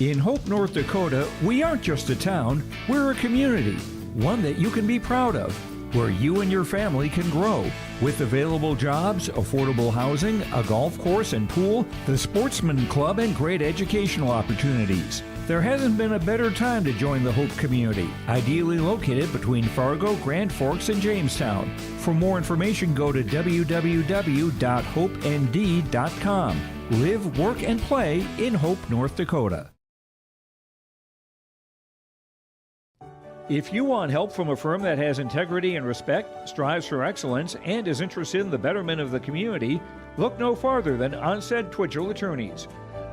In Hope, North Dakota, we aren't just a town, we're a community, one that you can be proud of, where you and your family can grow. With available jobs, affordable housing, a golf course and pool, the Sportsman Club, and great educational opportunities. There hasn't been a better time to join the Hope community, ideally located between Fargo, Grand Forks, and Jamestown. For more information, go to www.hopend.com. Live, work, and play in Hope, North Dakota. If you want help from a firm that has integrity and respect, strives for excellence, and is interested in the betterment of the community, look no farther than Onstead Twitchell Attorneys.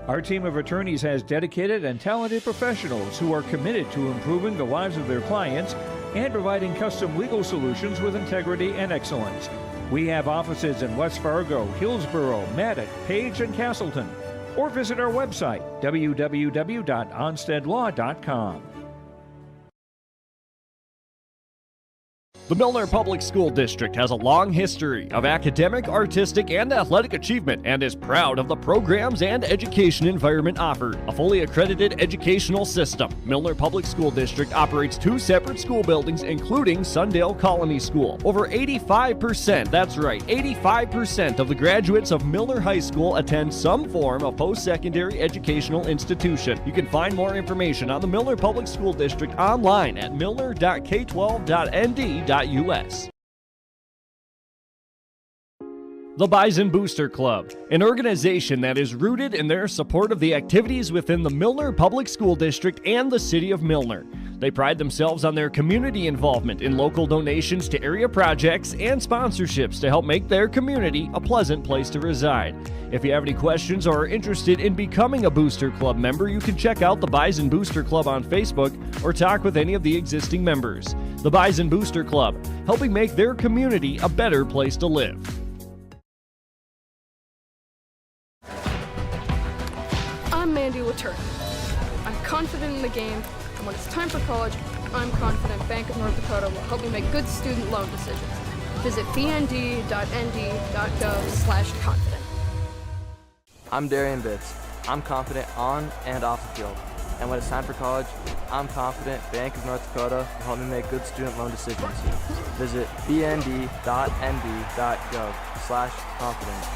Our team of attorneys has dedicated and talented professionals who are committed to improving the lives of their clients and providing custom legal solutions with integrity and excellence. We have offices in West Fargo, Hillsborough, Maddox, Page, and Castleton. Or visit our website, www.onsteadlaw.com. The Milner Public School District has a long history of academic, artistic, and athletic achievement and is proud of the programs and education environment offered. A fully accredited educational system, Milner Public School District operates 2 separate school buildings, including Sundale Colony School. Over 85%, that's right, 85% of the graduates of Milner High School attend some form of post-secondary educational institution. You can find more information on the Milner Public School District online at milner.k12.nd.us. The Bison Booster Club, an organization that is rooted in their support of the activities within the Milner Public School District and the City of Milner. They pride themselves on their community involvement in local donations to area projects and sponsorships to help make their community a pleasant place to reside. If you have any questions or are interested in becoming a Booster Club member, you can check out the Bison Booster Club on Facebook or talk with any of the existing members. The Bison Booster Club, helping make their community a better place to live. I'm Mandy Latour. I'm confident in the game, and when it's time for college, I'm confident Bank of North Dakota will help me make good student loan decisions. Visit bnd.nd.gov/confident. I'm Darian Bitts. I'm confident on and off the field. And when it's time for college, I'm confident Bank of North Dakota will help me make good student loan decisions. Visit bnd.nd.gov/confident.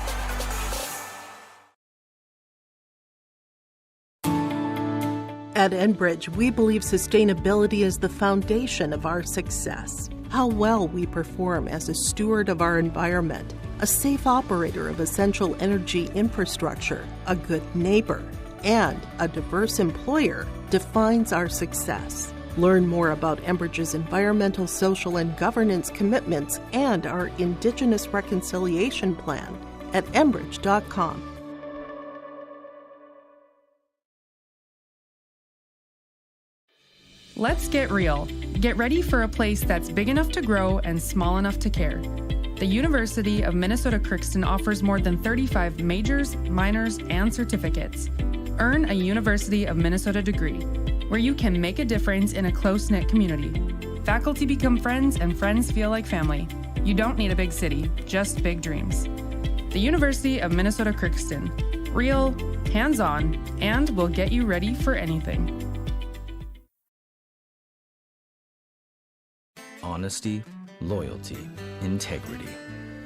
At Enbridge, we believe sustainability is the foundation of our success. How well we perform as a steward of our environment, a safe operator of essential energy infrastructure, a good neighbor, and a diverse employer defines our success. Learn more about Enbridge's environmental, social, and governance commitments and our Indigenous Reconciliation Plan at enbridge.com. Let's get real. Get ready for a place that's big enough to grow and small enough to care. The University of Minnesota-Crookston offers more than 35 majors, minors, and certificates. Earn a University of Minnesota degree, where you can make a difference in a close-knit community. Faculty become friends, and friends feel like family. You don't need a big city, just big dreams. The University of Minnesota-Crookston. Real, hands-on, and will get you ready for anything. Honesty, loyalty, integrity.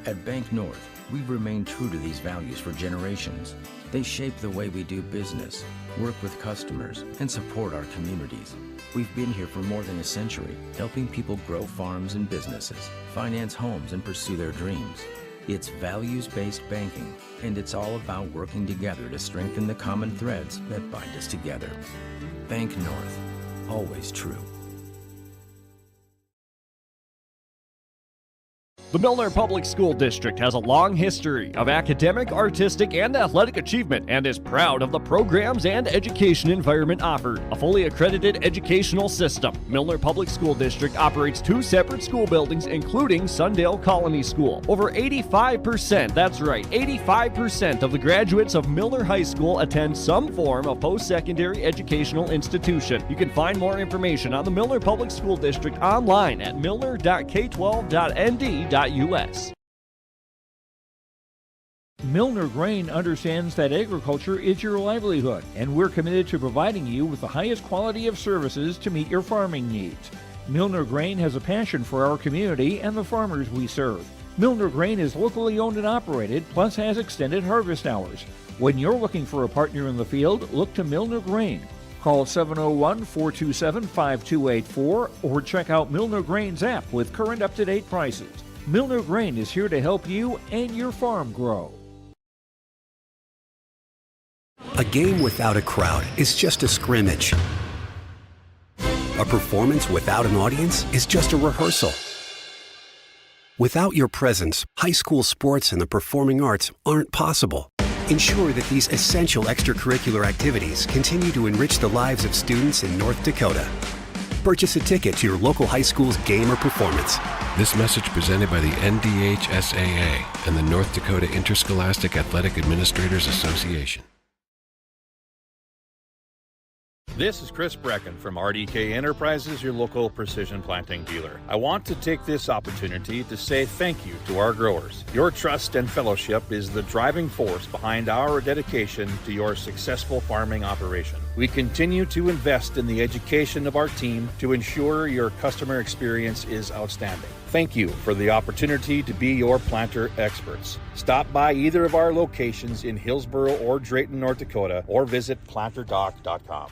At Bank North, we've remained true to these values for generations. They shape the way we do business, work with customers, and support our communities. We've been here for more than a century, helping people grow farms and businesses, finance homes, and pursue their dreams. It's values-based banking, and it's all about working together to strengthen the common threads that bind us together. Bank North, always true. The Milner Public School District has a long history of academic, artistic, and athletic achievement and is proud of the programs and education environment offered. A fully accredited educational system, Milner Public School District operates 2 separate school buildings, including Sundale Colony School. Over 85%, that's right, 85% of the graduates of Milner High School attend some form of post-secondary educational institution. You can find more information on the Milner Public School District online at milner.k12.nd.us. Milner Grain understands that agriculture is your livelihood, and we're committed to providing you with the highest quality of services to meet your farming needs. Milner Grain has a passion for our community and the farmers we serve. Milner Grain is locally owned and operated, plus has extended harvest hours. When you're looking for a partner in the field, look to Milner Grain. Call 701-427-5284 or check out Milner Grain's app with current up-to-date prices. Milner Grain is here to help you and your farm grow. A game without a crowd is just a scrimmage. A performance without an audience is just a rehearsal. Without your presence, high school sports and the performing arts aren't possible. Ensure that these essential extracurricular activities continue to enrich the lives of students in North Dakota. Purchase a ticket to your local high school's game or performance. This message presented by the NDHSAA and the North Dakota Interscholastic Athletic Administrators Association. This is Chris Brecken from RDK Enterprises, your local precision planting dealer. I want to take this opportunity to say thank you to our growers. Your trust and fellowship is the driving force behind our dedication to your successful farming operation. We continue to invest in the education of our team to ensure your customer experience is outstanding. Thank you for the opportunity to be your planter experts. Stop by either of our locations in Hillsboro or Drayton, North Dakota, or visit planterdoc.com.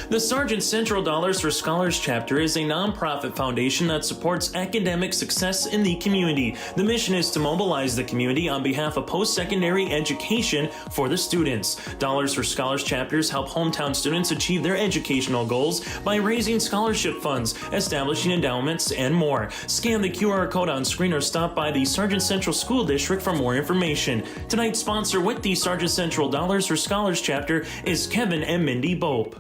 The Sargent Central Dollars for Scholars chapter is a nonprofit foundation that supports academic success in the community. The mission is to mobilize the community on behalf of post-secondary education for the students. Dollars for Scholars chapters help hometown students achieve their educational goals by raising scholarship funds, establishing endowments, and more. Scan the QR code on screen or stop by the Sargent Central School District for more information. Tonight's sponsor with the Sargent Central Dollars for Scholars chapter is Kevin and Mindy Bope.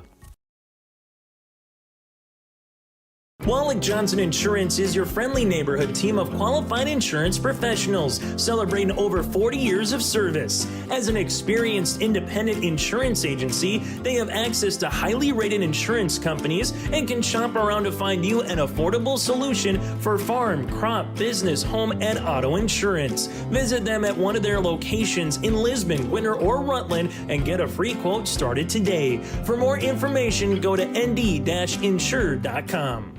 Wallach Johnson Insurance is your friendly neighborhood team of qualified insurance professionals celebrating over 40 years of service. As an experienced independent insurance agency, they have access to highly rated insurance companies and can shop around to find you an affordable solution for farm, crop, business, home, and auto insurance. Visit them at one of their locations in Lisbon, Winter, or Rutland and get a free quote started today. For more information, go to nd-insure.com.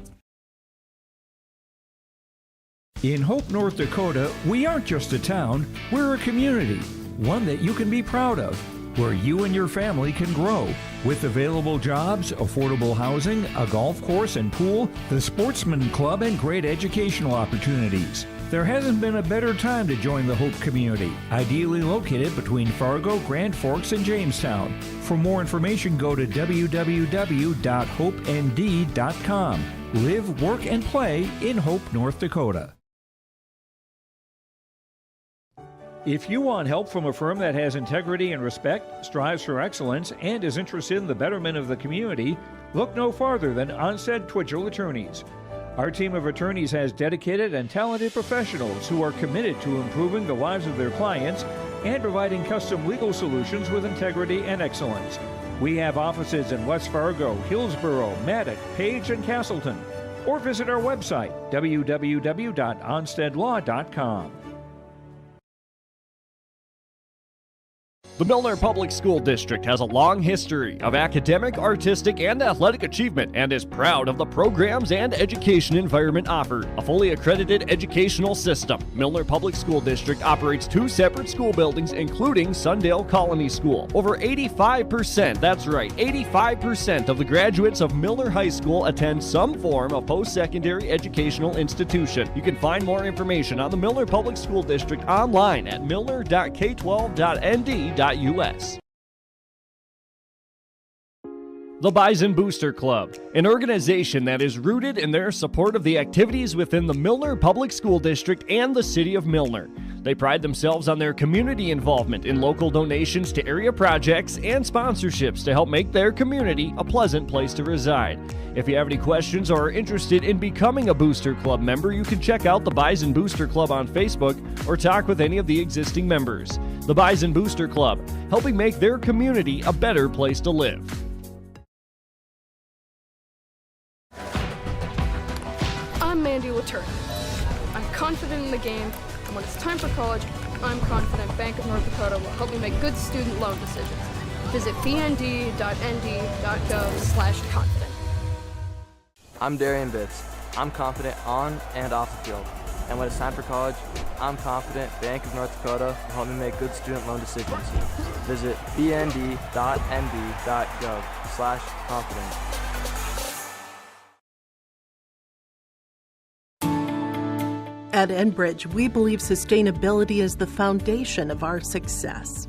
In Hope, North Dakota, we aren't just a town, we're a community, one that you can be proud of, where you and your family can grow. With available jobs, affordable housing, a golf course and pool, the Sportsman Club, and great educational opportunities. There hasn't been a better time to join the Hope community, ideally located between Fargo, Grand Forks, and Jamestown. For more information, go to www.hopend.com. Live, work, and play in Hope, North Dakota. If you want help from a firm that has integrity and respect, strives for excellence, and is interested in the betterment of the community, look no farther than Onstead Twitchell Attorneys. Our team of attorneys has dedicated and talented professionals who are committed to improving the lives of their clients and providing custom legal solutions with integrity and excellence. We have offices in West Fargo, Hillsboro, Maddox, Page, and Castleton. Or visit our website, www.onsteadlaw.com. The Milner Public School District has a long history of academic, artistic, and athletic achievement and is proud of the programs and education environment offered. A fully accredited educational system, Milner Public School District operates 2 separate school buildings, including Sundale Colony School. Over 85%, that's right, 85% of the graduates of Milner High School attend some form of post-secondary educational institution. You can find more information on the Milner Public School District online at milner.k12.nd.us. The Bison Booster Club, an organization that is rooted in their support of the activities within the Milner Public School District and the City of Milner. They pride themselves on their community involvement in local donations to area projects and sponsorships to help make their community a pleasant place to reside. If you have any questions or are interested in becoming a Booster Club member, you can check out the Bison Booster Club on Facebook or talk with any of the existing members. The Bison Booster Club, helping make their community a better place to live. I'm Mandy Latour. I'm confident in the game. And when it's time for college, I'm confident Bank of North Dakota will help me make good student loan decisions. Visit bnd.nd.gov/confident. I'm Darian Bitts. I'm confident on and off the field. And when it's time for college, I'm confident Bank of North Dakota will help me make good student loan decisions. Visit bnd.nd.gov/confident. At Enbridge, we believe sustainability is the foundation of our success.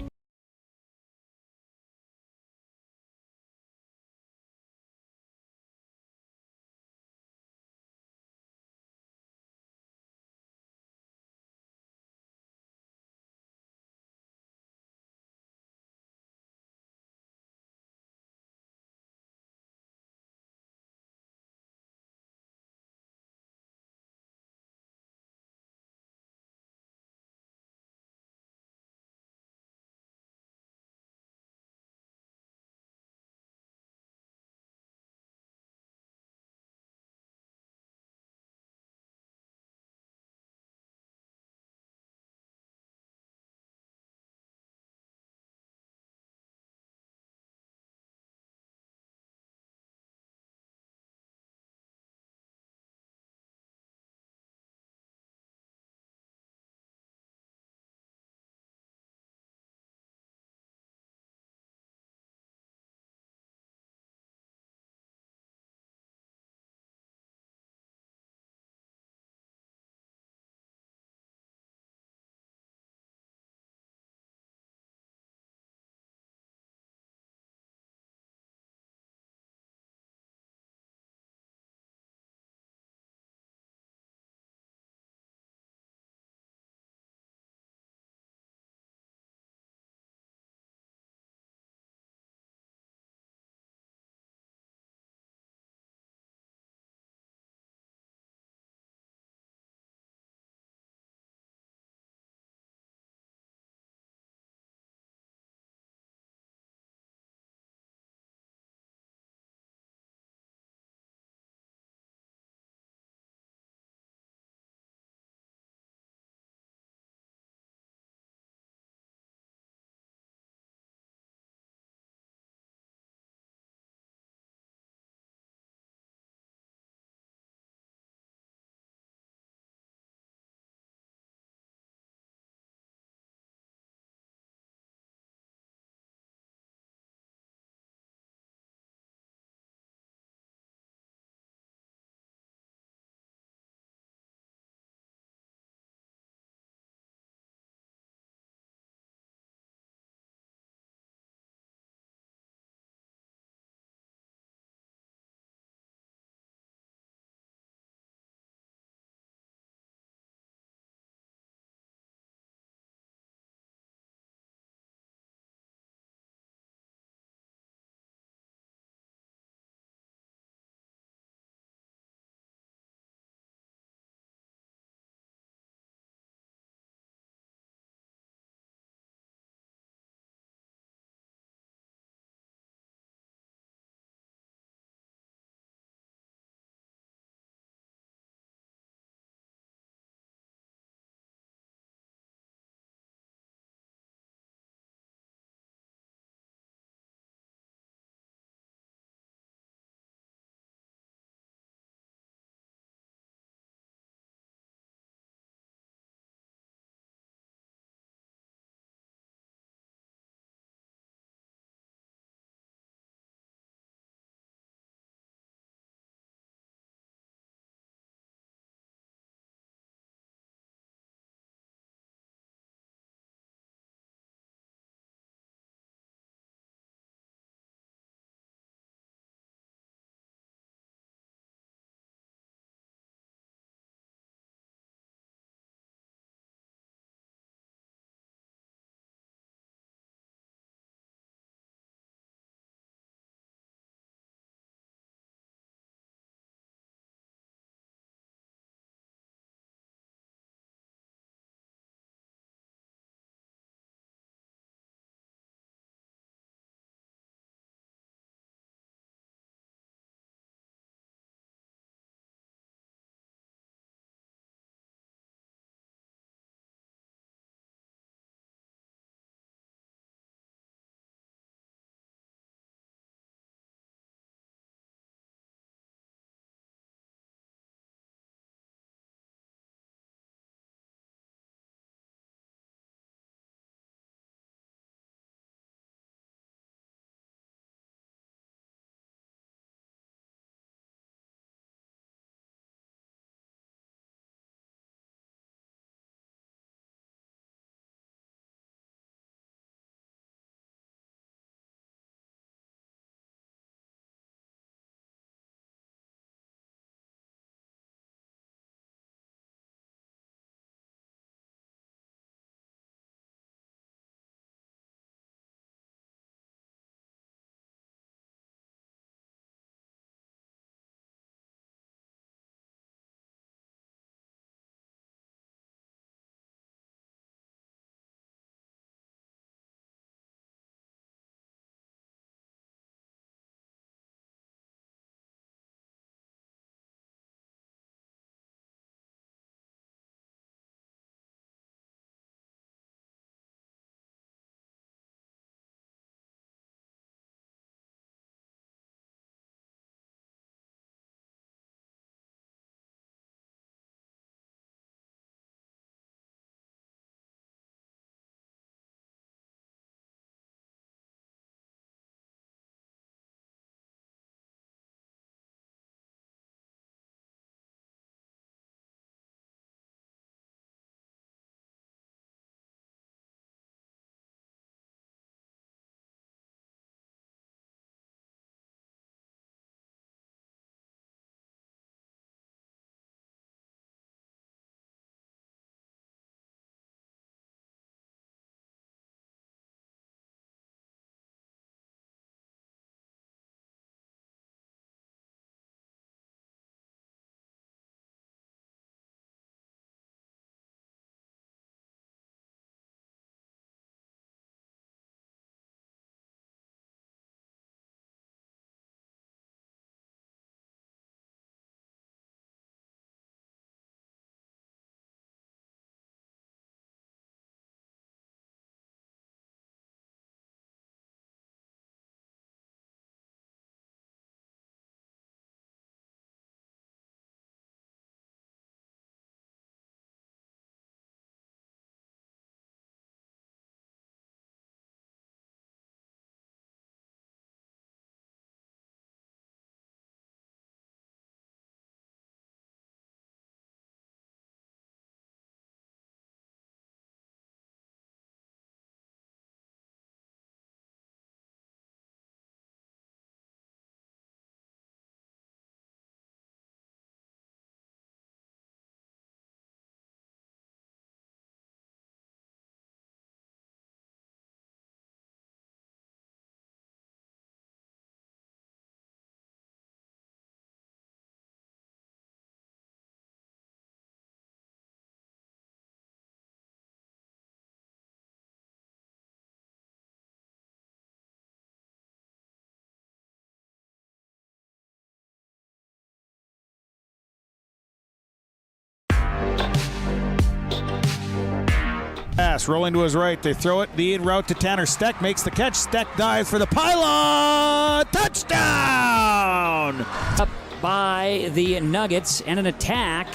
Pass rolling to his right. They throw it. The in route to Tanner Steck makes the catch. Steck dives for the pylon. Touchdown! Up by the Nuggets and an attack.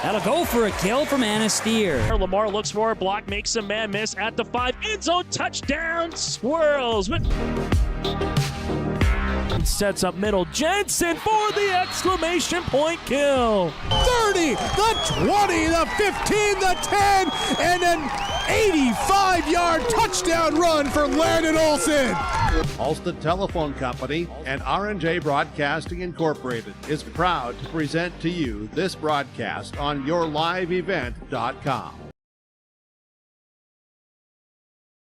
That'll go for a kill from Anasteer. Lamar looks for a block, makes a man miss at the 5. End zone touchdown. Swirls. Sets up middle. Jensen for the exclamation point kill. 30, the 20, the 15, the 10, and an 85-yard touchdown run for Landon Olsen. Ulster Telephone Company and R&J Broadcasting Incorporated is proud to present to you this broadcast on yourliveevent.com.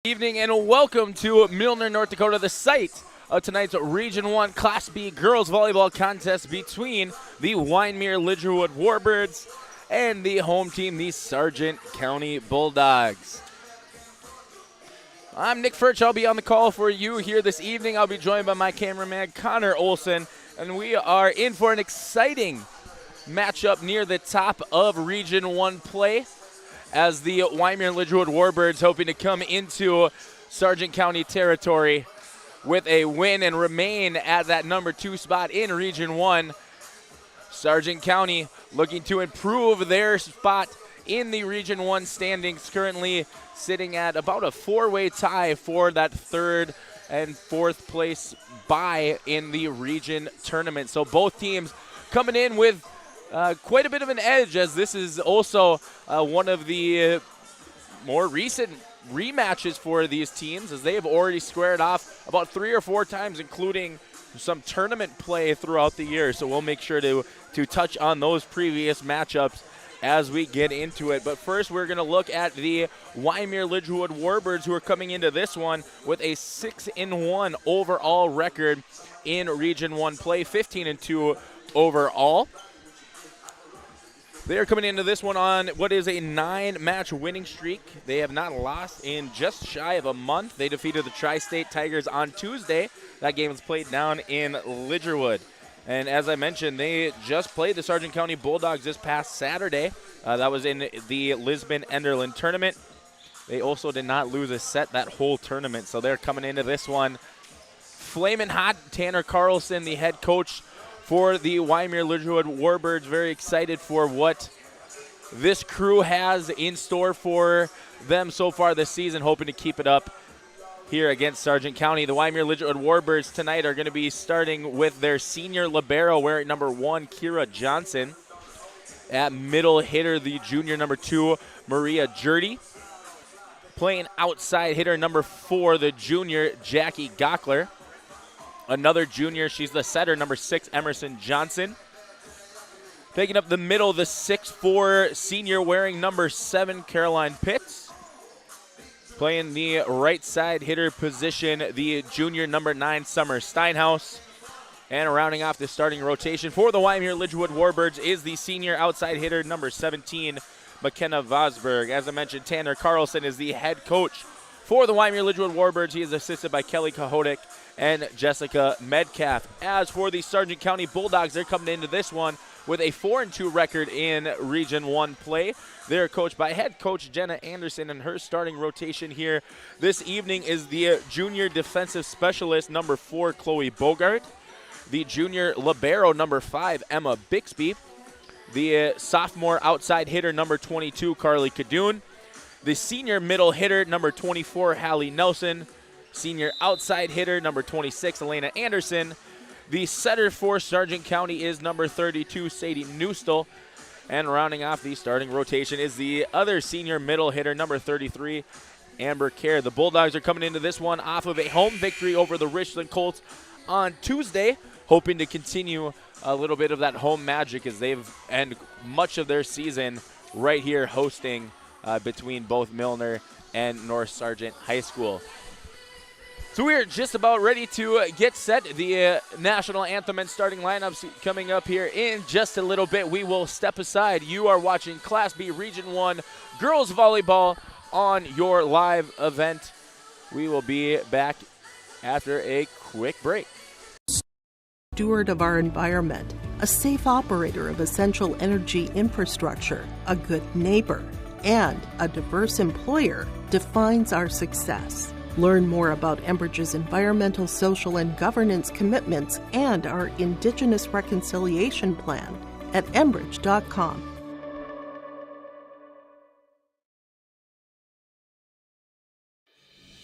Evening and welcome to Milner, North Dakota, the site of tonight's Region 1 Class B girls volleyball contest between the Wyndmere-Lidgerwood Warbirds and the home team, the Sargent County Bulldogs. I'm Nick Furch. I'll be on the call for you here this evening. I'll be joined by my cameraman, Connor Olson, and we are in for an exciting matchup near the top of Region 1 play as the Wyndmere-Lidgerwood Warbirds hoping to come into Sargent County territory with a win and remain at that number 2 spot in Region 1. Sargent County looking to improve their spot in the Region 1 standings, currently sitting at about a 4-way tie for that 3rd and 4th place bye in the region tournament. So both teams coming in with quite a bit of an edge, as this is also one of the more recent rematches for these teams, as they have already squared off about 3 or 4 times, including some tournament play throughout the year. So we'll make sure to touch on those previous matchups as we get into it. But first, we're going to look at the Wyndmere-Lidgerwood Warbirds, who are coming into this one with a 6-1 overall record in Region 1 play, 15-2 overall. They are coming into this one on what is a 9-match winning streak. They have not lost in just shy of a month. They defeated the Tri-State Tigers on Tuesday. That game was played down in Lidgerwood. And as I mentioned, they just played the Sargent County Bulldogs this past Saturday. That was in the Lisbon-Enderlin tournament. They also did not lose a set that whole tournament, so they're coming into this one flaming hot. Tanner Carlson, the head coach for the Wyndmere-Lidgerwood Warbirds, very excited for what this crew has in store for them so far this season, hoping to keep it up here against Sargent County. The Wyndmere-Lidgerwood Warbirds tonight are going to be starting with their senior libero, wearing number 1, Kira Johnson. At middle hitter, the junior number 2, Maria Jurdy. Playing outside hitter number 4, the junior, Jackie Gockler. Another junior, she's the setter, number 6, Emerson Johnson. Taking up the middle, the 6'4" senior wearing number 7, Caroline Pitts. Playing the right side hitter position, the junior number 9, Summer Steinhaus. And rounding off the starting rotation for the Wyndmere-Lidgerwood Warbirds is the senior outside hitter number 17, McKenna Vosberg. As I mentioned, Tanner Carlson is the head coach for the Wyndmere-Lidgerwood Warbirds. He is assisted by Kelly Kahodik and Jessica Medcalf. As for the Sargent County Bulldogs, they're coming into this one with a 4-2 record in Region 1 play. They're coached by head coach Jenna Anderson, and her starting rotation here this evening is the junior defensive specialist number 4, Chloe Bogart, the junior libero number 5, Emma Bixby, the sophomore outside hitter number 22, Carly Kadoon, the senior middle hitter number 24, Hallie Nelson, senior outside hitter number 26, Elena Anderson. The setter for Sargent County is number 32, Sadie Newstall. And rounding off the starting rotation is the other senior middle hitter, number 33, Amber Kerr. The Bulldogs are coming into this one off of a home victory over the Richland Colts on Tuesday, hoping to continue a little bit of that home magic as they've end much of their season right here hosting between both Milner and North Sargent High School. So we are just about ready to get set. The national anthem and starting lineups coming up here in just a little bit. We will step aside. You are watching Class B Region 1 Girls Volleyball on your live event. We will be back after a quick break. Steward of our environment, a safe operator of essential energy infrastructure, a good neighbor, and a diverse employer defines our success. Learn more about Enbridge's environmental, social, and governance commitments and our Indigenous Reconciliation Plan at enbridge.com.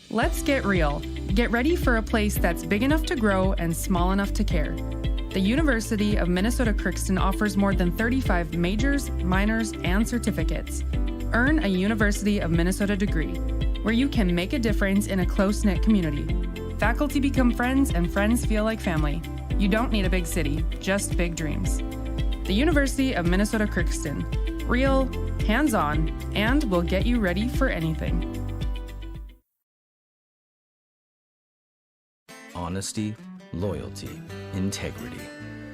Let's get real. Get ready for a place that's big enough to grow and small enough to care. The University of Minnesota-Crookston offers more than 35 majors, minors, and certificates. Earn a University of Minnesota degree, where you can make a difference in a close-knit community. Faculty become friends, and friends feel like family. You don't need a big city, just big dreams. The University of Minnesota-Crookston. Real, hands-on, and will get you ready for anything. Honesty, loyalty, integrity.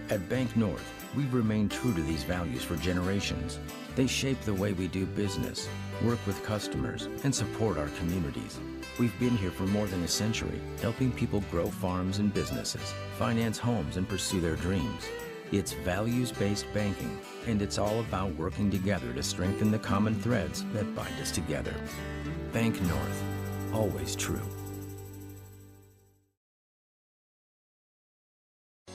At Bank North, we've remained true to these values for generations. They shape the way we do business, work with customers, and support our communities. We've been here for more than a century, helping people grow farms and businesses, finance homes, and pursue their dreams. It's values-based banking, and it's all about working together to strengthen the common threads that bind us together. Bank North, always true.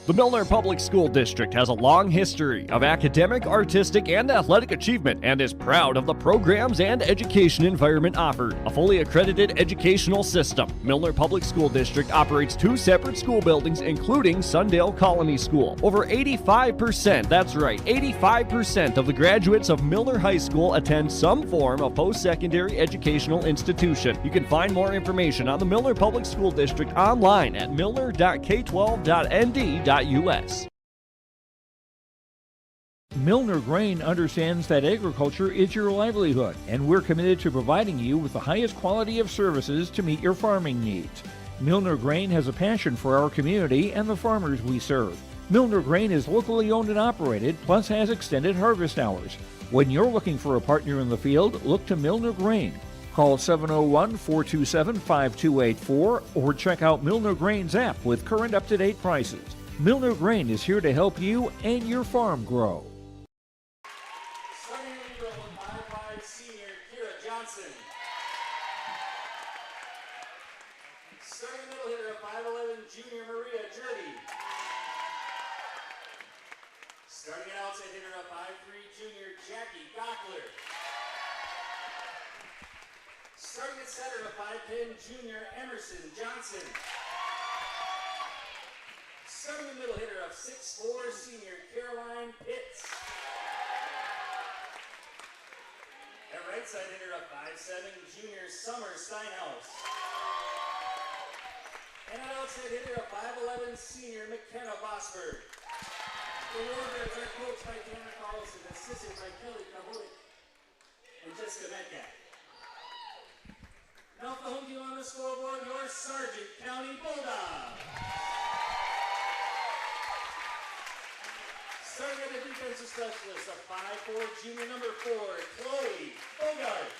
The Milner Public School District has a long history of academic, artistic, and athletic achievement and is proud of the programs and education environment offered. A fully accredited educational system, Milner Public School District operates 2 separate school buildings, including Sundale Colony School. Over 85%, that's right, 85% of the graduates of Milner High School attend some form of post-secondary educational institution. You can find more information on the Milner Public School District online at milner.k12.nd.us. Milner Grain understands that agriculture is your livelihood, and we're committed to providing you with the highest quality of services to meet your farming needs. Milner Grain has a passion for our community and the farmers we serve. Milner Grain is locally owned and operated, plus has extended harvest hours. When you're looking for a partner in the field, look to Milner Grain. Call 701-427-5284 or check out Milner Grain's app with current up-to-date prices. Milner Grain is here to help you and your farm grow. Starting in the with 5'5" senior Kira Johnson. Starting middle hitter of 5'11" junior Maria Jurdy. Starting an outside hitter of 5'3" junior Jackie Gockler. Starting at center of 5'10" junior Emerson Johnson. Starting the middle hitter of 6'4" senior Caroline Pitts. At right side hitter of 5'7" junior Summer Steinhaus. And at outside hitter of 5'11" senior McKenna Vosberg. The Warriors are coached by Tanner Carlson, assisted by Kelly Kaholik and Jessica Metcalf. Now for home team on the scoreboard, your Sargent County Bulldogs. Starting at the defensive specialist of 5'4" junior number 4, Chloe Bogart.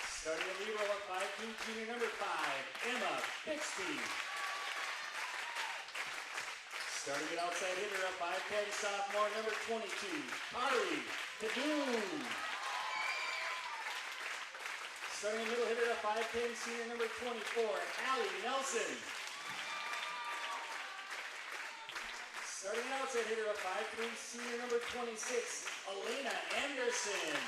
Starting at libero of 5'2" junior number 5, Emma Bixby. Starting at outside hitter of 5'10" sophomore number 22, Carly Kadoon. Starting at middle hitter of 5'10" senior number 24, Allie Nelson. Starting outside hitter of 5'3" senior number 26, Elena Anderson.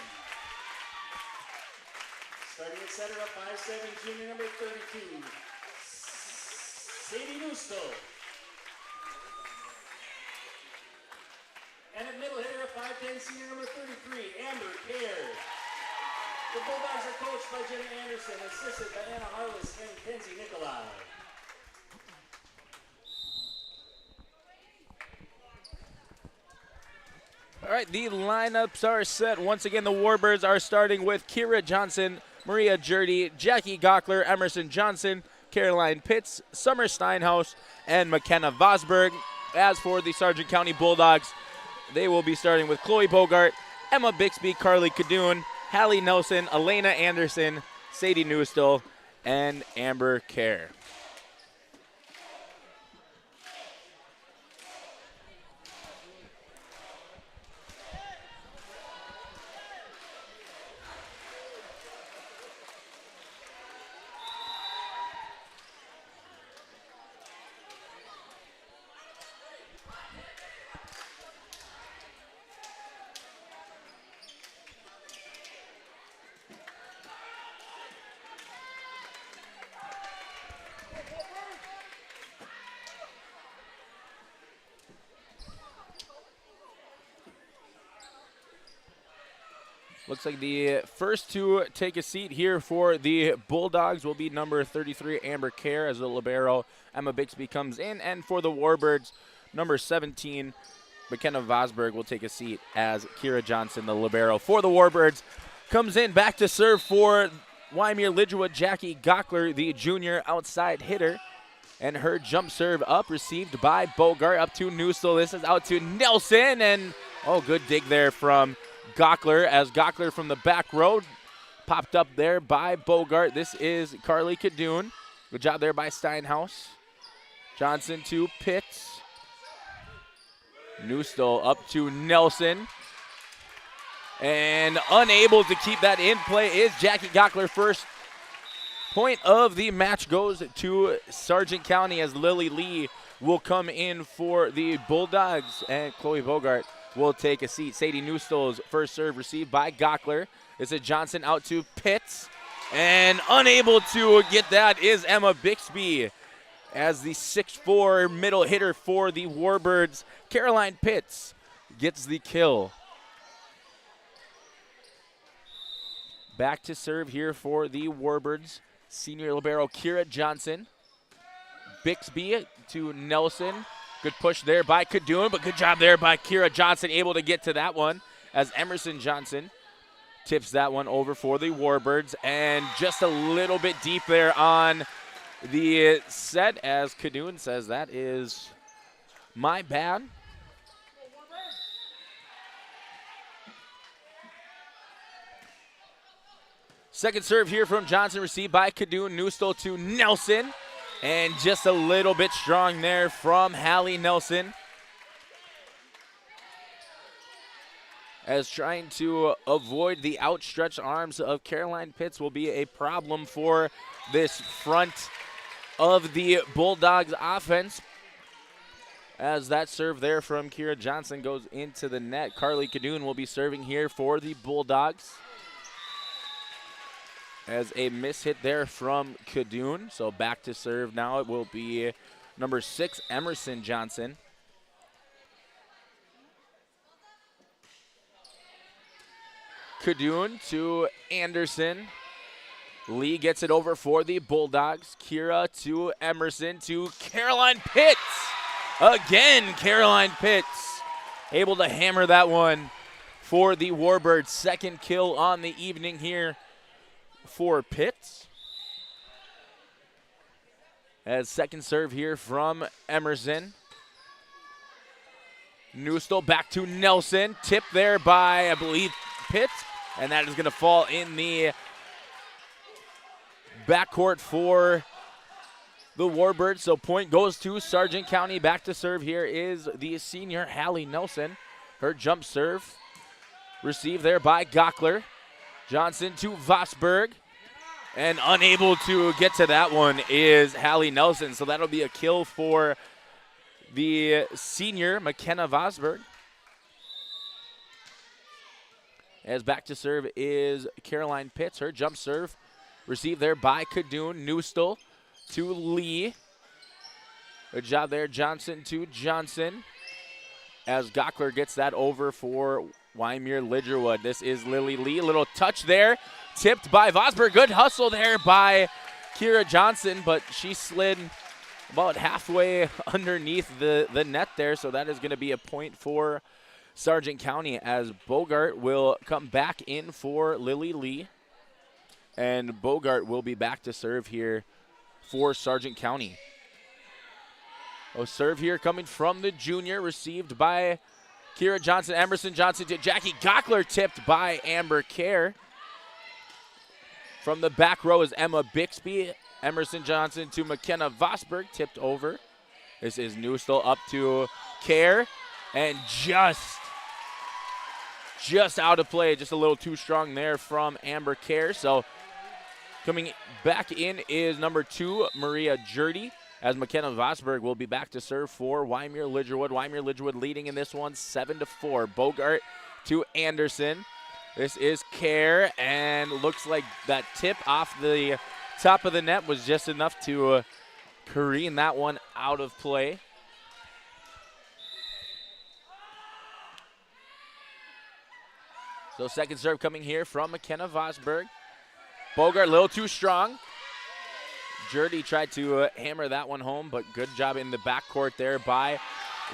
Starting at center of 5'7" junior number 32, Sadie Nustel. And at middle hitter of 5'10" senior number 33, Amber Kerr. The Bulldogs are coached by Jenna Anderson, assisted by Anna Harless and Kenzie Nikolai. All right, the lineups are set. Once again, the Warbirds are starting with Kira Johnson, Maria Jurdy, Jackie Gockler, Emerson Johnson, Caroline Pitts, Summer Steinhaus, and McKenna Vosberg. As for the Sargent County Bulldogs, they will be starting with Chloe Bogart, Emma Bixby, Carly Kadoon, Hallie Nelson, Elena Anderson, Sadie Newstall, and Amber Kerr. Looks like the first to take a seat here for the Bulldogs will be number 33, Amber Kerr, as the libero, Emma Bixby, comes in. And for the Warbirds, number 17, McKenna Vosberg, will take a seat as Kira Johnson, the libero for the Warbirds, comes in. Back to serve for Wyndmere-Lidgerwood, Jackie Gockler, the junior outside hitter. And her jump serve up, received by Bogart, up to Newstel. This is out to Nelson, and good dig there from Gockler, as Gockler from the back row popped up there by Bogart. This is Carly Cadoon. Good job there by Steinhaus. Johnson to Pitts. Newstel up to Nelson. And unable to keep that in play is Jackie Gockler. First point of the match goes to Sargent County, as Lily Lee will come in for the Bulldogs, and Chloe Bogart will take a seat. Sadie Newstel's first serve received by Gockler. This is Johnson out to Pitts, and unable to get that is Emma Bixby, as the 6'4" middle hitter for the Warbirds. Caroline Pitts gets the kill. Back to serve here for the Warbirds. Senior libero Kira Johnson. Bixby to Nelson. Good push there by Cadoon, but good job there by Kira Johnson, able to get to that one, as Emerson Johnson tips that one over for the Warbirds. And just a little bit deep there on the set, as Cadoon says, that is my bad. Second serve here from Johnson, received by Cadoon. Newstel to Nelson. And just a little bit strong there from Hallie Nelson, as trying to avoid the outstretched arms of Caroline Pitts will be a problem for this front of the Bulldogs offense, as that serve there from Kira Johnson goes into the net. Carly Cadoon will be serving here for the Bulldogs, as a miss hit there from Cadoon. So back to serve now. It will be number 6, Emerson Johnson. Cadoon to Anderson. Lee gets it over for the Bulldogs. Kira to Emerson to Caroline Pitts. Again, Caroline Pitts able to hammer that one for the Warbirds. Second kill on the evening here for Pitts. As second serve here from Emerson. Newstel back to Nelson. Tip there by, I believe, Pitts. And that is going to fall in the backcourt for the Warbirds. So point goes to Sargent County. Back to serve here is the senior Hallie Nelson. Her jump serve received there by Gockler. Johnson to Vosberg, and unable to get to that one is Hallie Nelson. So that'll be a kill for the senior McKenna Vosberg. As back to serve is Caroline Pitts. Her jump serve received there by Cadoon. Newstel to Lee. Good job there, Johnson to Johnson, as Gockler gets that over for Wyndmere-Lidgerwood. This is Lily Lee. A little touch there. Tipped by Vosberg. Good hustle there by Kira Johnson, but she slid about halfway underneath the net there. So that is going to be a point for Sargent County, as Bogart will come back in for Lily Lee. And Bogart will be back to serve here for Sargent County. Serve here coming from the junior, received by Kira Johnson. Emerson Johnson to Jackie Gockler, tipped by Amber Kerr. From the back row is Emma Bixby. Emerson Johnson to McKenna Vosberg, tipped over. This is Newstel up to Kerr, and just out of play, just a little too strong there from Amber Kerr. So coming back in is number 2, Maria Jurdy, as McKenna Vosberg will be back to serve for Wyndmere-Lidgerwood. Wyndmere-Lidgerwood leading in this one 7-4. Bogart to Anderson. This is Kerr, and looks like that tip off the top of the net was just enough to careen that one out of play. So second serve coming here from McKenna Vosberg. Bogart a little too strong. Jurdy tried to hammer that one home, but good job in the backcourt there by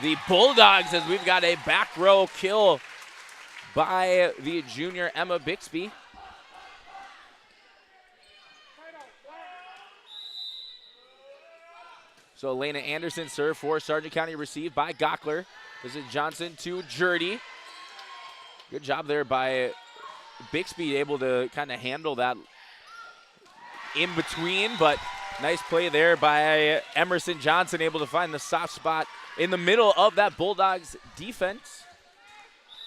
the Bulldogs as we've got a back row kill by the junior Emma Bixby. So Elena Anderson serve for Sargent County, received by Gockler. This is Johnson to Jurdy. Good job there by Bixby, able to kind of handle that in between, but nice play there by Emerson Johnson, able to find the soft spot in the middle of that Bulldogs defense.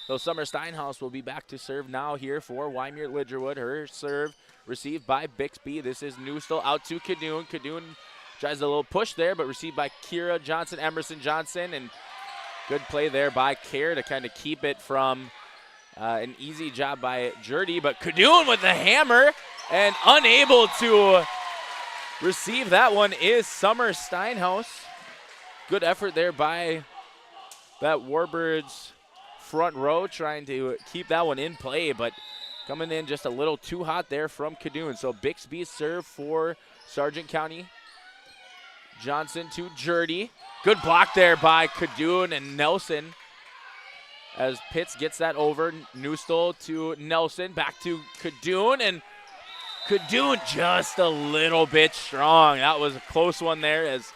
So Summer Steinhaus will be back to serve now here for Wyndmere-Lidgerwood. Her serve received by Bixby. This is Newstill out to Cadoon. Cadoon tries a little push there, but received by Kira Johnson, Emerson Johnson, and good play there by Kerr to kind of keep it from an easy job by Jurdy, but Cadoon with the hammer and unable to receive that one is Summer Steinhaus. Good effort there by that Warbirds front row, trying to keep that one in play, but coming in just a little too hot there from Cadoon. So Bixby's serve for Sargent County. Johnson to Jurdy. Good block there by Cadoon and Nelson as Pitts gets that over. Newstill to Nelson, back to Cadoon, and Cadoon just a little bit strong. That was a close one there, as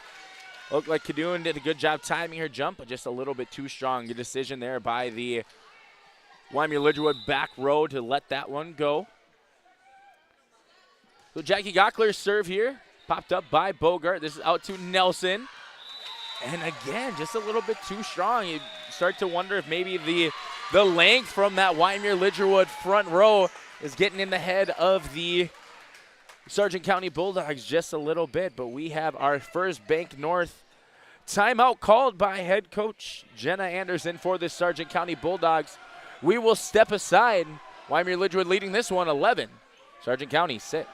looked like Cadoon did a good job timing her jump, but just a little bit too strong. Good decision there by the Wyndmere-Lidgerwood back row to let that one go. So Jackie Gockler's serve here, popped up by Bogart. This is out to Nelson. And again, just a little bit too strong. You start to wonder if maybe the length from that Wyndmere-Lidgerwood front row is getting in the head of the Sargent County Bulldogs just a little bit. But we have our first Bank North timeout called by head coach Jenna Anderson for the Sargent County Bulldogs. We will step aside. Wyndmere-Lidgerwood leading this one 11. Sargent County 6.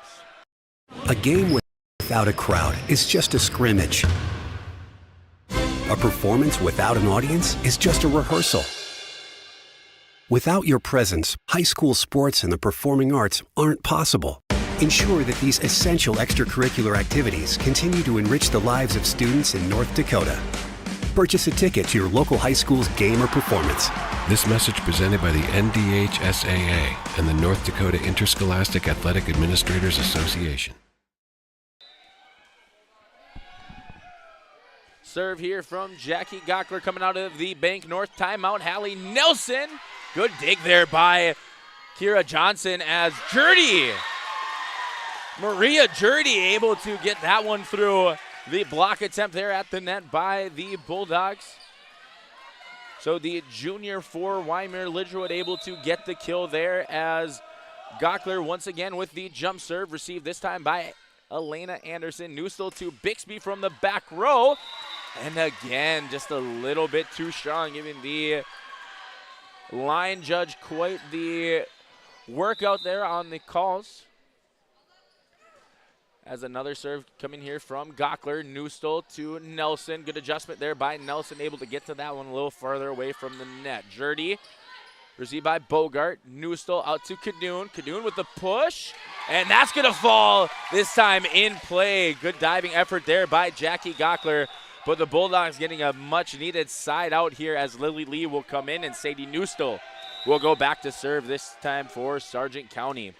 A game without a crowd is just a scrimmage. A performance without an audience is just a rehearsal. Without your presence, high school sports and the performing arts aren't possible. Ensure that these essential extracurricular activities continue to enrich the lives of students in North Dakota. Purchase a ticket to your local high school's game or performance. This message presented by the NDHSAA and the North Dakota Interscholastic Athletic Administrators Association. Serve here from Jackie Gockler coming out of the Bank North timeout. Hallie Nelson. Good dig there by Kira Johnson as Jurdy. Maria Jurdy able to get that one through the block attempt there at the net by the Bulldogs. So the junior for Wyndmere-Lidgerwood able to get the kill there as Gockler once again with the jump serve, received this time by Elena Anderson. Newstill to Bixby from the back row. And again, just a little bit too strong, giving the line judge quite the workout there on the calls. As another serve coming here from Gockler. Newstill to Nelson. Good adjustment there by Nelson, able to get to that one a little farther away from the net. Jurdy received by Bogart. Newstill out to Cadoon. Cadoon with the push. And that's going to fall this time in play. Good diving effort there by Jackie Gockler. But the Bulldogs getting a much-needed side out here as Lily Lee will come in and Sadie Newstill will go back to serve this time for Sargent County.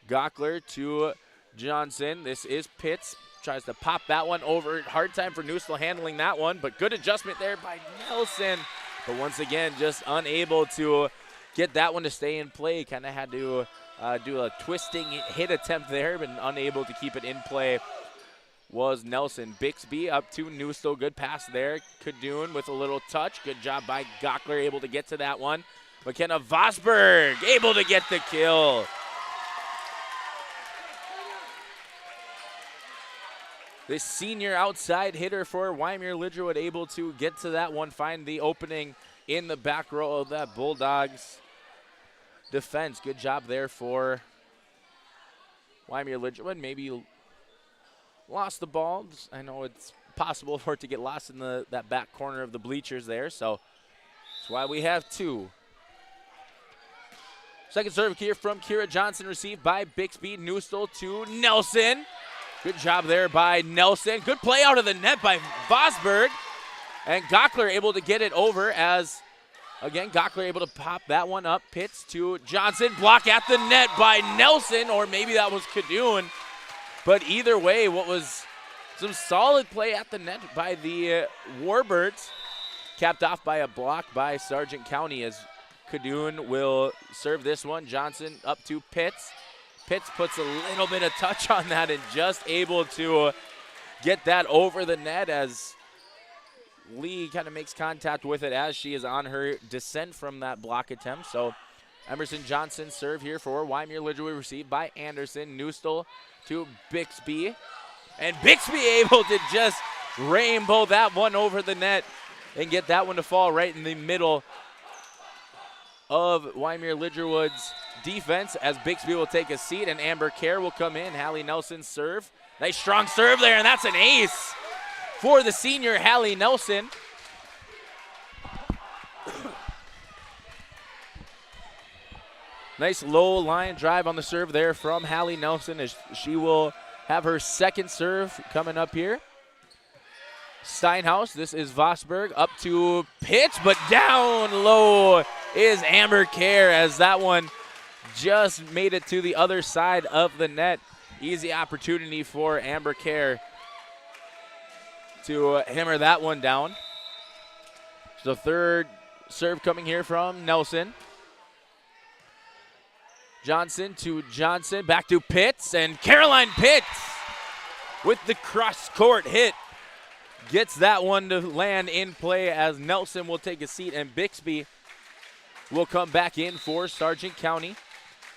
Gockler to Johnson. This is Pitts. Tries to pop that one over. Hard time for Newstill handling that one, but good adjustment there by Nelson. But once again, just unable to get that one to stay in play. Kind of had to do a twisting hit attempt there, but unable to keep it in play was Nelson. Bixby up to Newstill. Good pass there. Cadoon with a little touch. Good job by Gockler, able to get to that one. McKenna Vosberg able to get the kill. This senior outside hitter for Wyndmere-Lidgerwood able to get to that one, find the opening in the back row of that Bulldogs defense. Good job there for Wyndmere-Lidgerwood. Maybe lost the ball. I know it's possible for it to get lost in that back corner of the bleachers there, so that's why we have two. Second serve here from Kira Johnson, received by Bixby. Newstall to Nelson. Good job there by Nelson. Good play out of the net by Vosberg. And Gockler able to get it over as, again, Gockler able to pop that one up. Pitts to Johnson. Block at the net by Nelson, or maybe that was Kadoon. But either way, what was some solid play at the net by the Warbirds. Capped off by a block by Sargent County as Kadoon will serve this one. Johnson up to Pitts. Pitts puts a little bit of touch on that and just able to get that over the net as Lee kind of makes contact with it as she is on her descent from that block attempt. So Emerson Johnson serve here for Wyndmere-Lidgerwood, received by Anderson. Newstall to Bixby. And Bixby able to just rainbow that one over the net and get that one to fall right in the middle of Wyndmere-Lidgerwood's defense as Bixby will take a seat and Amber Kerr will come in. Hallie Nelson serve. Nice strong serve there, and that's an ace for the senior Hallie Nelson. Nice low line drive on the serve there from Hallie Nelson as she will have her second serve coming up here. Steinhaus, this is Vosberg, up to Pitts, but down low is Amber Kerr as that one just made it to the other side of the net. Easy opportunity for Amber Kerr to hammer that one down. So third serve coming here from Nelson. Johnson to Johnson, back to Pitts, and Caroline Pitts with the cross-court hit gets that one to land in play as Nelson will take a seat and Bixby will come back in for Sargent County.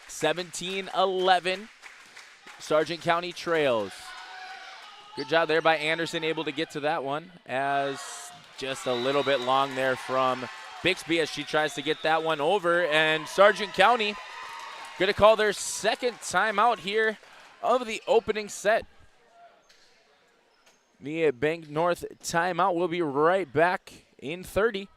17-11. Sargent County trails. Good job there by Anderson, able to get to that one as just a little bit long there from Bixby as she tries to get that one over. And Sargent County going to call their second timeout here of the opening set. The Bank North timeout. We'll be right back in 30.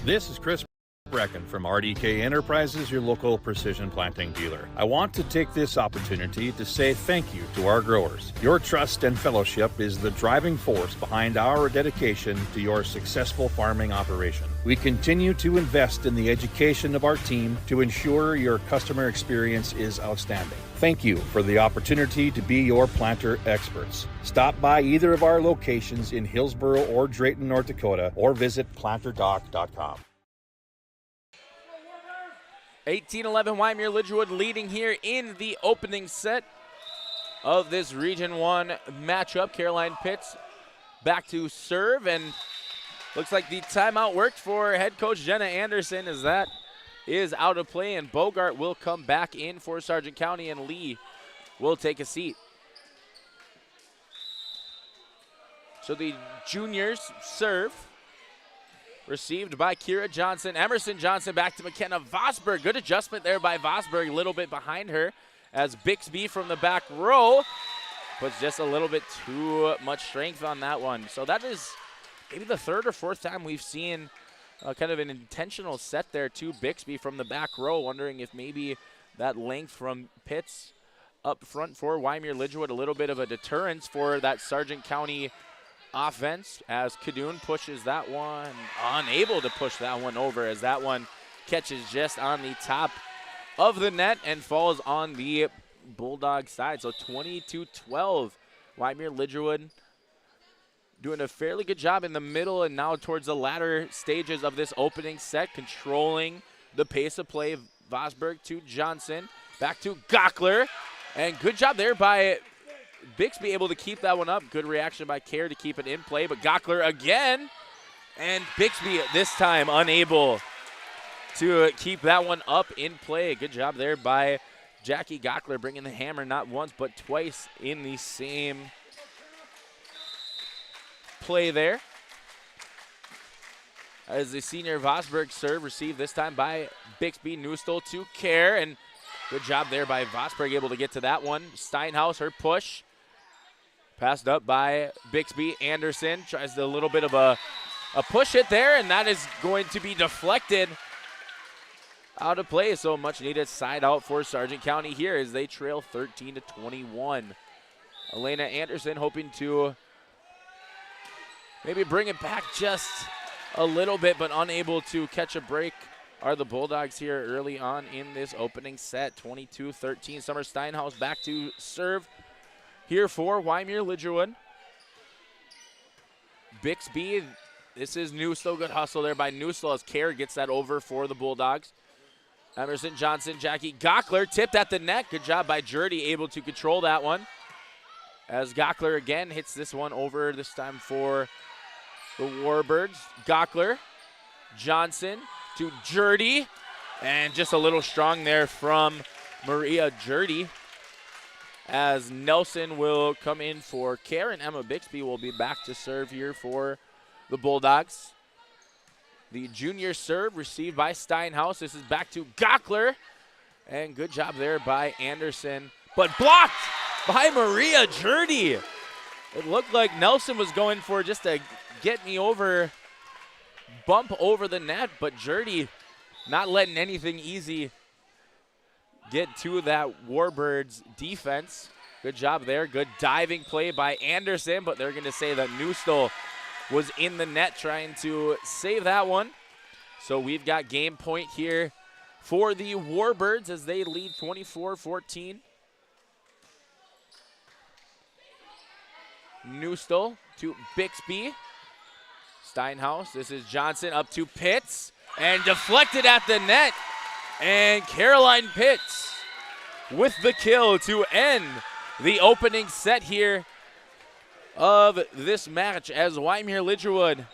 This is Chris Brecken from RDK Enterprises, your local precision planting dealer. I want to take this opportunity to say thank you to our growers. Your trust and fellowship is the driving force behind our dedication to your successful farming operation. We continue to invest in the education of our team to ensure your customer experience is outstanding. Thank you for the opportunity to be your planter experts. Stop by either of our locations in Hillsboro or Drayton, North Dakota, or visit planterdoc.com. 18-11 Wyndmere-Lidgerwood leading here in the opening set of this Region 1 matchup. Caroline Pitts back to serve, and looks like the timeout worked for head coach Jenna Anderson as that is out of play, and Bogart will come back in for Sargent County, and Lee will take a seat. So the juniors serve. Received by Kira Johnson. Emerson Johnson back to McKenna Vosberg. Good adjustment there by Vosberg, a little bit behind her as Bixby from the back row puts just a little bit too much strength on that one. So that is maybe the third or fourth time we've seen kind of an intentional set there to Bixby from the back row, wondering if maybe that length from Pitts up front for Wyndmere-Lidgerwood, a little bit of a deterrence for that Sargent County offense as Kadoon pushes that one, unable to push that one over as that one catches just on the top of the net and falls on the Bulldog side. So 22-12, Wyndmere-Lidgerwood doing a fairly good job in the middle and now towards the latter stages of this opening set, controlling the pace of play. Vosberg to Johnson, back to Gockler, and good job there by Bixby, able to keep that one up. Good reaction by Kerr to keep it in play, but Gockler again, and Bixby this time unable to keep that one up in play. Good job there by Jackie Gockler, bringing the hammer not once but twice in the same play there. As the senior Vosberg serve received this time by Bixby. Newstall to Kerr, and good job there by Vosberg, able to get to that one. Steinhaus, her push. Passed up by Bixby. Anderson tries a little bit of a push hit there, and that is going to be deflected out of play. So much needed side out for Sargent County here as they trail 13-21. Elena Anderson hoping to maybe bring it back just a little bit, but unable to catch a break are the Bulldogs here early on in this opening set. 22-13. Summer Steinhaus back to serve here for Wyndmere-Lidgerwood. Bixby, this is Newstel. Good hustle there by Newstel as Kerr gets that over for the Bulldogs. Emerson Johnson, Jackie Gockler tipped at the net. Good job by Jurdy, able to control that one. As Gockler again hits this one over, this time for the Warbirds. Gockler, Johnson to Jurdy, and just a little strong there from Maria Jurdy. As Nelson will come in for Kerr, and Emma Bixby will be back to serve here for the Bulldogs. The junior serve received by Steinhaus. This is back to Gockler, and good job there by Anderson, but blocked by Maria Jurdy. It looked like Nelson was going for just a get me over, bump over the net, but Jurdy not letting anything easy get to that Warbirds defense. Good job there. Good diving play by Anderson, but they're going to say that Newstel was in the net trying to save that one. So we've got game point here for the Warbirds as they lead 24-14. Newstel to Bixby. Steinhaus, this is Johnson up to Pitts, and deflected at the net. And Caroline Pitts with the kill to end the opening set here of this match as Wyndmere-Lidgerwood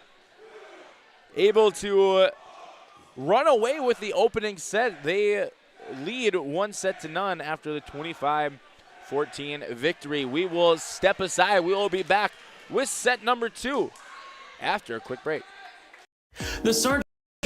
able to run away with the opening set. They lead 1-0 after the 25-14 victory. We will step aside. We will be back with set number 2 after a quick break. The Sargent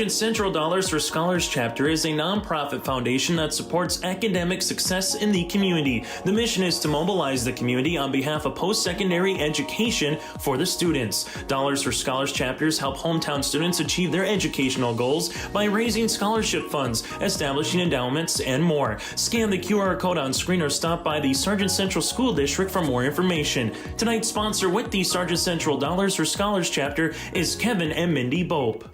Central Dollars for Scholars chapter is a nonprofit foundation that supports academic success in the community. The mission is to mobilize the community on behalf of post-secondary education for the students. Dollars for Scholars chapters help hometown students achieve their educational goals by raising scholarship funds, establishing endowments, and more. Scan the QR code on screen or stop by the Sargent Central School District for more information. Tonight's sponsor with the Sargent Central Dollars for Scholars chapter is Kevin and Mindy Bope.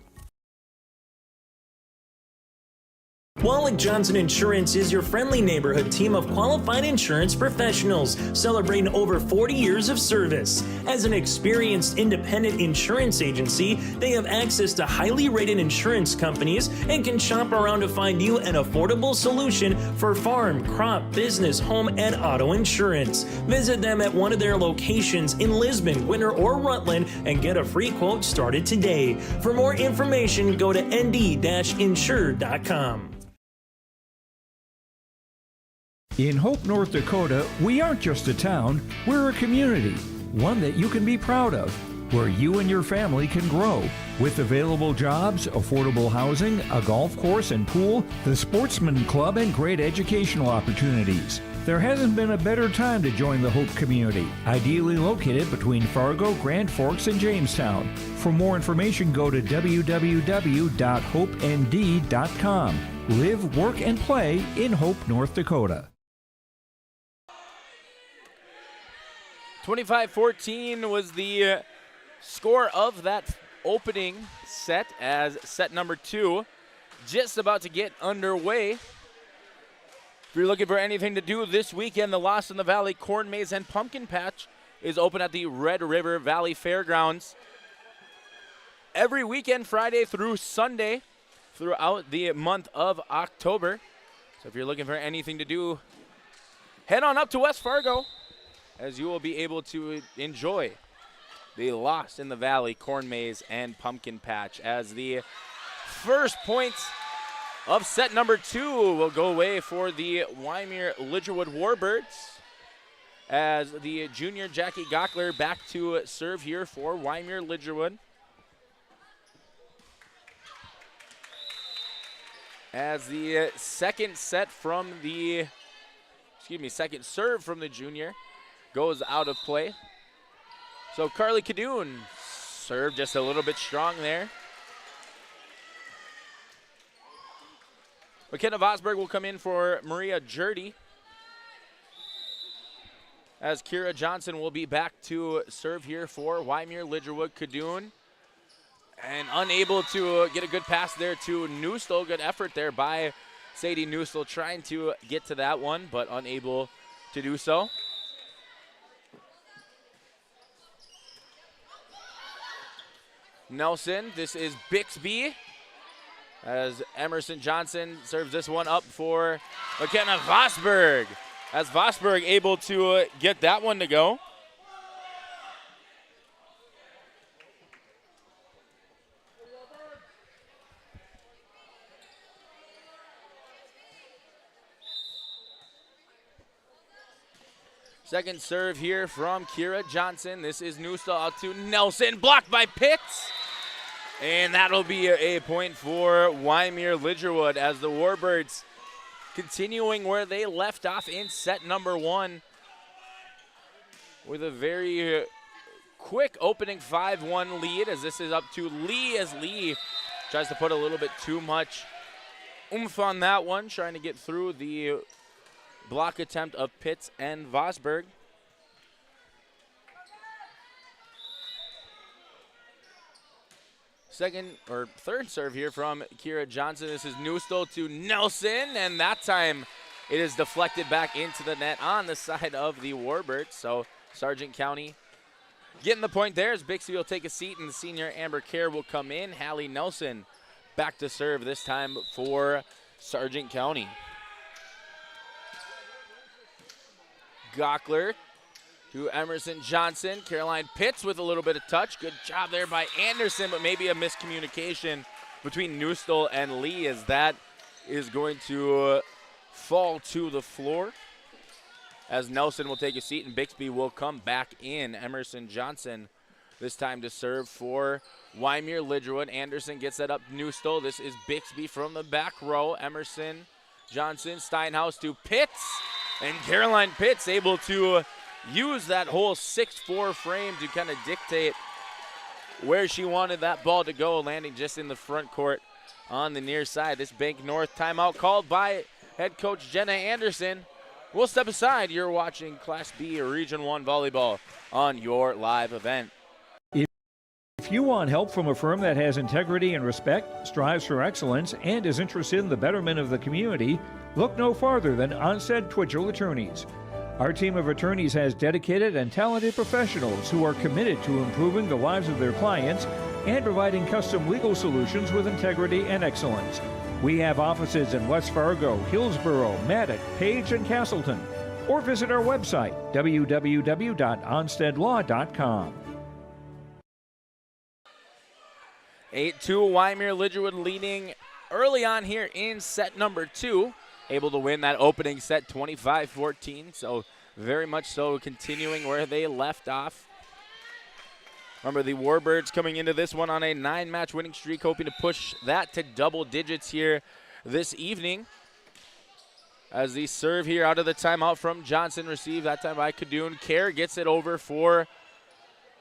Wallach Johnson Insurance is your friendly neighborhood team of qualified insurance professionals celebrating over 40 years of service. As an experienced independent insurance agency, they have access to highly rated insurance companies and can shop around to find you an affordable solution for farm, crop, business, home, and auto insurance. Visit them at one of their locations in Lisbon, Winter, or Rutland and get a free quote started today. For more information, go to nd-insure.com. In Hope, North Dakota, we aren't just a town, we're a community, one that you can be proud of, where you and your family can grow. With available jobs, affordable housing, a golf course and pool, the Sportsman Club, and great educational opportunities. There hasn't been a better time to join the Hope community, ideally located between Fargo, Grand Forks, and Jamestown. For more information, go to www.hopend.com. Live, work, and play in Hope, North Dakota. 25-14 was the score of that opening set as set number 2 just about to get underway. If you're looking for anything to do this weekend, the Lost in the Valley Corn Maze and Pumpkin Patch is open at the Red River Valley Fairgrounds every weekend, Friday through Sunday, throughout the month of October. So if you're looking for anything to do, head on up to West Fargo, as you will be able to enjoy the Lost in the Valley Corn Maze and Pumpkin Patch, as the first points of set number 2 will go away for the Wyndmere-Lidgerwood Warbirds, as the junior Jackie Gockler back to serve here for Wyndmere-Lidgerwood. As the second serve from the junior goes out of play. So Carly Cadoon served just a little bit strong there. McKenna Vosberg will come in for Maria Jurdy, as Kira Johnson will be back to serve here for Wyndmere-Lidgerwood. Kadoon, and unable to get a good pass there to Newstall. Good effort there by Sadie Newstall, trying to get to that one, but unable to do so. Nelson, this is Bixby, as Emerson Johnson serves this one up for McKenna Vosberg, as Vosberg able to get that one to go. Second serve here from Kira Johnson. This is Newstall out to Nelson, blocked by Pitts. And that'll be a point for Wyndmere-Lidgerwood, as the Warbirds continuing where they left off in set number 1 with a very quick opening 5-1 lead, as this is up to Lee, as Lee tries to put a little bit too much oomph on that one, trying to get through the block attempt of Pitts and Vosberg. Third serve here from Kira Johnson. This is Newstall to Nelson, and that time it is deflected back into the net on the side of the Warbirds. So Sargent County getting the point there, as Bixby will take a seat and the senior Amber Kerr will come in. Hallie Nelson back to serve, this time for Sargent County. Gockler to Emerson Johnson. Caroline Pitts with a little bit of touch. Good job there by Anderson, but maybe a miscommunication between Newstall and Lee, as that is going to fall to the floor, as Nelson will take a seat and Bixby will come back in. Emerson Johnson this time to serve for Wyndmere-Lidgerwood. Anderson gets that up Newstall. This is Bixby from the back row. Emerson Johnson, Steinhaus to Pitts. And Caroline Pitts able to use that whole 6'4" frame to kind of dictate where she wanted that ball to go, landing just in the front court on the near side. This Bank North timeout called by head coach Jenna Anderson. We'll step aside. You're watching Class B Region 1 volleyball on your live event. If you want help from a firm that has integrity and respect, strives for excellence, and is interested in the betterment of the community, look no farther than Onstead Twitchell Attorneys. Our team of attorneys has dedicated and talented professionals who are committed to improving the lives of their clients and providing custom legal solutions with integrity and excellence. We have offices in West Fargo, Hillsborough, Maddox, Page, and Castleton. Or visit our website, www.onsteadlaw.com. 8-2, Wyndmere-Lidgerwood leading early on here in set number 2. Able to win that opening set 25-14, so very much so continuing where they left off. Remember, the Warbirds coming into this one on a 9-match winning streak, hoping to push that to double digits here this evening. As the serve here out of the timeout from Johnson, received that time by Kadoon. Kerr gets it over for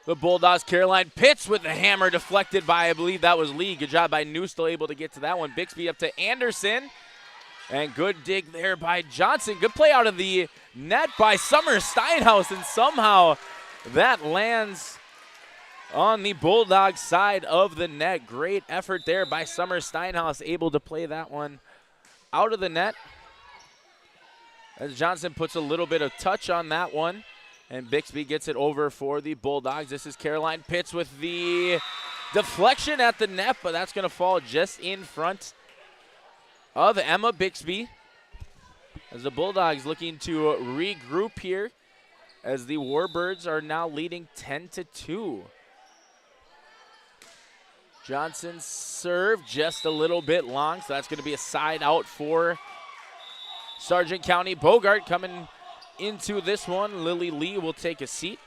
the Bulldogs. Caroline Pitts with the hammer, deflected by, I believe that was Lee. Good job by Newstall, able to get to that one. Bixby up to Anderson. And good dig there by Johnson. Good play out of the net by Summer Steinhaus, and somehow that lands on the Bulldogs side of the net. Great effort there by Summer Steinhaus, able to play that one out of the net, as Johnson puts a little bit of touch on that one, and Bixby gets it over for the Bulldogs. This is Caroline Pitts with the deflection at the net, but that's going to fall just in front of Emma Bixby, as the Bulldogs looking to regroup here, as the Warbirds are now leading 10-2. Johnson's serve just a little bit long, so that's going to be a side out for Sargent County. Bogart coming into this one. Lily Lee will take a seat.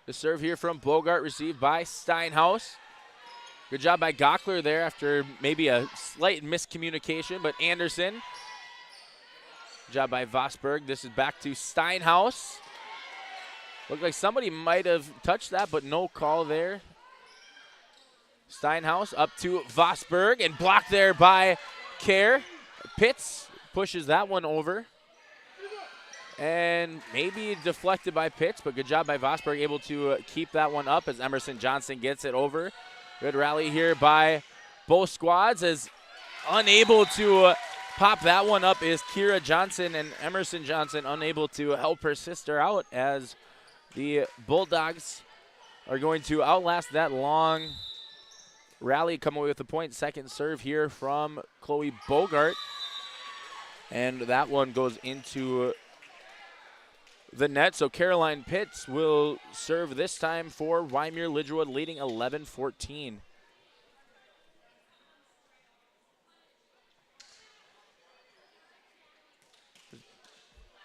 The serve here from Bogart, received by Steinhaus. Good job by Gockler there after maybe a slight miscommunication, but Anderson. Good job by Vosberg. This is back to Steinhaus. Looked like somebody might have touched that, but no call there. Steinhaus up to Vosberg and blocked there by Kerr. Pitts pushes that one over. And maybe deflected by Pitts, but good job by Vosberg, able to keep that one up as Emerson Johnson gets it over. Good rally here by both squads, as unable to pop that one up is Kira Johnson, and Emerson Johnson unable to help her sister out, as the Bulldogs are going to outlast that long rally, come away with the point. Second serve here from Chloe Bogart, and that one goes into the net. So Caroline Pitts will serve this time for Wyndmere-Lidgerwood, leading 11-14.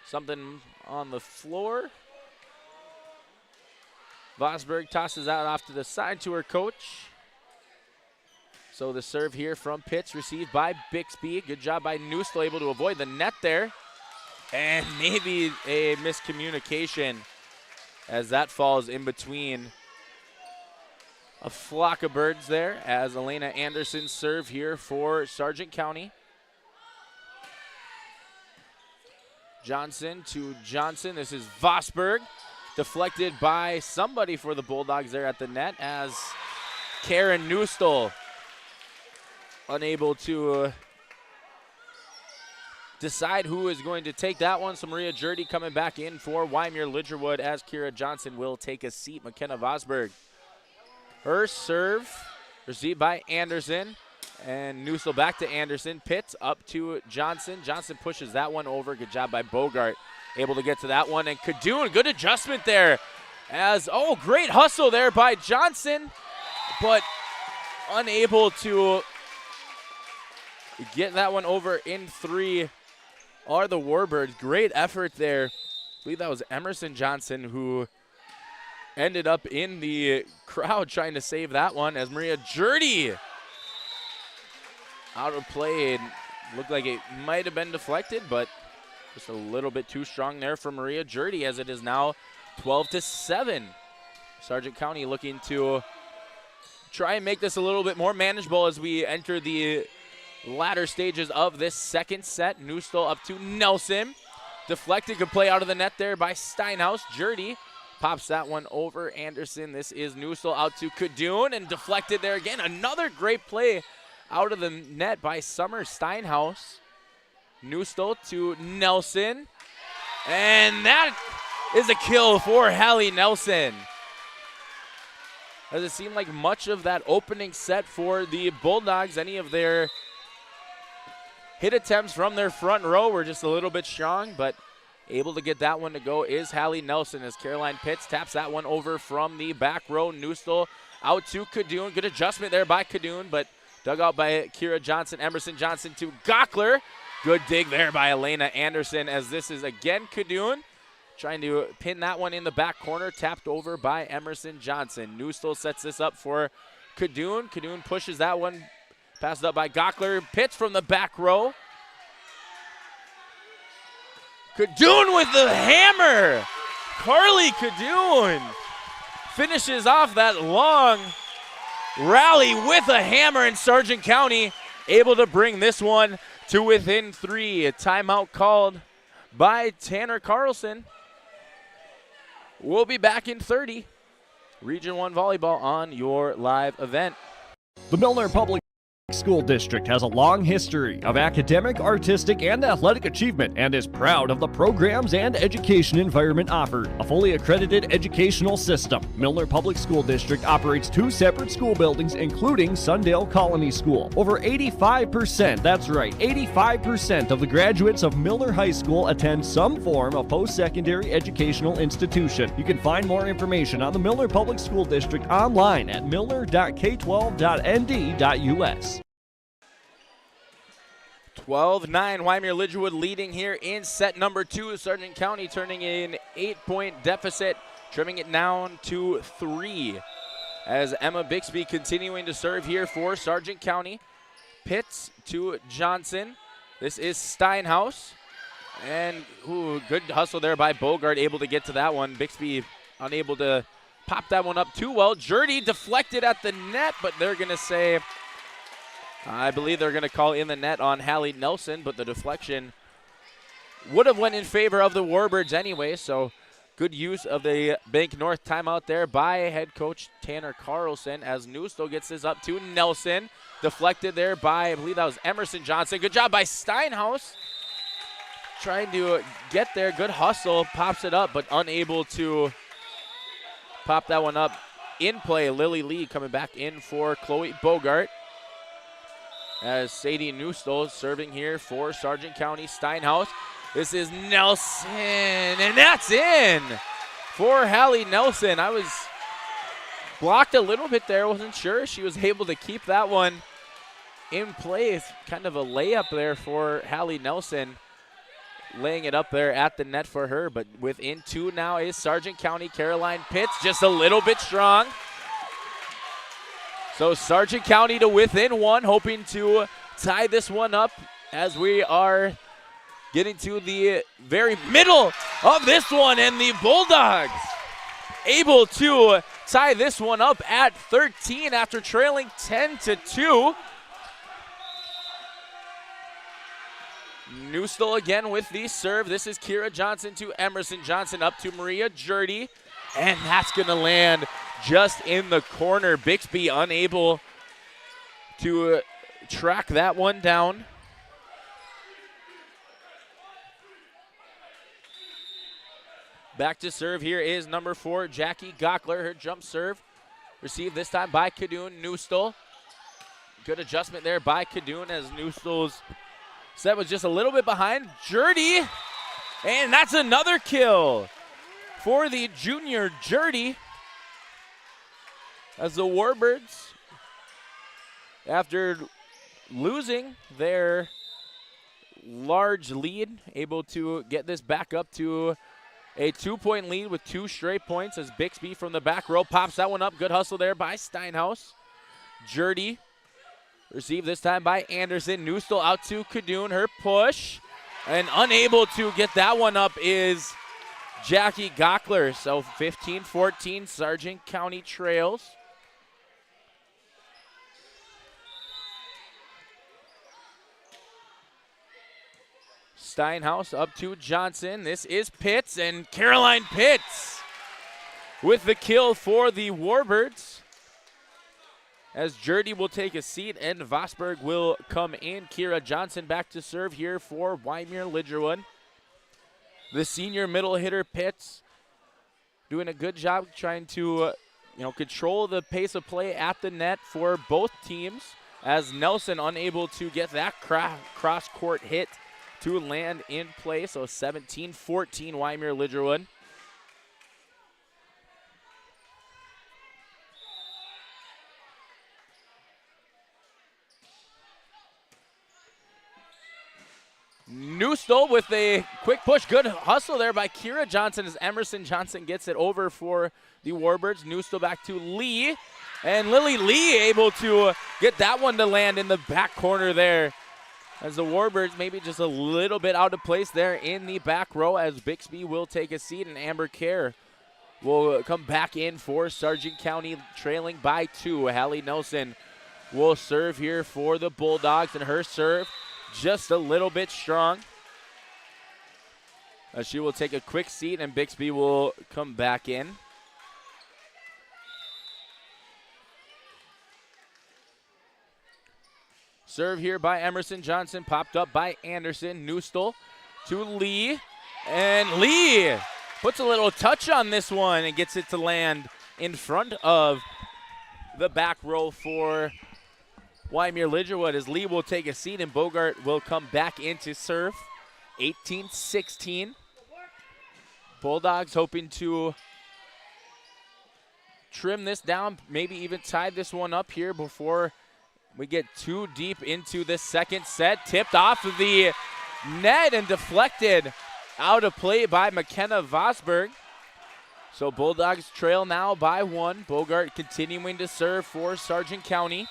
Something on the floor. Vosberg tosses out off to the side to her coach. So the serve here from Pitts, received by Bixby. Good job by Newstel, able to avoid the net there. And maybe a miscommunication as that falls in between a flock of birds there, as Elena Anderson serve here for Sargent County. Johnson to Johnson. This is Vosberg. Deflected by somebody for the Bulldogs there at the net, as Karen Newstel unable to decide who is going to take that one. So Maria Jurdy coming back in for Wyndmere-Lidgerwood, as Kira Johnson will take a seat. McKenna Vosberg. Her serve received by Anderson, and Newstel back to Anderson. Pitts up to Johnson. Johnson pushes that one over. Good job by Bogart, able to get to that one. And Kadoon, good adjustment there, as, oh, great hustle there by Johnson, but unable to get that one over in three are the Warbirds. Great effort there. I believe that was Emerson Johnson who ended up in the crowd trying to save that one, as Maria Jurdy out of play. It looked like it might have been deflected, but just a little bit too strong there for Maria Jurdy, as it is now 12-7. Sargent County looking to try and make this a little bit more manageable as we enter the latter stages of this second set. Newstel up to Nelson. Deflected, good play out of the net there by Steinhaus. Jurdy pops that one over Anderson. This is Newstel out to Kadoon, and deflected there again. Another great play out of the net by Summer Steinhaus. Newstel to Nelson, and that is a kill for Hallie Nelson. Does it seem like much of that opening set for the Bulldogs, any of their hit attempts from their front row were just a little bit strong, but able to get that one to go is Hallie Nelson, as Caroline Pitts taps that one over from the back row. Newstel out to Kadoon. Good adjustment there by Kadoon, but dug out by Kira Johnson. Emerson Johnson to Gockler. Good dig there by Elena Anderson, as this is again Kadoon trying to pin that one in the back corner, tapped over by Emerson Johnson. Newstel sets this up for Kadoon. Kadoon pushes that one, passed up by Gockler. Pitts from the back row. Kadoon with the hammer. Carly Kadoon finishes off that long rally with a hammer, in Sargent County able to bring this one to within three. A timeout called by Tanner Carlson. We'll be back in 30. Region 1 Volleyball on your live event. The Milner Public School District has a long history of academic, artistic, and athletic achievement, and is proud of the programs and education environment offered. A fully accredited educational system, Milner Public School District operates 2 separate school buildings, including Sundale Colony School. Over 85%, that's right, 85% of the graduates of Milner High School attend some form of post-secondary educational institution. You can find more information on the Milner Public School District online at milner.k12.nd.us. 12-9, Wyndmere-Lidgerwood leading here in set number 2. Sargent County turning an 8-point deficit, trimming it down to 3. As Emma Bixby continuing to serve here for Sargent County. Pitts to Johnson. This is Steinhaus. And good hustle there by Bogart, able to get to that one. Bixby unable to popped that one up too well. Jurdy deflected at the net, but they're going to say, I believe they're going to call in the net on Hallie Nelson, but the deflection would have went in favor of the Warbirds anyway, so good use of the Bank North timeout there by head coach Tanner Carlson as Newstill gets this up to Nelson. Deflected there by, I believe that was Emerson Johnson. Good job by Steinhaus. Trying to get there. Good hustle. Pops it up, but unable to pop that one up in play. Lily Lee coming back in for Chloe Bogart. As Sadie Newstill serving here for Sargent County Steinhaus. This is Nelson, and that's in for Hallie Nelson. I was blocked a little bit there. Wasn't sure she was able to keep that one in place. Kind of a layup there for Hallie Nelson. Laying it up there at the net for her, but within two now is Sargent County. Caroline Pitts just a little bit strong. So Sargent County to within one, hoping to tie this one up as we are getting to the very middle of this one, and the Bulldogs able to tie this one up at 13 after trailing 10-2. Newstill again with the serve. This is Kira Johnson to Emerson Johnson, up to Maria Jurdy, and that's going to land just in the corner. Bixby unable to track that one down. Back to serve here is number 4, Jackie Gockler. Her jump serve received this time by Kadoon Newstill. Good adjustment there by Kadoon as Newstill's set was just a little bit behind. Jurdy, and that's another kill for the junior Jurdy. As the Warbirds, after losing their large lead, able to get this back up to a 2-point lead with 2 straight points as Bixby from the back row pops that one up. Good hustle there by Steinhaus. Jurdy received this time by Anderson. Newstill out to Kadoon. Her push. And unable to get that one up is Jackie Gockler. So 15-14, Sargent County trails. Steinhaus up to Johnson. This is Pitts, and Caroline Pitts with the kill for the Warbirds. As Jurdy will take a seat and Vosberg will come in. Kira Johnson back to serve here for Wyndmere-Lidgerwood. The senior middle hitter Pitts doing a good job trying to control the pace of play at the net for both teams, as Nelson unable to get that cross-court hit to land in play. So 17-14 Wyndmere-Lidgerwood. Newstill with a quick push. Good hustle there by Kira Johnson as Emerson Johnson gets it over for the Warbirds. Newstill back to Lee. And Lily Lee able to get that one to land in the back corner there. As the Warbirds maybe just a little bit out of place there in the back row, as Bixby will take a seat and Amber Kerr will come back in for Sargent County trailing by 2. Hallie Nelson will serve here for the Bulldogs, and her serve just a little bit strong. As she will take a quick seat and Bixby will come back in. Serve here by Emerson Johnson, popped up by Anderson. Newstill to Lee, and Lee puts a little touch on this one and gets it to land in front of the back row for Wyndmere-Lidgerwood, as Lee will take a seat and Bogart will come back in to serve. 18-16. Bulldogs hoping to trim this down, maybe even tie this one up here before we get too deep into the second set. Tipped off of the net and deflected out of play by McKenna Vosberg. So Bulldogs trail now by 1. Bogart continuing to serve for Sargent County.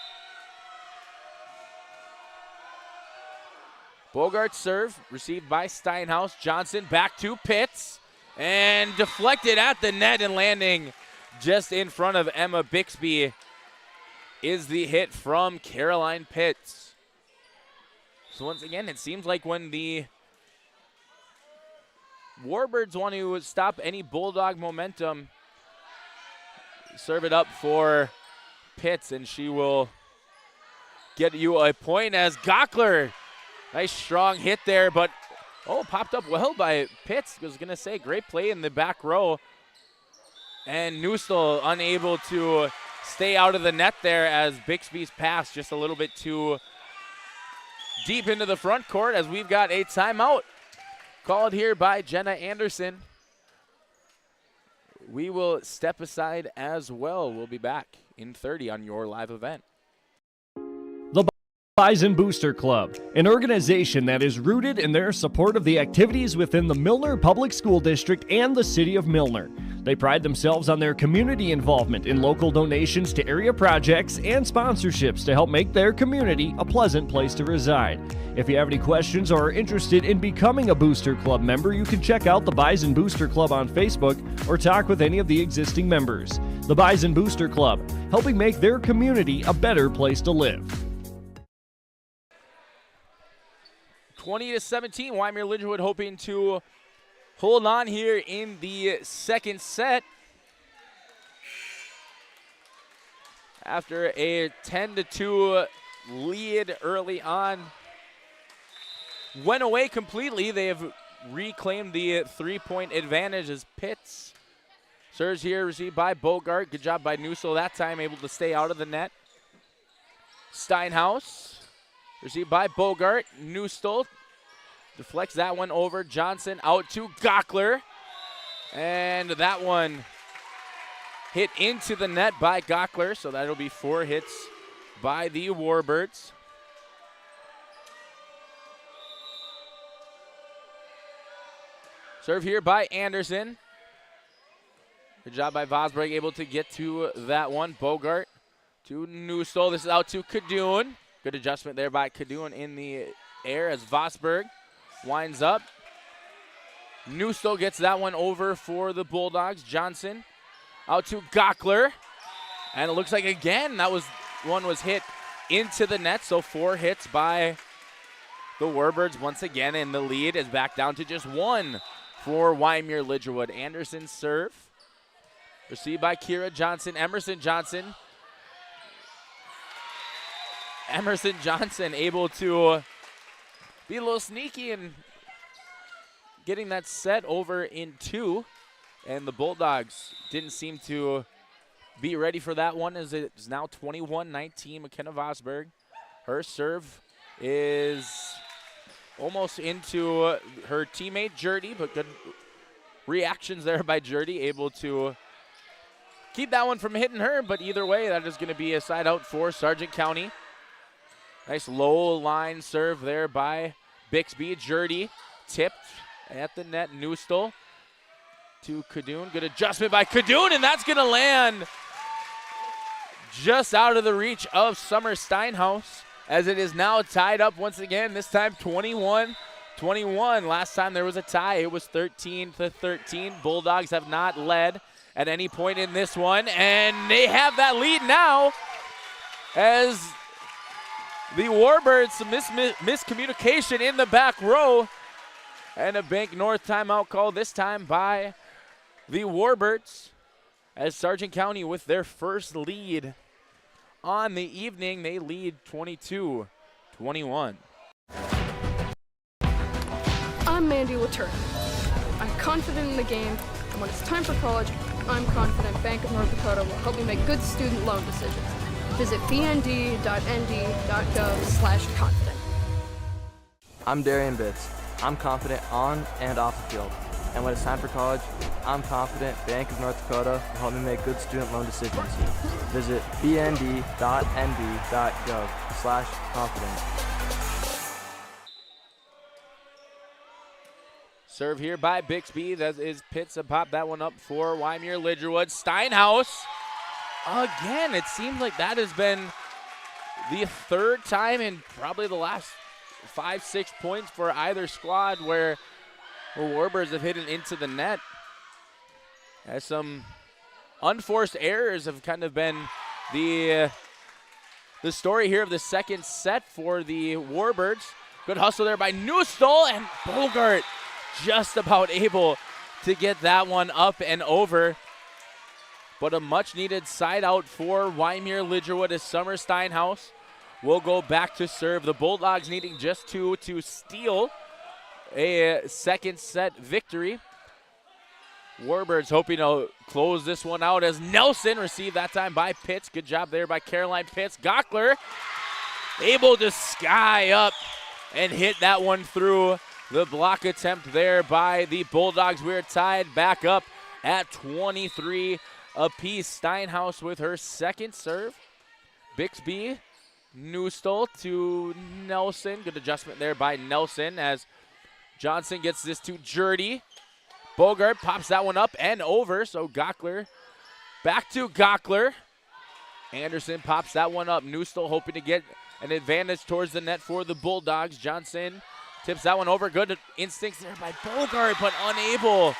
Bogart serve received by Steinhaus. Johnson back to Pitts and deflected at the net and landing just in front of Emma Bixby is the hit from Caroline Pitts. So once again, it seems like when the Warbirds want to stop any Bulldog momentum, serve it up for Pitts, and she will get you a point as Gockler. Nice strong hit there, but popped up well by Pitts. I was going to say, great play in the back row. And Newstel unable to stay out of the net there as Bixby's pass just a little bit too deep into the front court, as we've got a timeout called here by Jenna Anderson. We will step aside as well. We'll be back in 30 on your live event. The Bison Booster Club, an organization that is rooted in their support of the activities within the Milner Public School District and the City of Milner. They pride themselves on their community involvement in local donations to area projects and sponsorships to help make their community a pleasant place to reside. If you have any questions or are interested in becoming a Booster Club member, you can check out the Bison Booster Club on Facebook or talk with any of the existing members. The Bison Booster Club, helping make their community a better place to live. 20-17, Wyndmere-Lidgerwood hoping to hold on here in the second set. After a 10-2 lead early on, went away completely. They have reclaimed the 3-point advantage as Pitts serves here, received by Bogart. Good job by Newsel that time, able to stay out of the net. Steinhaus received by Bogart. Newstel deflects that one over. Johnson out to Gockler. And that one hit into the net by Gockler, so that'll be 4 hits by the Warbirds. Serve here by Anderson. Good job by Vosberg, able to get to that one. Bogart to Newstel. This is out to Kadoon. Good adjustment there by Kadoon in the air as Vosberg winds up. Newstel gets that one over for the Bulldogs. Johnson out to Gockler. And it looks like, again, one was hit into the net, so 4 hits by the Warbirds once again, and the lead is back down to just 1 for Wyndmere-Lidgerwood. Anderson's serve, received by Kira Johnson. Emerson Johnson able to be a little sneaky and getting that set over in 2. And the Bulldogs didn't seem to be ready for that one, as it's now 21-19. McKenna Vosberg. Her serve is almost into her teammate Jurdy, but good reactions there by Jurdy, able to keep that one from hitting her. But either way, that is going to be a side out for Sargent County. Nice low line serve there by Bixby. Jurdy tipped at the net. Newstel to Kadoon. Good adjustment by Kadoon, and that's going to land just out of the reach of Summer Steinhaus, as it is now tied up once again, this time 21-21. Last time there was a tie, it was 13-13. Bulldogs have not led at any point in this one, and they have that lead now as the Warbirds, some miscommunication in the back row, and a Bank North timeout call this time by the Warbirds, as Sargent County with their first lead on the evening. They lead 22-21. I'm Mandy Latour. I'm confident in the game, and when it's time for college, I'm confident Bank of North Dakota will help me make good student loan decisions. Visit bnd.nd.gov/confident. I'm Darian Bitts. I'm confident on and off the field. And when it's time for college, I'm confident Bank of North Dakota will help me make good student loan decisions. Visit bnd.nd.gov/confident. Serve here by Bixby. That is Pitts, and pop that one up for Wyndmere-Lidgerwood. Steinhaus. Again, it seems like that has been the 3rd time in probably the last 5-6 points for either squad where the Warbirds have hit it into the net. As some unforced errors have kind of been the story here of the second set for the Warbirds. Good hustle there by Newstall, and Bogart just about able to get that one up and over. But a much-needed side out for Wyndmere-Lidgerwood as Summer Steinhaus will go back to serve. The Bulldogs needing just two to steal a second set victory. Warbirds hoping to close this one out as Nelson received that time by Pitts. Good job there by Caroline Pitts. Gockler able to sky up and hit that one through. The block attempt there by the Bulldogs. We're tied back up at 23 apiece. Steinhaus with her second serve. Bixby, Newstall to Nelson. Good adjustment there by Nelson as Johnson gets this to Jurdy. Bogart pops that one up and over, so Gockler back to Gockler. Anderson pops that one up. Newstall hoping to get an advantage towards the net for the Bulldogs. Johnson tips that one over. Good instincts there by Bogart, but unable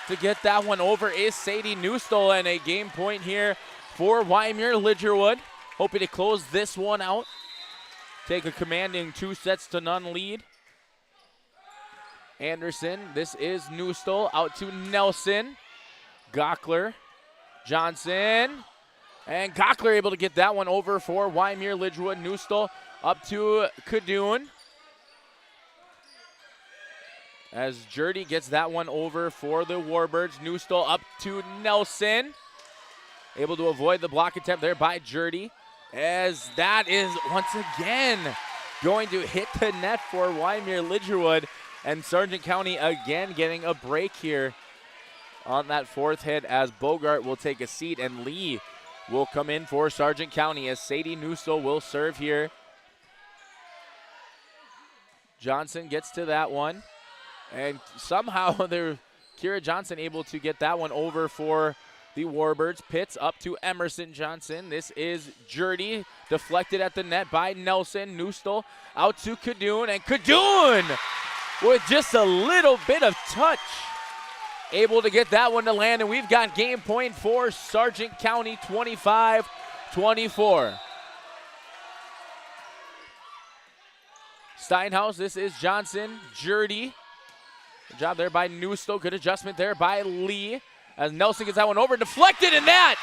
to get that one over is Sadie Newstall, and a game point here for Wyndmere-Lidgerwood. Hoping to close this one out. Take a commanding 2-0 lead. Anderson, this is Newstall, out to Nelson. Gockler, Johnson, and Gockler able to get that one over for Wyndmere-Lidgerwood. Newstall up to Kadoon. As Jurdy gets that one over for the Warbirds. Newstall up to Nelson. Able to avoid the block attempt there by Jurdy. As that is once again going to hit the net for Wyndmere-Lidgerwood. And Sargent County again getting a break here on that fourth hit as Bogart will take a seat and Lee will come in for Sargent County as Sadie Newstall will serve here. Johnson gets to that one. And somehow Kira Johnson able to get that one over for the Warbirds. Pitts up to Emerson Johnson. This is Jurdy, deflected at the net by Nelson. Newstall out to Kadoon, and Kadoon with just a little bit of touch able to get that one to land, and we've got game point for Sargent County, 25-24. Steinhaus, this is Johnson. Jurdy. Good job there by Newstall. Good adjustment there by Lee. As Nelson gets that one over, deflected, and that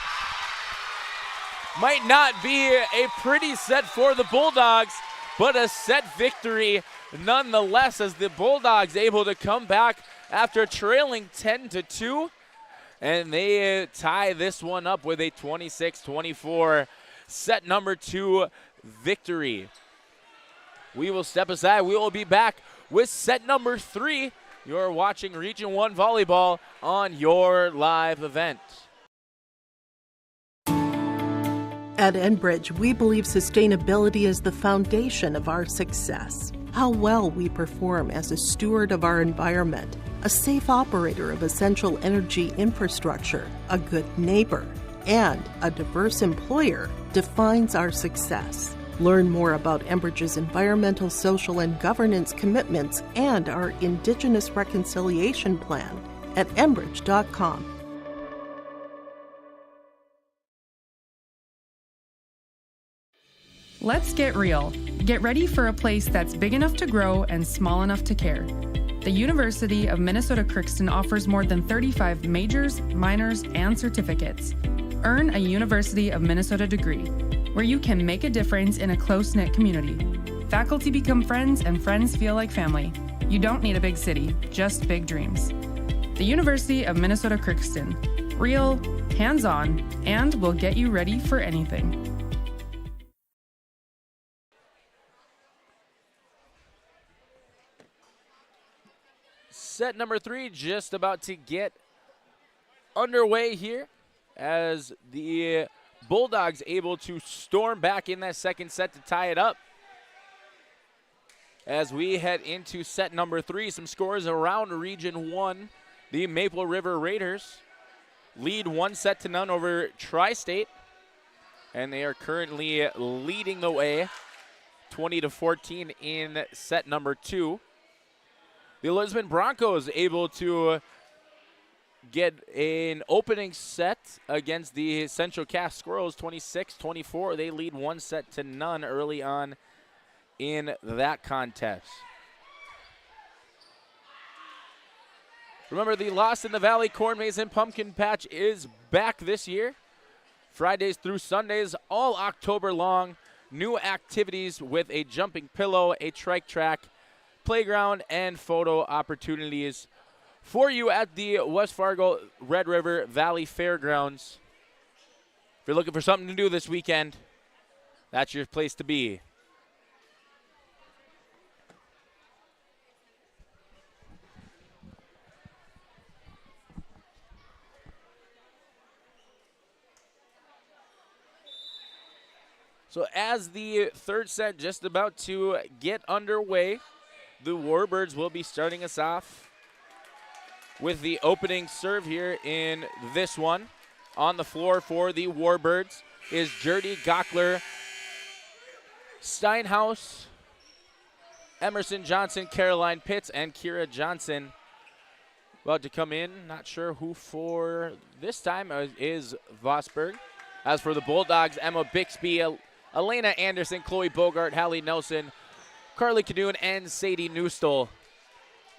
might not be a pretty set for the Bulldogs, but a set victory nonetheless as the Bulldogs able to come back after trailing 10-2. And they tie this one up with a 26-24 set number 2 victory. We will step aside. We will be back with set number 3. You're watching Region 1 Volleyball on your live event. At Enbridge, we believe sustainability is the foundation of our success. How well we perform as a steward of our environment, a safe operator of essential energy infrastructure, a good neighbor, and a diverse employer defines our success. Learn more about Enbridge's environmental, social, and governance commitments and our Indigenous Reconciliation Plan at enbridge.com. Let's get real. Get ready for a place that's big enough to grow and small enough to care. The University of Minnesota-Crookston offers more than 35 majors, minors, and certificates. Earn a University of Minnesota degree, where you can make a difference in a close-knit community. Faculty become friends, and friends feel like family. You don't need a big city, just big dreams. The University of Minnesota-Crookston. Real, hands-on, and will get you ready for anything. Set number 3 just about to get underway here as the Bulldogs able to storm back in that second set to tie it up. As we head into set number 3, some scores around Region 1. The Maple River Raiders lead 1-0 over Tri-State, and they are currently leading the way 20-14 in set number 2. The Lisbon Broncos able to get an opening set against the Central Cass Squirrels, 26-24. They lead 1-0 early on in that contest. Remember, the Lost in the Valley Corn Maze and Pumpkin Patch is back this year. Fridays through Sundays, all October long. New activities with a jumping pillow, a trike track, playground, and photo opportunities for you at the West Fargo Red River Valley Fairgrounds. If you're looking for something to do this weekend, that's your place to be. So as the third set just about to get underway, the Warbirds will be starting us off with the opening serve here in this one. On the floor for the Warbirds is Jurdy Gockler, Steinhaus, Emerson Johnson, Caroline Pitts, and Kira Johnson about to come in. Not sure who for this time is Vosberg. As for the Bulldogs, Emma Bixby, Elena Anderson, Chloe Bogart, Hallie Nelson, Carly Cadoon, and Sadie Newstall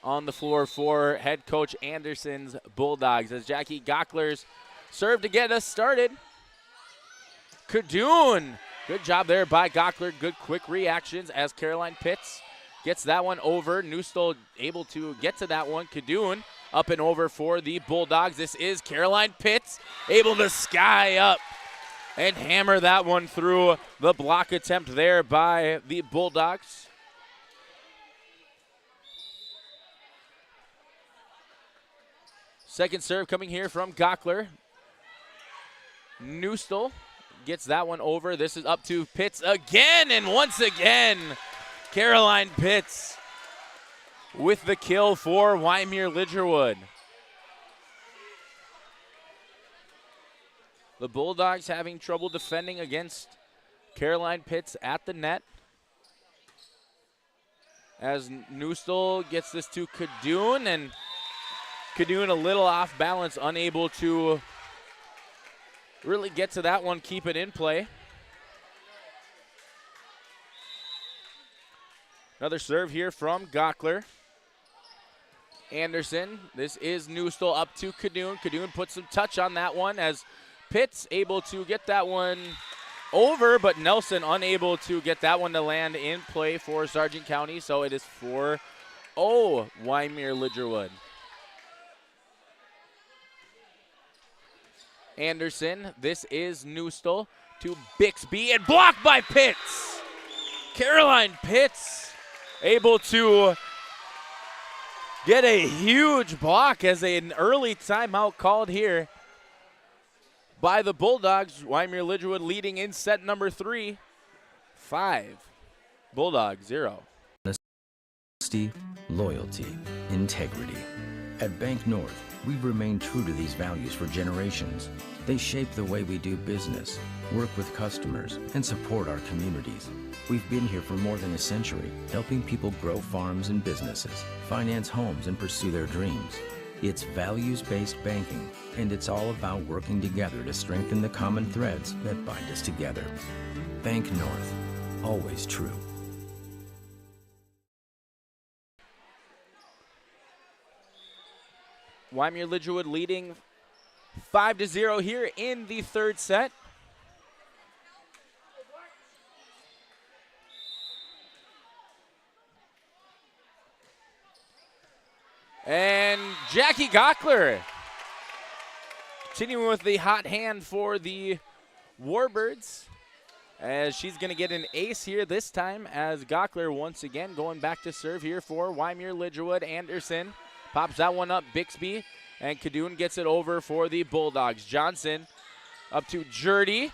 on the floor for head coach Anderson's Bulldogs. As Jackie Gockler's serve to get us started. Cadoon, good job there by Gockler. Good quick reactions as Caroline Pitts gets that one over. Newstall able to get to that one. Cadoon up and over for the Bulldogs. This is Caroline Pitts able to sky up and hammer that one through the block attempt there by the Bulldogs. Second serve coming here from Gockler. Newstall gets that one over. This is up to Pitts again, and once again, Caroline Pitts with the kill for Wyndmere-Lidgerwood. The Bulldogs having trouble defending against Caroline Pitts at the net. As Newstall gets this to Cadoon, and Cadoon a little off balance, unable to really get to that one, keep it in play. Another serve here from Gockler. Anderson, this is Newstall up to Cadoon. Cadoon puts some touch on that one as Pitts able to get that one over, but Nelson unable to get that one to land in play for Sargent County, so it is 4-0 Wyndmere-Lidgerwood. Anderson, this is Newstall to Bixby, and blocked by Pitts. Caroline Pitts able to get a huge block as an early timeout called here by the Bulldogs. Wyndmere-Lidgerwood leading in set number 3, 5. Bulldogs 0. Honesty, loyalty, integrity. At Bank North, we've remained true to these values for generations. They shape the way we do business, work with customers, and support our communities. We've been here for more than a century, helping people grow farms and businesses, finance homes, and pursue their dreams. It's values-based banking, and it's all about working together to strengthen the common threads that bind us together. Bank North, always true. Wyndmere-Lidgerwood leading 5-0 here in the third set. And Jackie Gockler continuing with the hot hand for the Warbirds, as she's going to get an ace here this time, as Gockler once again going back to serve here for Wyndmere-Lidgerwood. Anderson pops that one up, Bixby, and Cadoon gets it over for the Bulldogs. Johnson up to Jurdy,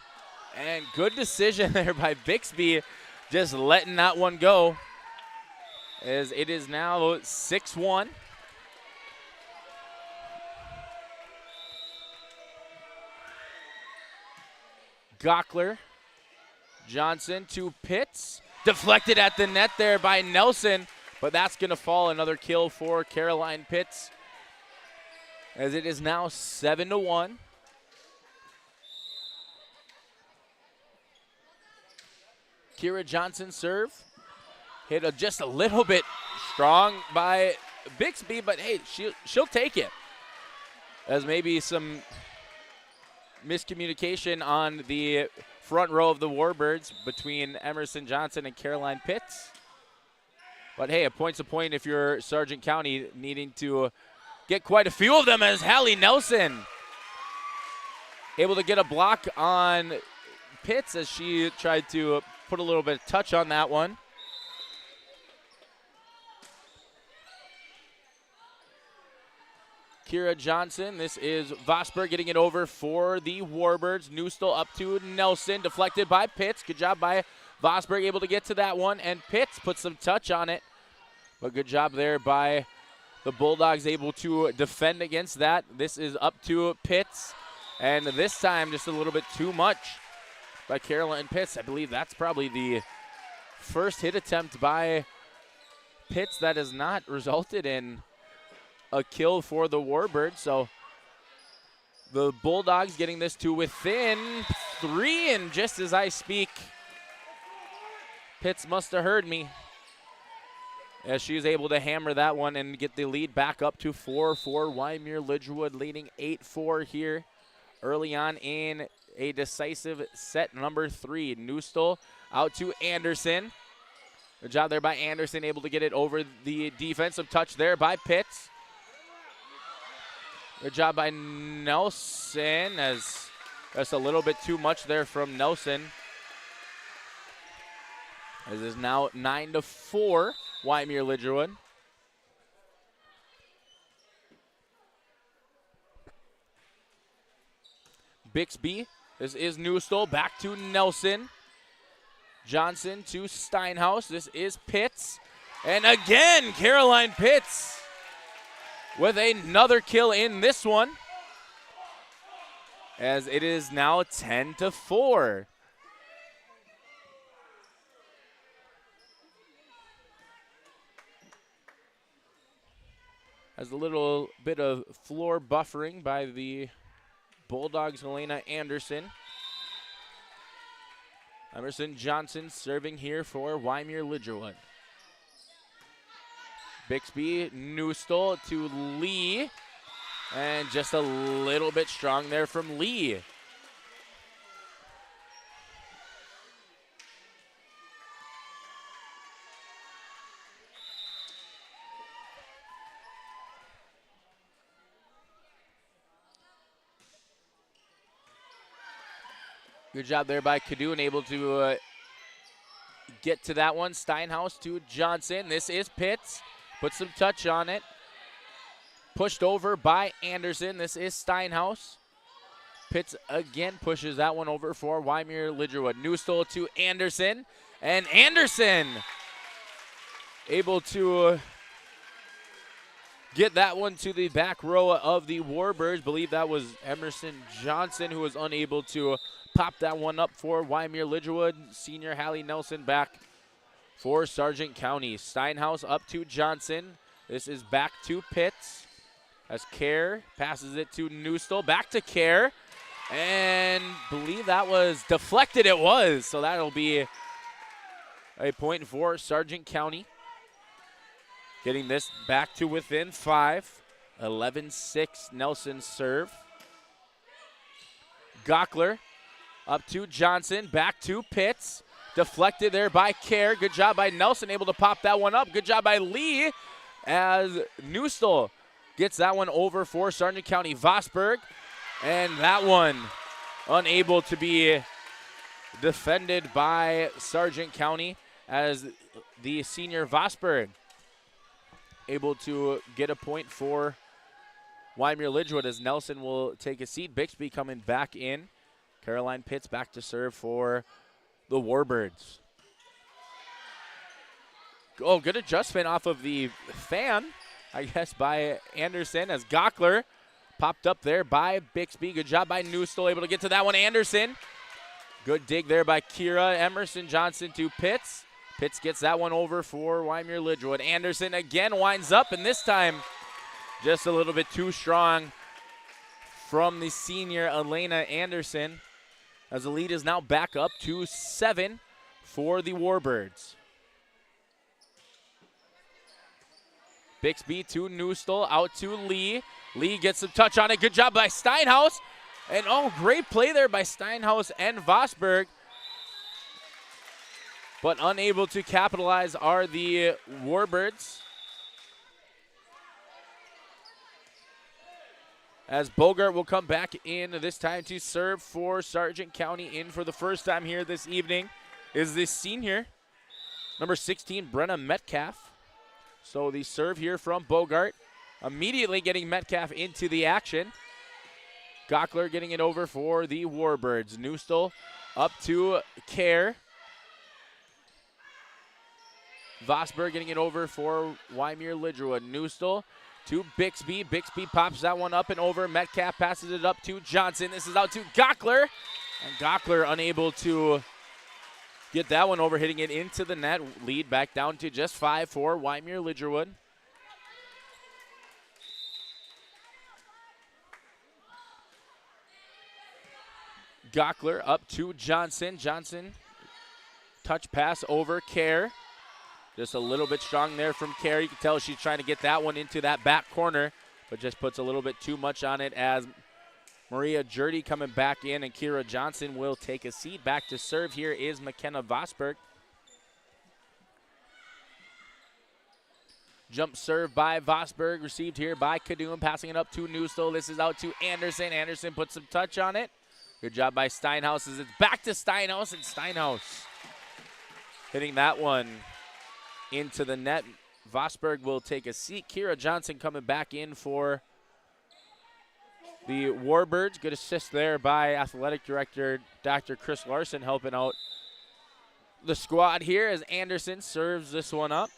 and good decision there by Bixby, just letting that one go, as it is now 6-1. Gockler, Johnson to Pitts, deflected at the net there by Nelson, but that's going to fall. Another kill for Caroline Pitts. as it is now 7-1. Kira Johnson serve. Hit just a little bit strong by Bixby, but hey, she'll take it. As maybe some miscommunication on the front row of the Warbirds between Emerson Johnson and Caroline Pitts. But hey, a point's a point if you're Sargent County, needing to get quite a few of them, as Hallie Nelson able to get a block on Pitts as she tried to put a little bit of touch on that one. Kira Johnson, this is Vosberg getting it over for the Warbirds. Newstall up to Nelson, deflected by Pitts. Good job by Vosberg, able to get to that one, and Pitts puts some touch on it. But good job there by the Bulldogs, able to defend against that. This is up to Pitts, and this time just a little bit too much by Caroline Pitts. I believe that's probably the first hit attempt by Pitts that has not resulted in a kill for the Warbirds. So the Bulldogs getting this to within 3, and just as I speak, Pitts must have heard me, as she was able to hammer that one and get the lead back up to 4 for Wyndmere-Lidgerwood, leading 8-4 here early on in a decisive set number 3. Newstall out to Anderson. Good job there by Anderson, able to get it over the defensive touch there by Pitts. Good job by Nelson, as that's a little bit too much there from Nelson. As it is now 9-4, Wyndmere-Lidgerwood. Bixby, this is Newstall, back to Nelson. Johnson to Steinhaus, this is Pitts. And again, Caroline Pitts with another kill in this one, as it is now 10-4. As a little bit of floor buffering by the Bulldogs, Helena Anderson. Emerson Johnson serving here for Wyndmere-Lidgerwood. Bixby, Newstall to Lee, and just a little bit strong there from Lee. Good job there by Cadoon, able to get to that one. Steinhaus to Johnson. This is Pitts. Put some touch on it. Pushed over by Anderson. This is Steinhaus. Pitts again pushes that one over for Wyndmere-Lidgerwood. Newstall to Anderson. And Anderson able to get that one to the back row of the Warbirds. Believe that was Emerson Johnson who was unable to pop that one up for Wyndmere-Lidgerwood. Senior Hallie Nelson back for Sargent County. Steinhaus up to Johnson. This is back to Pitts, as Kerr passes it to Newstall. Back to Kerr, and believe that was deflected. It was, so that'll be a point for Sargent County, getting this back to within 5. 11-6 Nelson serve. Gockler up to Johnson, back to Pitts. Deflected there by Kerr. Good job by Nelson, able to pop that one up. Good job by Lee, as Newstall gets that one over for Sargent County. Vosberg, and that one unable to be defended by Sargent County, as the senior Vosberg able to get a point for Wyndmere-Lidgerwood, as Nelson will take a seat. Bixby coming back in. Caroline Pitts back to serve for the Warbirds. Oh, good adjustment off of the fan, I guess, by Anderson, as Gockler popped up there by Bixby. Good job by Newstall, able to get to that one. Anderson. Good dig there by Kira. Emerson Johnson to Pitts. Pitts gets that one over for Wyndmere-Lidgerwood. Anderson again winds up, and this time just a little bit too strong from the senior Elena Anderson, as the lead is now back up to 7 for the Warbirds. Bixby to Newstall, out to Lee. Lee gets a touch on it. Good job by Steinhaus. And great play there by Steinhaus and Vosberg. But unable to capitalize are the Warbirds. As Bogart will come back in this time to serve for Sargent County. In for the first time here this evening is this senior, number 16, Brenna Metcalf. So the serve here from Bogart, immediately getting Metcalf into the action. Gockler getting it over for the Warbirds. Newstall up to Kerr. Vosberg getting it over for Wyndmere-Lidgerwood. Newstall to Bixby. Bixby pops that one up and over. Metcalf passes it up to Johnson. This is out to Gockler. And Gockler unable to get that one over, hitting it into the net. Lead back down to just 5 for Wyndmere-Lidgerwood. Gockler up to Johnson. Johnson, touch pass over Kerr. Just a little bit strong there from Kerr. You can tell she's trying to get that one into that back corner, but just puts a little bit too much on it as Maria Jurdy coming back in, and Kira Johnson will take a seat. Back to serve here is McKenna Vosberg. Jump serve by Vosberg, received here by Kadoon, passing it up to Newstall. This is out to Anderson. Anderson puts some touch on it. Good job by Steinhaus as it's back to Steinhaus, and Steinhaus hitting that one into the net. Vosberg will take a seat. Kira Johnson coming back in for the Warbirds. Good assist there by athletic director Dr. Chris Larson, helping out the squad here as Anderson serves this one up.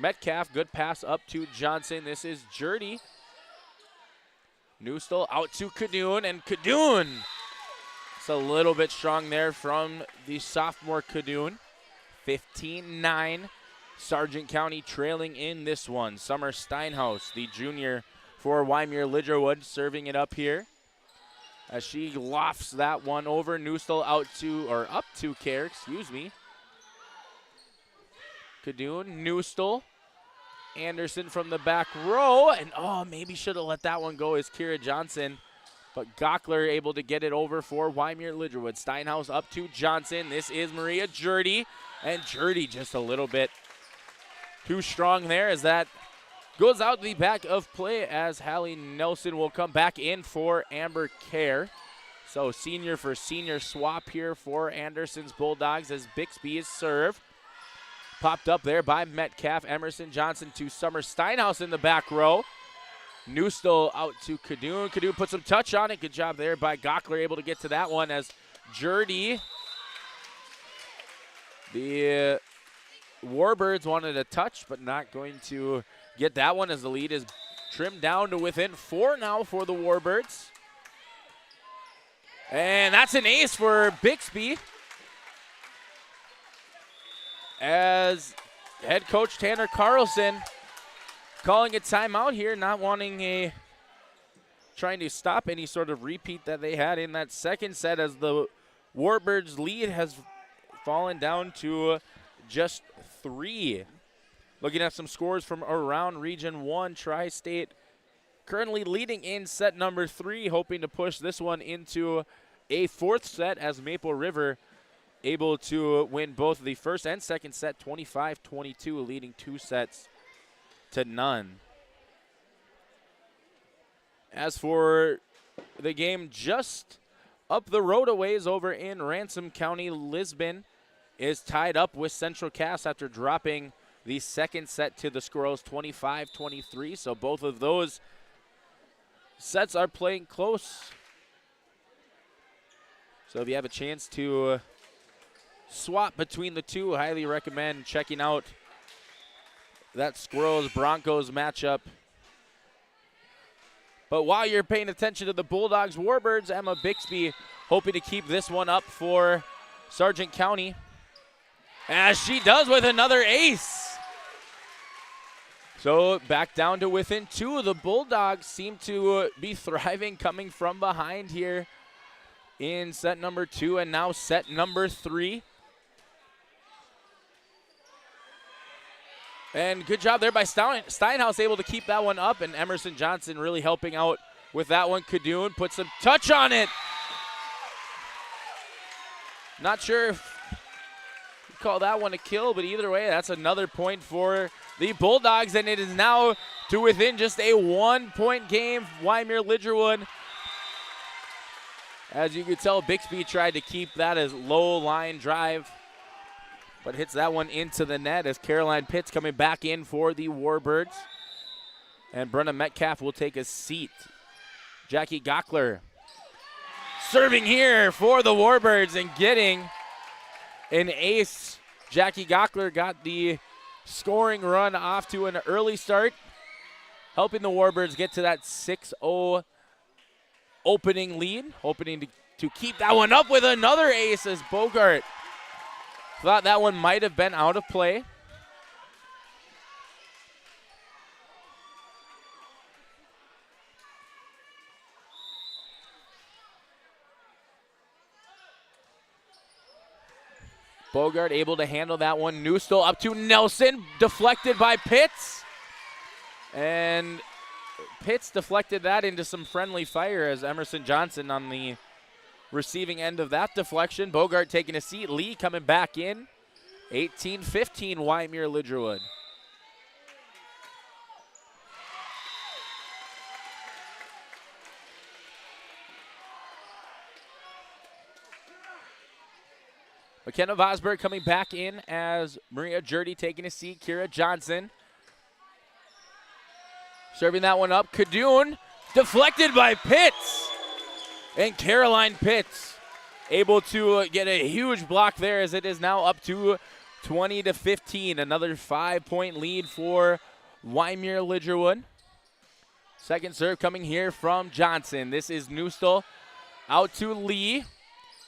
Metcalf, good pass up to Johnson. This is Jurdy. Newstall out to Kadoon, and Kadoon. It's a little bit strong there from the sophomore Kadoon. 15-9. Sargent County trailing in this one. Summer Steinhaus, the junior for Wyndmere-Lidgerwood, serving it up here as she lofts that one over. Newstall up to Kerr, excuse me. Kadoon, Newstall, Anderson from the back row, and maybe should have let that one go is Kira Johnson, but Gockler able to get it over for Wyndmere-Lidgerwood. Steinhaus up to Johnson. This is Maria Jurdy, and Jurdy just a little bit too strong there as that goes out the back of play as Hallie Nelson will come back in for Amber Kerr. So senior for senior swap here for Anderson's Bulldogs as Bixby is served. Popped up there by Metcalf. Emerson Johnson to Summer Steinhaus in the back row. Newstall out to Kadoon. Kadoon put some touch on it. Good job there by Gockler, able to get to that one as Jurdy. The Warbirds wanted a touch, but not going to get that one as the lead is trimmed down to within 4 now for the Warbirds. And that's an ace for Bixby as head coach Tanner Carlson calling a timeout here, not wanting trying to stop any sort of repeat that they had in that second set as the Warbirds lead has fallen down to just 3. Looking at some scores from around Region 1, Tri-State currently leading in set number 3, hoping to push this one into a 4th set as Maple River able to win both the first and second set 25-22, leading 2 sets to none. As for the game just up the road a ways over in Ransom County, Lisbon is tied up with Central Cass after dropping the second set to the Squirrels 25-23. So both of those sets are playing close. So if you have a chance to swap between the two, I highly recommend checking out that Squirrels-Broncos matchup. But while you're paying attention to the Bulldogs-Warbirds, Emma Bixby hoping to keep this one up for Sargent County, as she does with another ace. So back down to within 2. The Bulldogs seem to be thriving coming from behind here in set number 2 and now set number 3. And good job there by Steinhaus, able to keep that one up, and Emerson Johnson really helping out with that one. Kadun put some touch on it. Not sure if you call that one a kill, but either way, that's another point for the Bulldogs, and it is now to within just a 1-point game. Wyndmere-Lidgerwood, as you could tell, Bixby tried to keep that as low line drive, but hits that one into the net as Caroline Pitts coming back in for the Warbirds. And Brenna Metcalf will take a seat. Jackie Gockler serving here for the Warbirds and getting an ace. Jackie Gockler got the scoring run off to an early start, helping the Warbirds get to that 6-0 opening lead, hoping to keep that one up with another ace as Bogart thought that one might have been out of play. Bogart able to handle that one. Newstall up to Nelson, deflected by Pitts. And Pitts deflected that into some friendly fire as Emerson Johnson on the receiving end of that deflection. Bogart taking a seat. Lee coming back in. 18-15 Wyndmere-Lidgerwood. McKenna Vosberg coming back in as Maria Jurdy taking a seat. Kira Johnson serving that one up. Kadun deflected by Pitts. And Caroline Pitts able to get a huge block there as it is now up to 20-15. Another 5-point lead for Wyndmere-Lidgerwood. Second serve coming here from Johnson. This is Newstall out to Lee.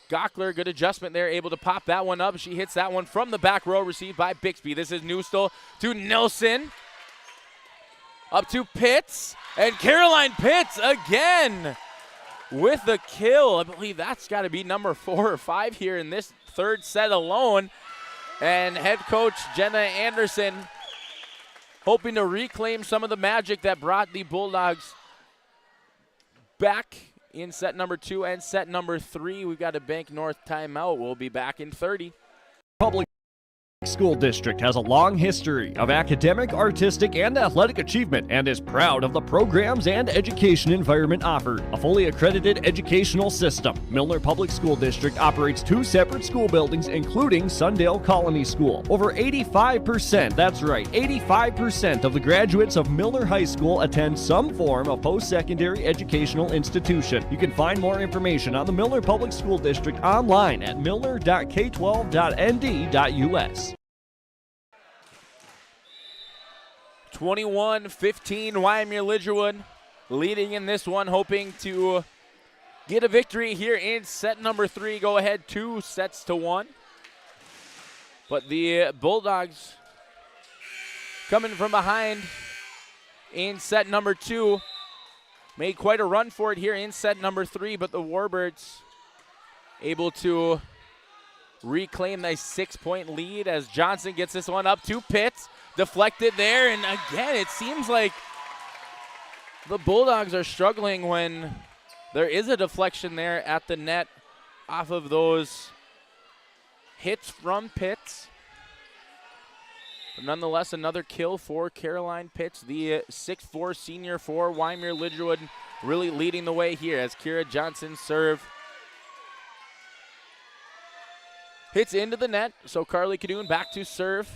Gockler, good adjustment there, able to pop that one up. She hits that one from the back row, received by Bixby. This is Newstall to Nelson. Up to Pitts, and Caroline Pitts again with the kill. I believe that's got to be number 4 or 5 here in this third set alone. And head coach Jenna Anderson hoping to reclaim some of the magic that brought the Bulldogs back in set number 2 and set number 3. We've got a Bank North timeout. We'll be back in 30. Public School District has a long history of academic, artistic, and athletic achievement and is proud of the programs and education environment offered. A fully accredited educational system, Milner Public School District operates 2 separate school buildings, including Sundale Colony School. Over 85%, that's right, 85% of the graduates of Milner High School attend some form of post-secondary educational institution. You can find more information on the Milner Public School District online at milner.k12.nd.us. 21-15 Wyndmere-Lidgerwood leading in this one, hoping to get a victory here in set number 3. Go ahead 2-1. But the Bulldogs coming from behind in set number 2 made quite a run for it here in set number 3, but the Warbirds able to reclaim a 6-point lead as Johnson gets this one up to Pitts. Deflected there, and again, it seems like the Bulldogs are struggling when there is a deflection there at the net off of those hits from Pitts. But nonetheless, another kill for Caroline Pitts, the 6'4" senior for Wyndmere-Lidgerwood, really leading the way here as Kira Johnson serve hits into the net. So Carly Kadun back to serve.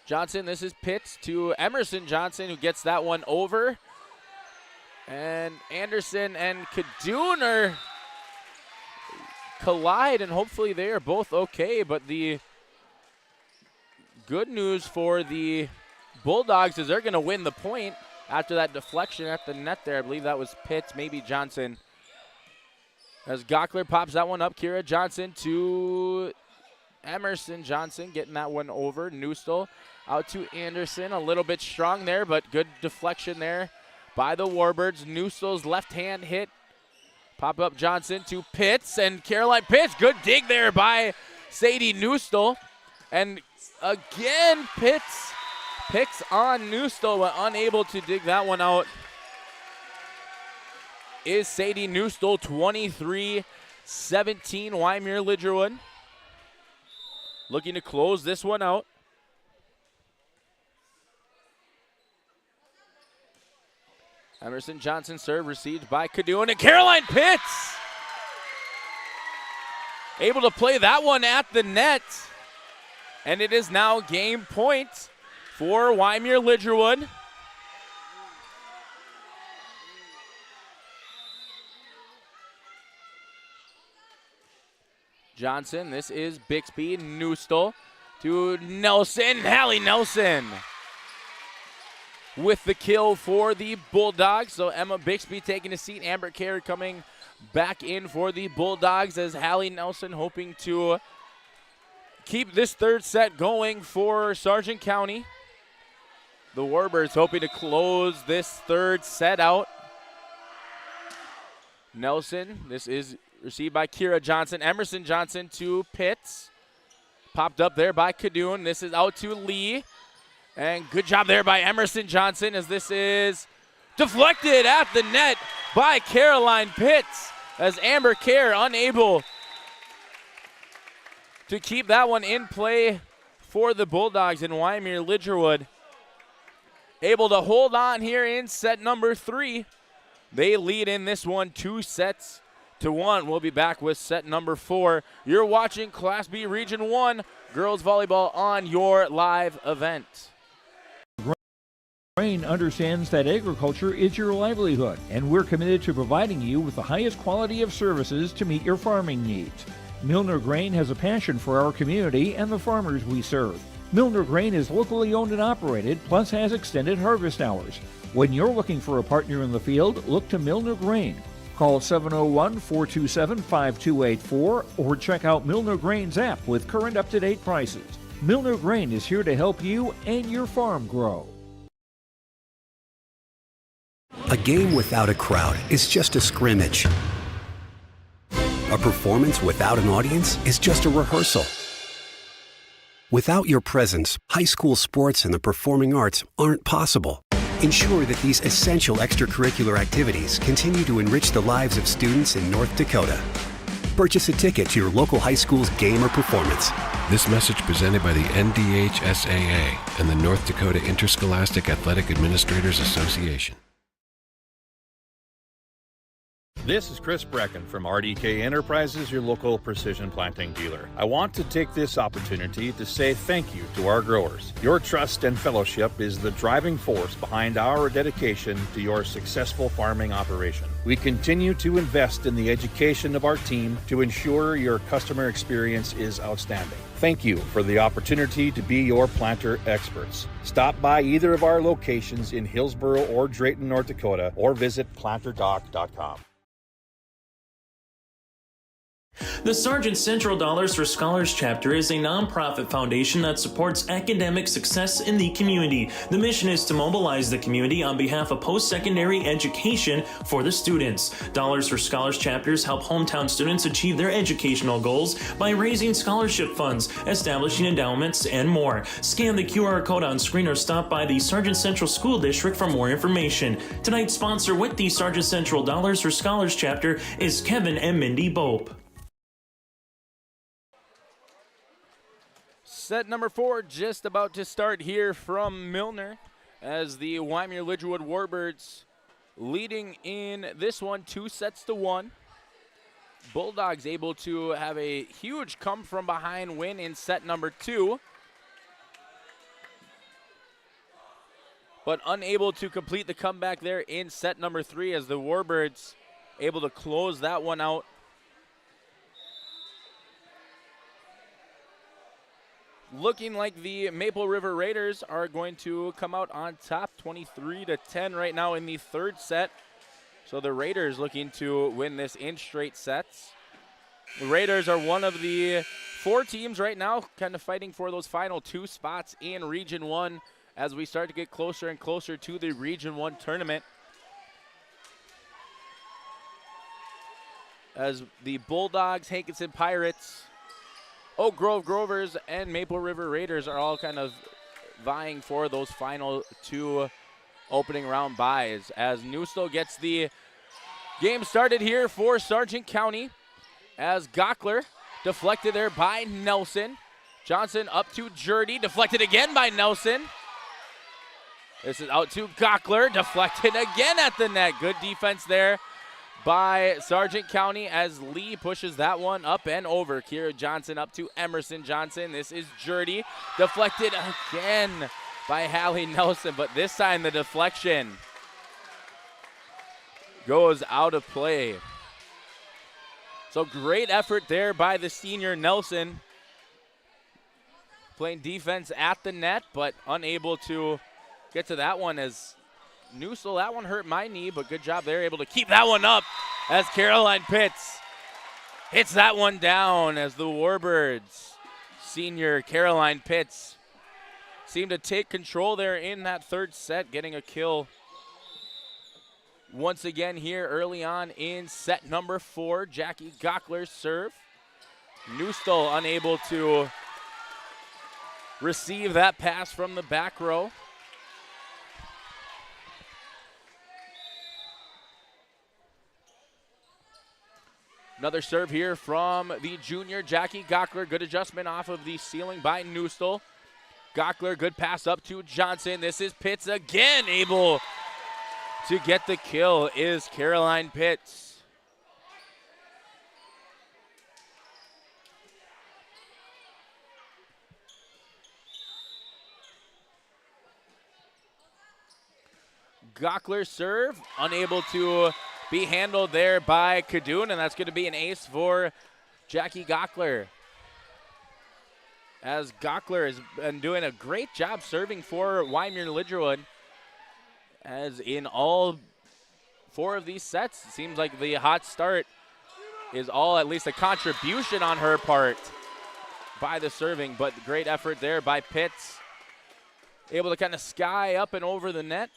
Johnson, this is Pitts to Emerson Johnson, who gets that one over. And Anderson and Kadun are collide, and hopefully they are both okay. But the good news for the Bulldogs is they're going to win the point after that deflection at the net there. I believe that was Pitts, maybe Johnson. As Gockler pops that one up, Kira Johnson to Emerson Johnson getting that one over. Newstall out to Anderson. A little bit strong there, but good deflection there by the Warbirds. Newstall's left hand hit. Pop up Johnson to Pitts, and Caroline Pitts. Good dig there by Sadie Newstall. And again, Pitts picks on Newstall, but unable to dig that one out is Sadie Newstall. 23-17 Wyndmere-Lidgerwood. Looking to close this one out. Emerson Johnson serve received by Kadoon, and Caroline Pitts able to play that one at the net. And it is now game point for Wyndmere-Lidgerwood. Johnson, this is Bixby. Newstall to Nelson. Hallie Nelson with the kill for the Bulldogs. So Emma Bixby taking a seat. Amber Carey coming back in for the Bulldogs as Hallie Nelson hoping to keep this third set going for Sargent County. The Warbirds hoping to close this third set out. Nelson, this is received by Kira Johnson. Emerson Johnson to Pitts. Popped up there by Kadoon. This is out to Lee. And good job there by Emerson Johnson as this is deflected at the net by Caroline Pitts as Amber Kerr unable to keep that one in play for the Bulldogs, and Wyndmere-Lidgerwood able to hold on here in set number 3. They lead in this one 2-1. We'll be back with set number 4. You're watching Class B Region 1 Girls Volleyball on your live event. Grain understands that agriculture is your livelihood, and we're committed to providing you with the highest quality of services to meet your farming needs. Milner Grain has a passion for our community and the farmers we serve. Milner Grain is locally owned and operated, plus has extended harvest hours. When you're looking for a partner in the field, look to Milner Grain. Call 701-427-5284 or check out Milner Grain's app with current up-to-date prices. Milner Grain is here to help you and your farm grow. A game without a crowd is just a scrimmage. A performance without an audience is just a rehearsal. Without your presence, high school sports and the performing arts aren't possible. Ensure that these essential extracurricular activities continue to enrich the lives of students in North Dakota. Purchase a ticket to your local high school's game or performance. This message presented by the NDHSAA and the North Dakota Interscholastic Athletic Administrators Association. This is Chris Brecken from RDK Enterprises, your local precision planting dealer. I want to take this opportunity to say thank you to our growers. Your trust and fellowship is the driving force behind our dedication to your successful farming operation. We continue to invest in the education of our team to ensure your customer experience is outstanding. Thank you for the opportunity to be your planter experts. Stop by either of our locations in Hillsboro or Drayton, North Dakota, or visit planterdoc.com. The Sargent Central Dollars for Scholars chapter is a nonprofit foundation that supports academic success in the community. The mission is to mobilize the community on behalf of post-secondary education for the students. Dollars for Scholars chapters help hometown students achieve their educational goals by raising scholarship funds, establishing endowments, and more. Scan the QR code on screen or stop by the Sargent Central School District for more information. Tonight's sponsor with the Sargent Central Dollars for Scholars chapter is Kevin and Mindy Bope. Set number 4 just about to start here from Milner as the Wyndmere-Lidgerwood Warbirds leading in this one 2-1. Bulldogs able to have a huge come from behind win in set number 2, but unable to complete the comeback there in set number 3 as the Warbirds able to close that one out. Looking like the Maple River Raiders are going to come out on top 23-10 right now in the third set. So the Raiders looking to win this in straight sets. The Raiders are one of the 4 teams right now kind of fighting for those final 2 spots in Region 1 as we start to get closer and closer to the Region 1 tournament. As the Bulldogs, Hankinson Pirates, Oak Grove Grovers, and Maple River Raiders are all kind of vying for those final 2 opening round byes. As Newstall gets the game started here for Sargent County, as Gockler deflected there by Nelson. Johnson up to Jurdy, deflected again by Nelson. This is out to Gockler, deflected again at the net. Good defense there by Sargent County as Lee pushes that one up and over. Kira Johnson up to Emerson Johnson. This is Jurdy, deflected again by Hallie Nelson, but this time the deflection goes out of play. So great effort there by the senior Nelson, playing defense at the net, but unable to get to that one as Newstall, that one hurt my knee, but good job there, able to keep that one up as Caroline Pitts hits that one down as the Warbirds senior Caroline Pitts seemed to take control there in that 3rd set, getting a kill once again here early on in set number 4. Jackie Gockler's serve. Newstall unable to receive that pass from the back row. Another serve here from the junior Jackie Gockler. Good adjustment off of the ceiling by Newstall. Gockler, good pass up to Johnson. This is Pitts again, able to get the kill is Caroline Pitts. Gockler serve, unable to be handled there by Kadoon, and that's going to be an ace for Jackie Gockler. As Gockler has been doing a great job serving for Wyndmere-Lidgerwood, as in all 4 of these sets, it seems like the hot start is all at least a contribution on her part by the serving, but great effort there by Pitts. Able to kind of sky up and over the net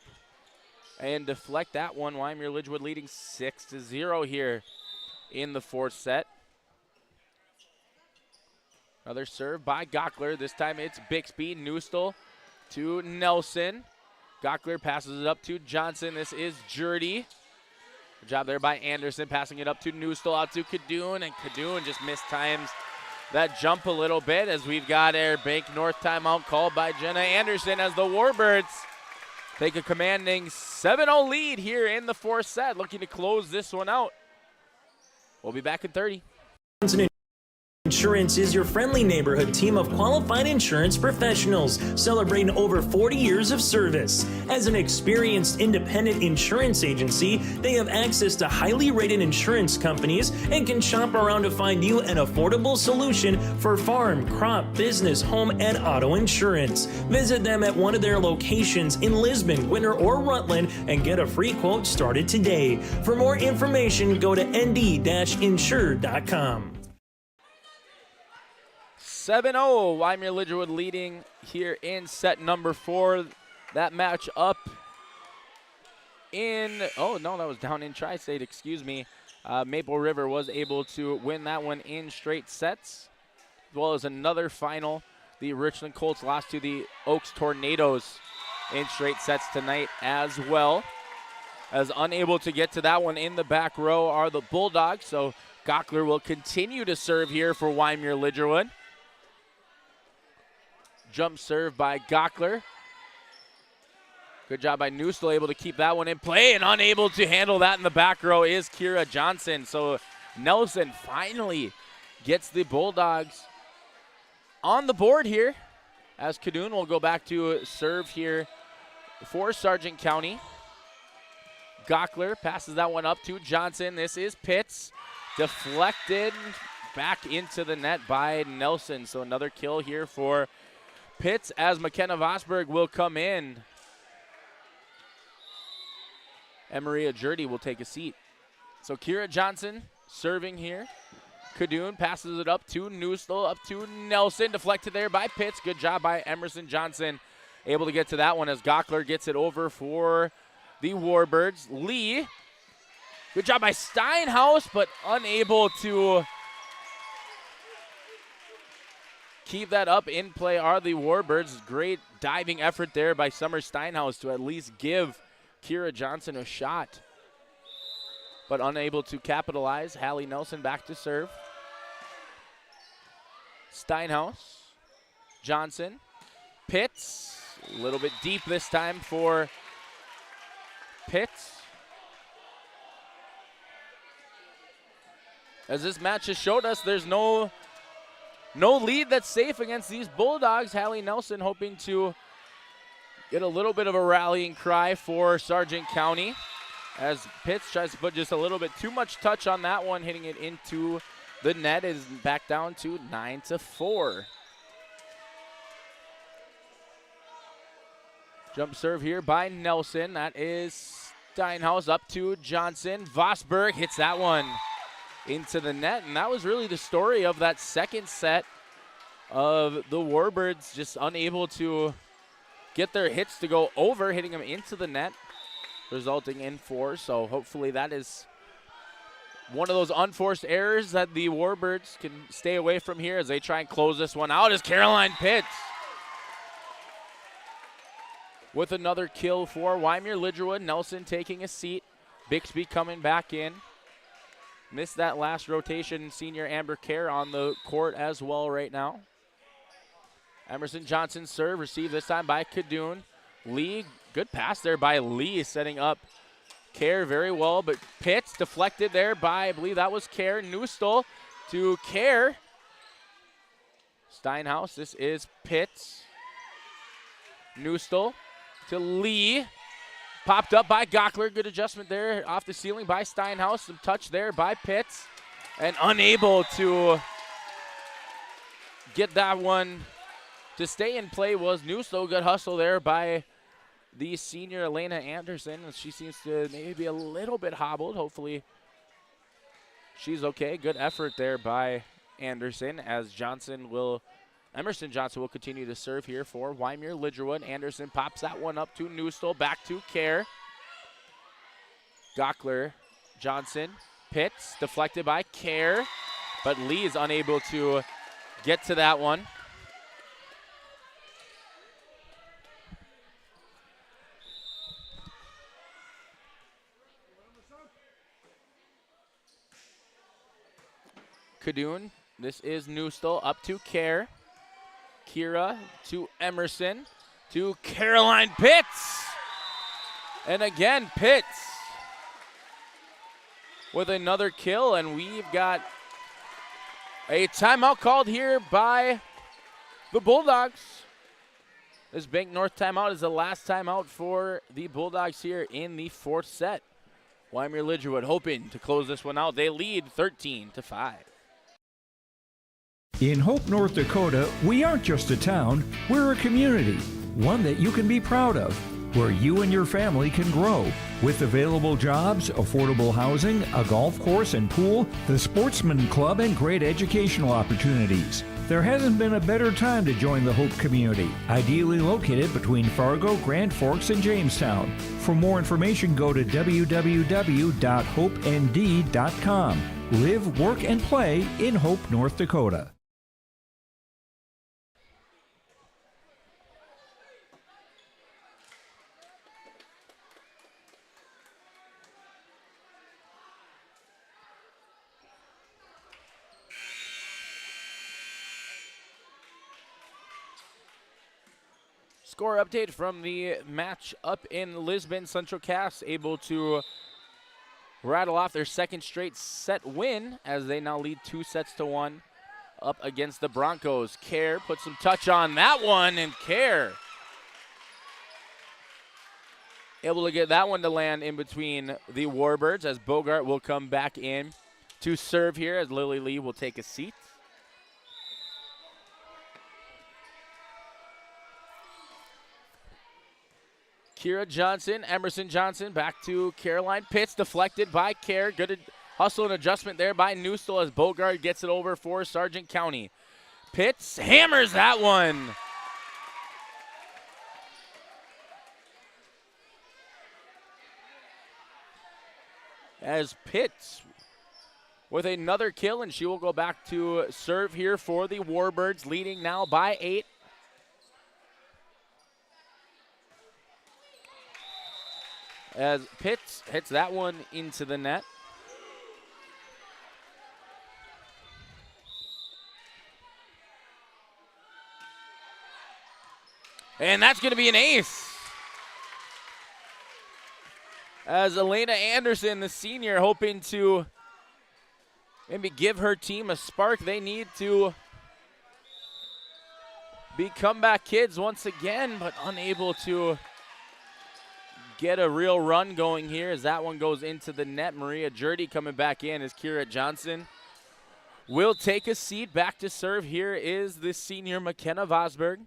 and deflect that one. Wyndmere-Lidgerwood leading 6-0 here in the 4th set. Another serve by Gockler. This time it's Bixby. Newstall to Nelson. Gockler passes it up to Johnson. This is Jurdy. Good job there by Anderson, passing it up to Newstall, out to Kadoon, and Kadoon just mistimes that jump a little bit as we've got our Bank North timeout called by Jenna Anderson as the Warbirds take a commanding 7-0 lead here in the 4th set, looking to close this one out. We'll be back in 30. Insurance is your friendly neighborhood team of qualified insurance professionals celebrating over 40 years of service. As an experienced independent insurance agency, they have access to highly rated insurance companies and can shop around to find you an affordable solution for farm, crop, business, home, and auto insurance. Visit them at one of their locations in Lisbon, Winter, or Rutland and get a free quote started today. For more information, go to nd-insure.com. 7-0, Wyndmere-Lidgerwood leading here in set number 4. That match up in, oh no, that was down in Tri-State, excuse me. Maple River was able to win that one in straight sets, as well as another final. The Richland Colts lost to the Oaks Tornadoes in straight sets tonight as well. As unable to get to that one in the back row are the Bulldogs, so Gockler will continue to serve here for Wyndmere-Lidgerwood. Jump serve by Gockler. Good job by Newstall, able to keep that one in play, and unable to handle that in the back row is Kira Johnson. So Nelson finally gets the Bulldogs on the board here, as Kadoon will go back to serve here for Sargent County. Gockler passes that one up to Johnson. This is Pitts. Deflected back into the net by Nelson. So another kill here for Pitts as McKenna Vosberg will come in. And Maria Jurdy will take a seat. So Kira Johnson serving here. Kadoon passes it up to Newstel, up to Nelson, deflected there by Pitts. Good job by Emerson Johnson, able to get to that one as Gockler gets it over for the Warbirds. Lee, good job by Steinhaus, but unable to keep that up. In play are the Warbirds. Great diving effort there by Summer Steinhaus to at least give Kira Johnson a shot, but unable to capitalize. Hallie Nelson back to serve. Steinhaus, Johnson, Pitts, a little bit deep this time for Pitts. As this match has showed us, there's no lead that's safe against these Bulldogs. Hallie Nelson hoping to get a little bit of a rallying cry for Sargent County as Pitts tries to put just a little bit too much touch on that one, hitting it into the net. Is back down to 9-4. Jump serve here by Nelson. That is Steinhaus up to Johnson. Vosberg hits that one into the net, and that was really the story of that second set of the Warbirds, just unable to get their hits to go over, hitting them into the net, resulting in 4. So hopefully that is one of those unforced errors that the Warbirds can stay away from here as they try and close this one out. As Caroline Pitts with another kill for Wyndmere-Lidgerwood. Nelson taking a seat. Bixby coming back in. Missed that last rotation. Senior Amber Kerr on the court as well right now. Emerson Johnson serve, received this time by Kadoon. Lee, good pass there by Lee, setting up Kerr very well, but Pitts deflected there by, I believe that was Kerr. Newstel to Kerr. Steinhaus, this is Pitts. Newstel to Lee. Popped up by Gockler. Good adjustment there off the ceiling by Steinhaus. Some touch there by Pitts. And unable to get that one to stay in play was Newstel. Good hustle there by the senior Elena Anderson. She seems to maybe be a little bit hobbled. Hopefully she's okay. Good effort there by Anderson as Emerson Johnson will continue to serve here for Wyndmere-Lidgerwood. Anderson pops that one up to Newstel, back to Kerr. Gockler, Johnson, Pitts, deflected by Kerr, but Lee is unable to get to that one. Kadoon, this is Newstel, up to Kerr. Kira to Emerson to Caroline Pitts. And again, Pitts with another kill, and we've got a timeout called here by the Bulldogs. This Bank North timeout is the last timeout for the Bulldogs here in the 4th set. Wyndmere-Lidgerwood hoping to close this one out. They lead 13-5. In Hope, North Dakota, we aren't just a town, we're a community, one that you can be proud of, where you and your family can grow. With available jobs, affordable housing, a golf course and pool, the Sportsman Club, and great educational opportunities. There hasn't been a better time to join the Hope community, ideally located between Fargo, Grand Forks, and Jamestown. For more information, go to www.hopend.com. Live, work, and play in Hope, North Dakota. Score update from the match up in Lisbon. Central Cass able to rattle off their second straight set win as they now lead 2-1 up against the Broncos. Kerr put some touch on that one, and Kerr able to get that one to land in between the Warbirds as Bogart will come back in to serve here as Lily Lee will take a seat. Kira Johnson, Emerson Johnson, back to Caroline Pitts, deflected by Kerr. Good Hustle and adjustment there by Newstall as Bogart gets it over for Sargent County. Pitts hammers that one. As Pitts with another kill, and she will go back to serve here for the Warbirds, leading now by 8. As Pitts hits that one into the net. And that's going to be an ace. As Elena Anderson, the senior, hoping to maybe give her team a spark. They need to be comeback kids once again, but unable to get a real run going here as that one goes into the net. Maria Jurdy coming back in as Kira Johnson will take a seat. Back to serve here is the senior McKenna Vosberg.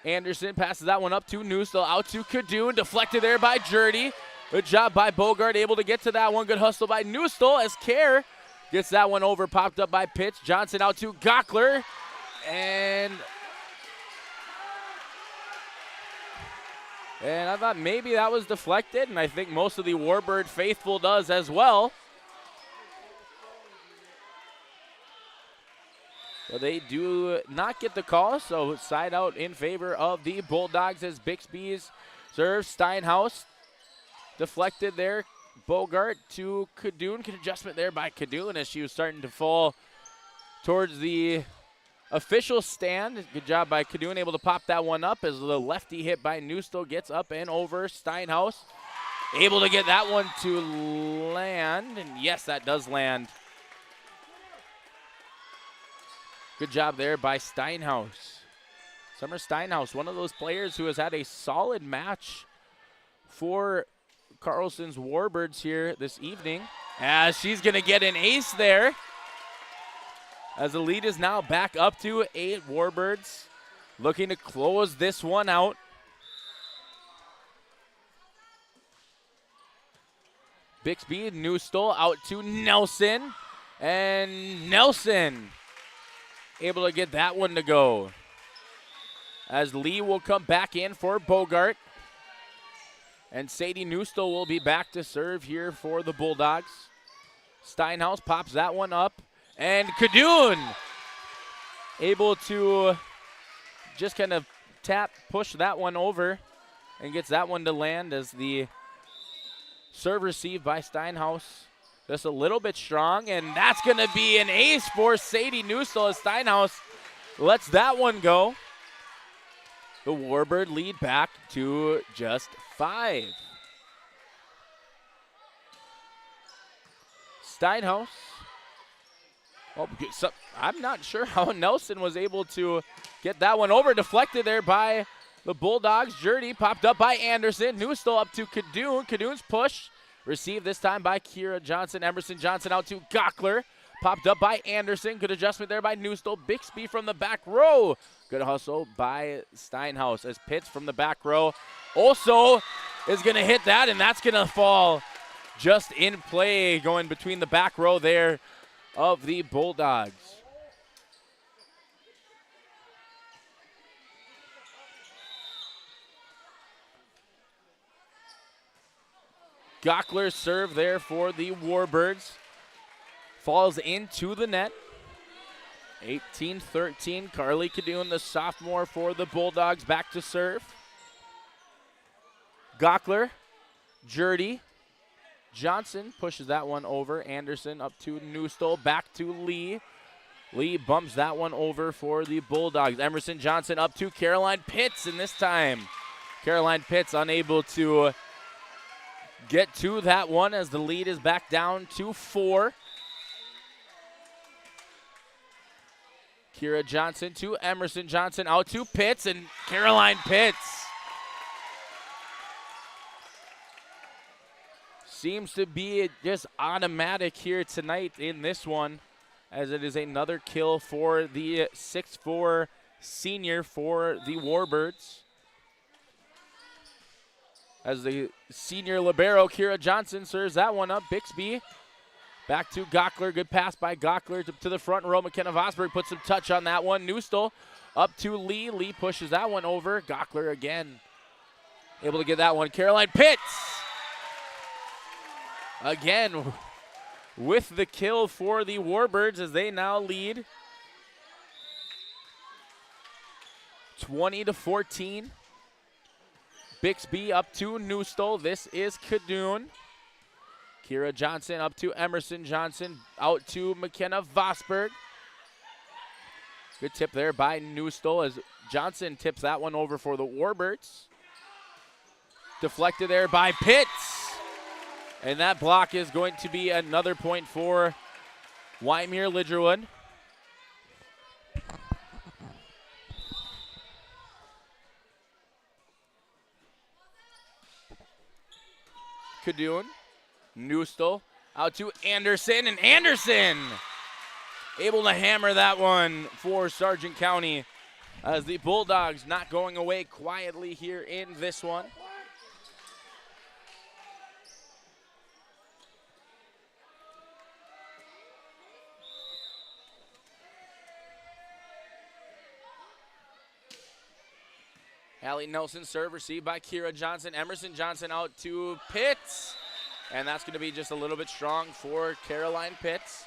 Anderson passes that one up to Newstall, out to Kadoon, deflected there by Jurdy. Good job by Bogart, able to get to that one. Good hustle by Newstall as Kerr gets that one over, popped up by Pitts. Johnson out to Gockler, and I thought maybe that was deflected, and I think most of the Warbird faithful does as well. But they do not get the call, so side out in favor of the Bulldogs as Bixby's serve. Steinhaus deflected there. Bogart to Kadoon. Good adjustment there by Kadoon as she was starting to fall towards the official stand. Good job by Kadoon, able to pop that one up as the lefty hit by Newstall gets up and over. Steinhaus able to get that one to land, and yes, that does land. Good job there by Steinhaus. Summer Steinhaus, one of those players who has had a solid match for Carlson's Warbirds here this evening. As she's going to get an ace there. As the lead is now back up to 8. Warbirds looking to close this one out. Bixby, Newstall out to Nelson. And Nelson able to get that one to go. As Lee will come back in for Bogart. And Sadie Newstall will be back to serve here for the Bulldogs. Steinhaus pops that one up. And Kadoon able to just kind of push that one over and gets that one to land as the serve received by Steinhaus. Just a little bit strong, and that's going to be an ace for Sadie Newstall as Steinhaus lets that one go. The Warbird lead back to just 5. Steinhaus. Oh, so I'm not sure how Nelson was able to get that one over. Deflected there by the Bulldogs. Jurdy popped up by Anderson. Newstall up to Kadoon. Kadoon's push. Received this time by Kira Johnson. Emerson Johnson out to Gockler. Popped up by Anderson. Good adjustment there by Newstall. Bixby from the back row. Good hustle by Steinhaus as Pitts from the back row also is going to hit that, and that's going to fall just in play going between the back row there of the Bulldogs. Gockler's serve there for the Warbirds. Falls into the net. 18-13. Carly Kadoon, the sophomore for the Bulldogs, back to serve. Gockler, Jurdy. Johnson pushes that one over. Anderson up to Newstall, back to Lee. Lee bumps that one over for the Bulldogs. Emerson Johnson up to Caroline Pitts, and this time Caroline Pitts unable to get to that one as the lead is back down to 4. Kira Johnson to Emerson Johnson, out to Pitts, and Caroline Pitts seems to be just automatic here tonight in this one, as it is another kill for the 6'4" senior for the Warbirds. as the senior libero, Kira Johnson, serves that one up. Bixby back to Gockler. Good pass by Gockler to the front row. McKenna Vosberg puts some touch on that one. Newstall up to Lee. Lee pushes that one over. Gockler again able to get that one. Caroline Pitts again with the kill for the Warbirds as they now lead 20-14. Bixby up to Newstall. This is Kadoon. Kira Johnson up to Emerson Johnson. Out to McKenna Vosberg. Good tip there by Newstall as Johnson tips that one over for the Warbirds. Deflected there by Pitts. And that block is going to be another point for Wyndmere-Lidgerwood. Kadoon. Newstall out to Anderson, and Anderson able to hammer that one for Sargent County as the Bulldogs not going away quietly here in this one. Allie Nelson serve received by Kira Johnson. Emerson Johnson out to Pitts. And that's going to be just a little bit strong for Caroline Pitts.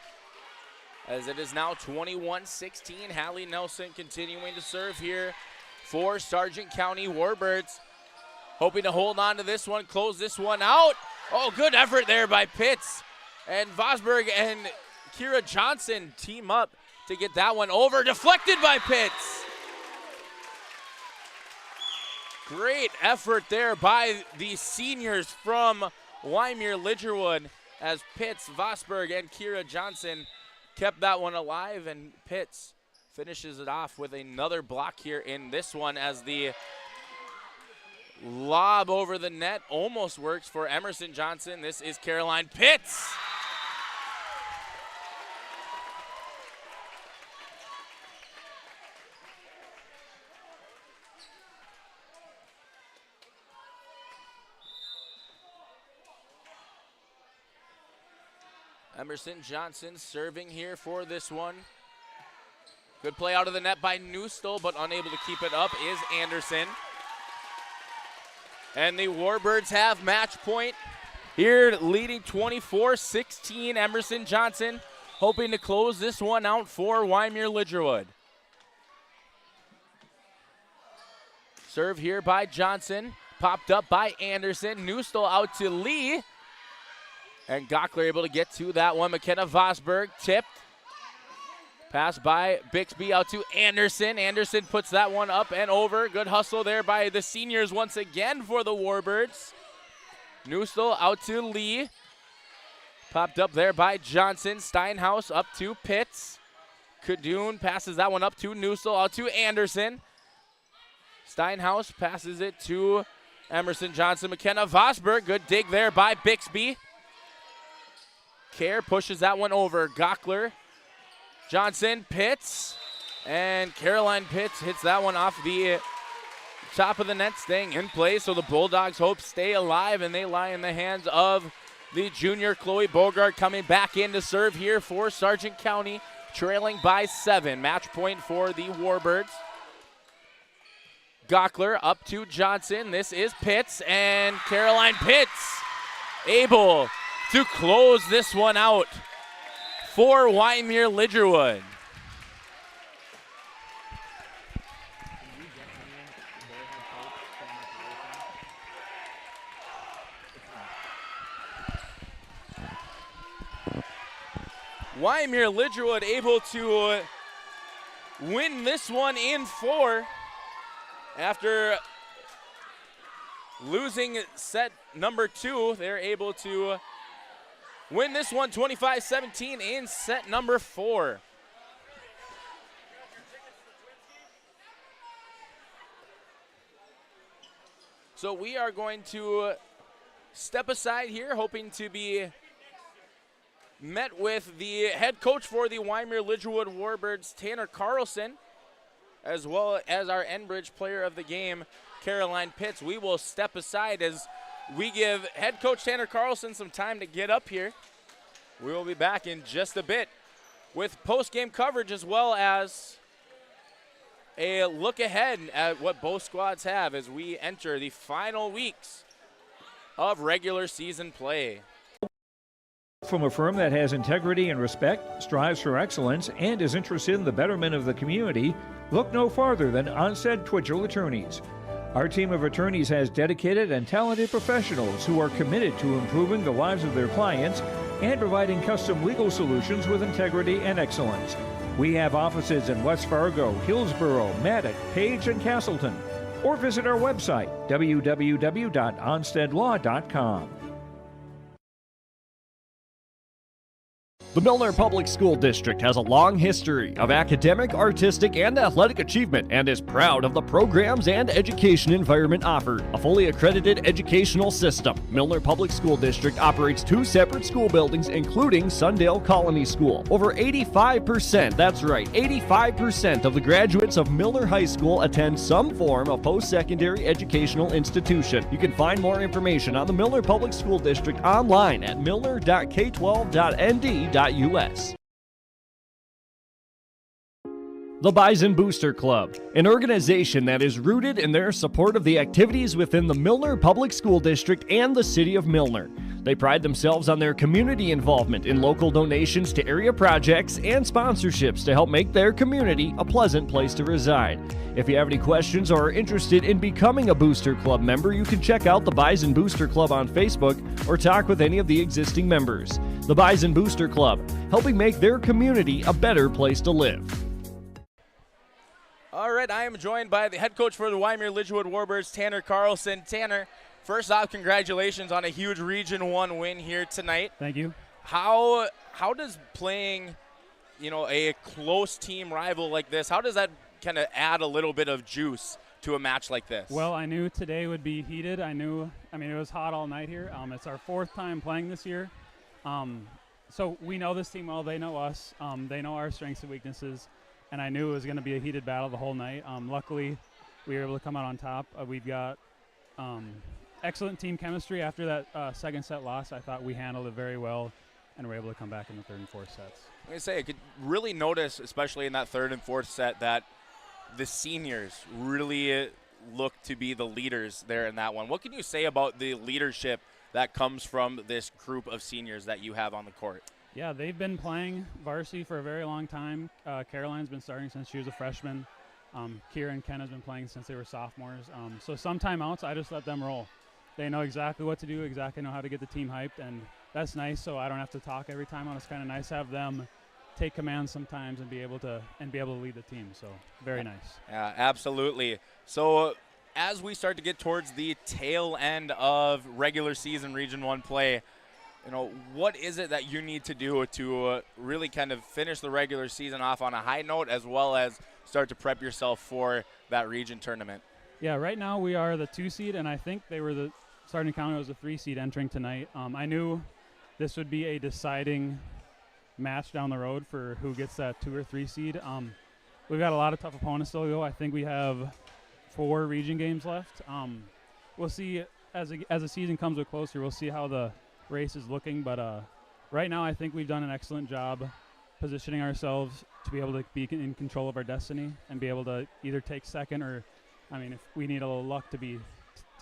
As it is now 21-16. Hallie Nelson continuing to serve here for Sargent County Warbirds. Hoping to hold on to this one, close this one out. Oh, good effort there by Pitts. And Vosberg and Kira Johnson team up to get that one over. Deflected by Pitts. Great effort there by the seniors from Wyndmere-Lidgerwood as Pitts, Vosberg, and Kira Johnson kept that one alive, and Pitts finishes it off with another block here in this one as the lob over the net almost works for Emerson Johnson. This is Caroline Pitts. Emerson Johnson serving here for this one. Good play out of the net by Newstall, but unable to keep it up is Anderson. And the Warbirds have match point here, leading 24-16. Emerson Johnson hoping to close this one out for Wyndmere-Lidgerwood. Serve here by Johnson, popped up by Anderson. Newstall out to Lee. And Gockler able to get to that one. McKenna Vosberg tipped. Pass by Bixby out to Anderson. Anderson puts that one up and over. Good hustle there by the seniors once again for the Warbirds. Newstall out to Lee. Popped up there by Johnson. Steinhaus up to Pitts. Kadoon passes that one up to Newstall, out to Anderson. Steinhaus passes it to Emerson Johnson. McKenna Vosberg. Good dig there by Bixby. Kerr pushes that one over. Gockler, Johnson, Pitts, and Caroline Pitts hits that one off the top of the net, staying in play. So the Bulldogs hope stay alive, and they lie in the hands of the junior Chloe Bogart coming back in to serve here for Sargent County, trailing by 7. Match point for the Warbirds. Gockler up to Johnson. This is Pitts, and Caroline Pitts able to close this one out for Wyndmere-Lidgerwood. Wyndmere-Lidgerwood able to win this one in 4 after losing set number 2. They're able to win this one 25-17 in set number 4. So we are going to step aside here, hoping to be met with the head coach for the Wyndmere-Lidgerwood Warbirds, Tanner Carlson, as well as our Enbridge player of the game, Caroline Pitts. We will step aside as we give head coach Tanner Carlson some time to get up here. We will be back in just a bit with post-game coverage as well as a look ahead at what both squads have as we enter the final weeks of regular season play. From a firm that has integrity and respect, strives for excellence, and is interested in the betterment of the community, look no farther than Onstead Twitchell Attorneys. Our team of attorneys has dedicated and talented professionals who are committed to improving the lives of their clients and providing custom legal solutions with integrity and excellence. We have offices in West Fargo, Hillsborough, Maddox, Page, and Castleton. Or visit our website, www.onsteadlaw.com. The Milner Public School District has a long history of academic, artistic, and athletic achievement and is proud of the programs and education environment offered. A fully accredited educational system, Milner Public School District operates 2 separate school buildings, including Sundale Colony School. Over 85%, that's right, 85% of the graduates of Milner High School attend some form of post-secondary educational institution. You can find more information on the Milner Public School District online at milner.k12.nd.us. The Bison Booster Club, an organization that is rooted in their support of the activities within the Milner Public School District and the City of Milner. They pride themselves on their community involvement in local donations to area projects and sponsorships to help make their community a pleasant place to reside. If you have any questions or are interested in becoming a Booster Club member, you can check out the Bison Booster Club on Facebook or talk with any of the existing members. The Bison Booster Club, helping make their community a better place to live. All right, I am joined by the head coach for the Wyndmere-Lidgerwood Warbirds, Tanner Carlson. Tanner, first off, congratulations on a huge Region 1 win here tonight. Thank you. How does playing, a close team rival like this, how does that kind of add a little bit of juice to a match like this? Well, I knew today would be heated. It was hot all night here. It's our 4th time playing this year. So we know this team well. They know us. They know our strengths and weaknesses. And I knew it was going to be a heated battle the whole night. Luckily, we were able to come out on top. We've got excellent team chemistry. After that second set loss, I thought we handled it very well and were able to come back in the 3rd and 4th sets. I could really notice, especially in that 3rd and 4th set, that the seniors really look to be the leaders there in that one. What can you say about the leadership that comes from this group of seniors that you have on the court? Yeah, they've been playing varsity for a very long time. Caroline's been starting since she was a freshman. Kira and Ken has been playing since they were sophomores. So some timeouts, I just let them roll. They know exactly what to do, exactly know how to get the team hyped, and that's nice. So I don't have to talk every timeout. It's kind of nice to have them take command sometimes and be able to lead the team. So very nice. Yeah, absolutely. So as we start to get towards the tail end of regular season Region 1 play, what is it that you need to do to really kind of finish the regular season off on a high note as well as start to prep yourself for that region tournament? Yeah, right now we are the 2 seed, and I think they were the starting counter was the 3 seed entering tonight. I knew this would be a deciding match down the road for who gets that 2 or 3 seed. We've got a lot of tough opponents still to go. I think we have 4 region games left. We'll see as the season comes to a close here. We'll see how the race is looking, but right now I think we've done an excellent job positioning ourselves to be able to be in control of our destiny and be able to either take second or, if we need a little luck to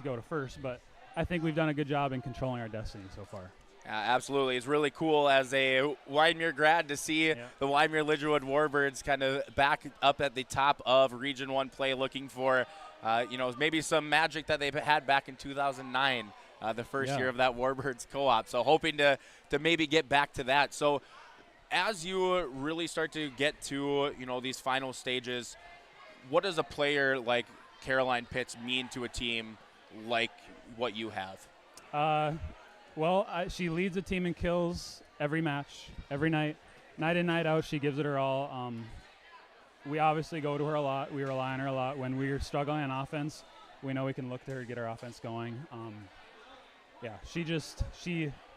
go to first, but I think we've done a good job in controlling our destiny so far. Absolutely. It's really cool as a Wyndmere grad to see the Wyndmere-Lidgerwood Warbirds kind of back up at the top of Region 1 play, looking for, maybe some magic that they had back in 2009. The first year of that Warbirds co-op. So hoping to maybe get back to that. So as you really start to get to, these final stages, what does a player like Caroline Pitts mean to a team like what you have? She leads the team in kills every match, every night. Night in, night out, she gives it her all. We obviously go to her a lot. We rely on her a lot. When we're struggling on offense, we know we can look to her to get our offense going.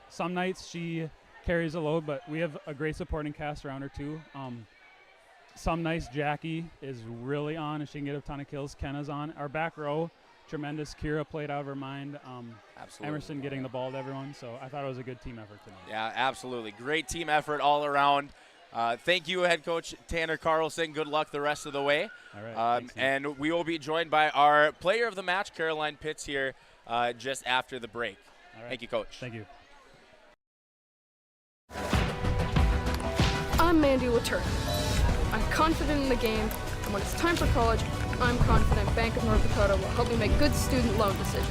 Some nights she carries a load, but we have a great supporting cast around her too. Some nights Jackie is really on and she can get a ton of kills. Kenna's on. Our back row, tremendous. Kira played out of her mind. Absolutely. Emerson getting the ball to everyone. So I thought it was a good team effort tonight. Yeah, absolutely. Great team effort all around. Thank you, head coach Tanner Carlson. Good luck the rest of the way. All right. And we will be joined by our player of the match, Caroline Pitts, here just after the break. All right. Thank you, coach. Thank you. I'm Mandy Laturin. I'm confident in the game, and when it's time for college, I'm confident Bank of North Dakota will help me make good student loan decisions.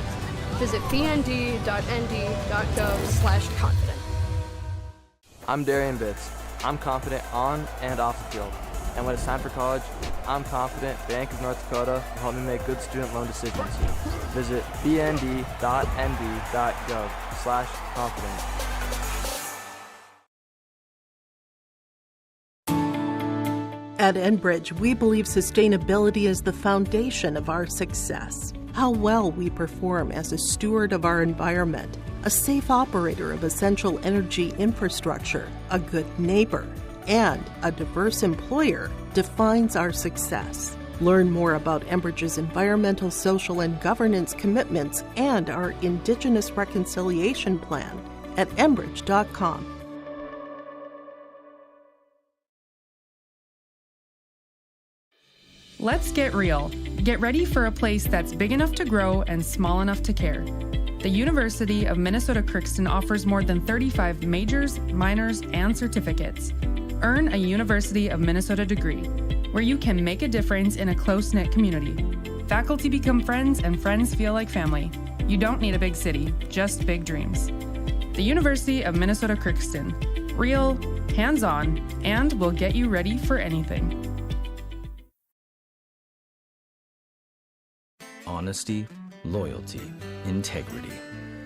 Visit bnd.nd.gov/confident. I'm Darian Bitts. I'm confident on and off the field. And when it's time for college, I'm confident Bank of North Dakota will help me make good student loan decisions. Visit bnd.nd.gov/confident. At Enbridge, we believe sustainability is the foundation of our success. How well we perform as a steward of our environment, a safe operator of essential energy infrastructure, a good neighbor, and a diverse employer defines our success. Learn more about Enbridge's environmental, social, and governance commitments and our Indigenous Reconciliation Plan at enbridge.com. Let's get real. Get ready for a place that's big enough to grow and small enough to care. The University of Minnesota-Crookston offers more than 35 majors, minors, and certificates. Earn a University of Minnesota degree, where you can make a difference in a close-knit community. Faculty become friends, and friends feel like family. You don't need a big city, just big dreams. The University of Minnesota-Crookston. Real, hands-on, and will get you ready for anything. Honesty, loyalty, integrity.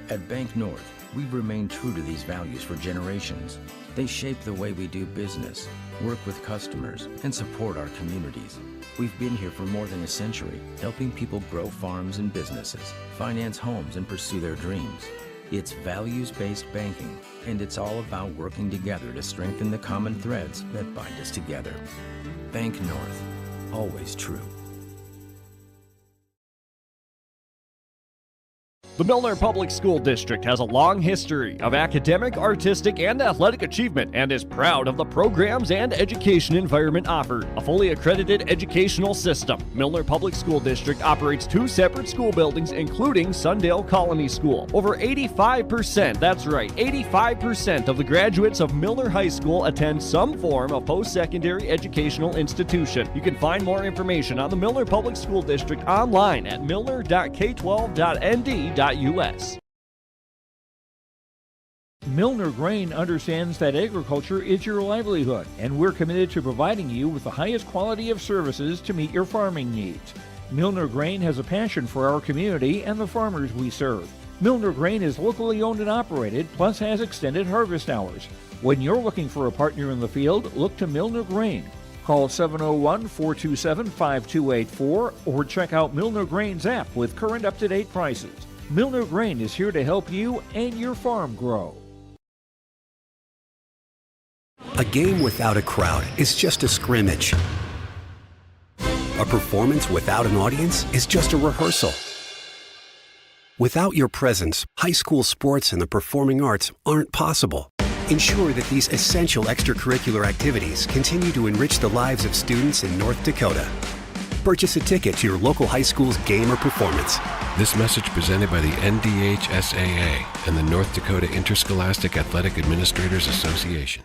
At Bank North, we've remained true to these values for generations. They shape the way we do business, work with customers, and support our communities. We've been here for more than a century, helping people grow farms and businesses, finance homes, and pursue their dreams. It's values-based banking, and it's all about working together to strengthen the common threads that bind us together. Bank North, always true. The Milner Public School District has a long history of academic, artistic, and athletic achievement and is proud of the programs and education environment offered. A fully accredited educational system, Milner Public School District operates 2 separate school buildings, including Sundale Colony School. Over 85%, that's right, 85% of the graduates of Milner High School attend some form of post-secondary educational institution. You can find more information on the Milner Public School District online at milner.k12.nd.us. Milner Grain understands that agriculture is your livelihood, and we're committed to providing you with the highest quality of services to meet your farming needs. Milner Grain has a passion for our community and the farmers we serve. Milner Grain is locally owned and operated, plus has extended harvest hours. When you're looking for a partner in the field, look to Milner Grain. Call 701-427-5284 or check out Milner Grain's app with current up-to-date prices. Milner Grain is here to help you and your farm grow. A game without a crowd is just a scrimmage. A performance without an audience is just a rehearsal. Without your presence, high school sports and the performing arts aren't possible. Ensure that these essential extracurricular activities continue to enrich the lives of students in North Dakota. Purchase a ticket to your local high school's game or performance. This message presented by the NDHSAA and the North Dakota Interscholastic Athletic Administrators Association.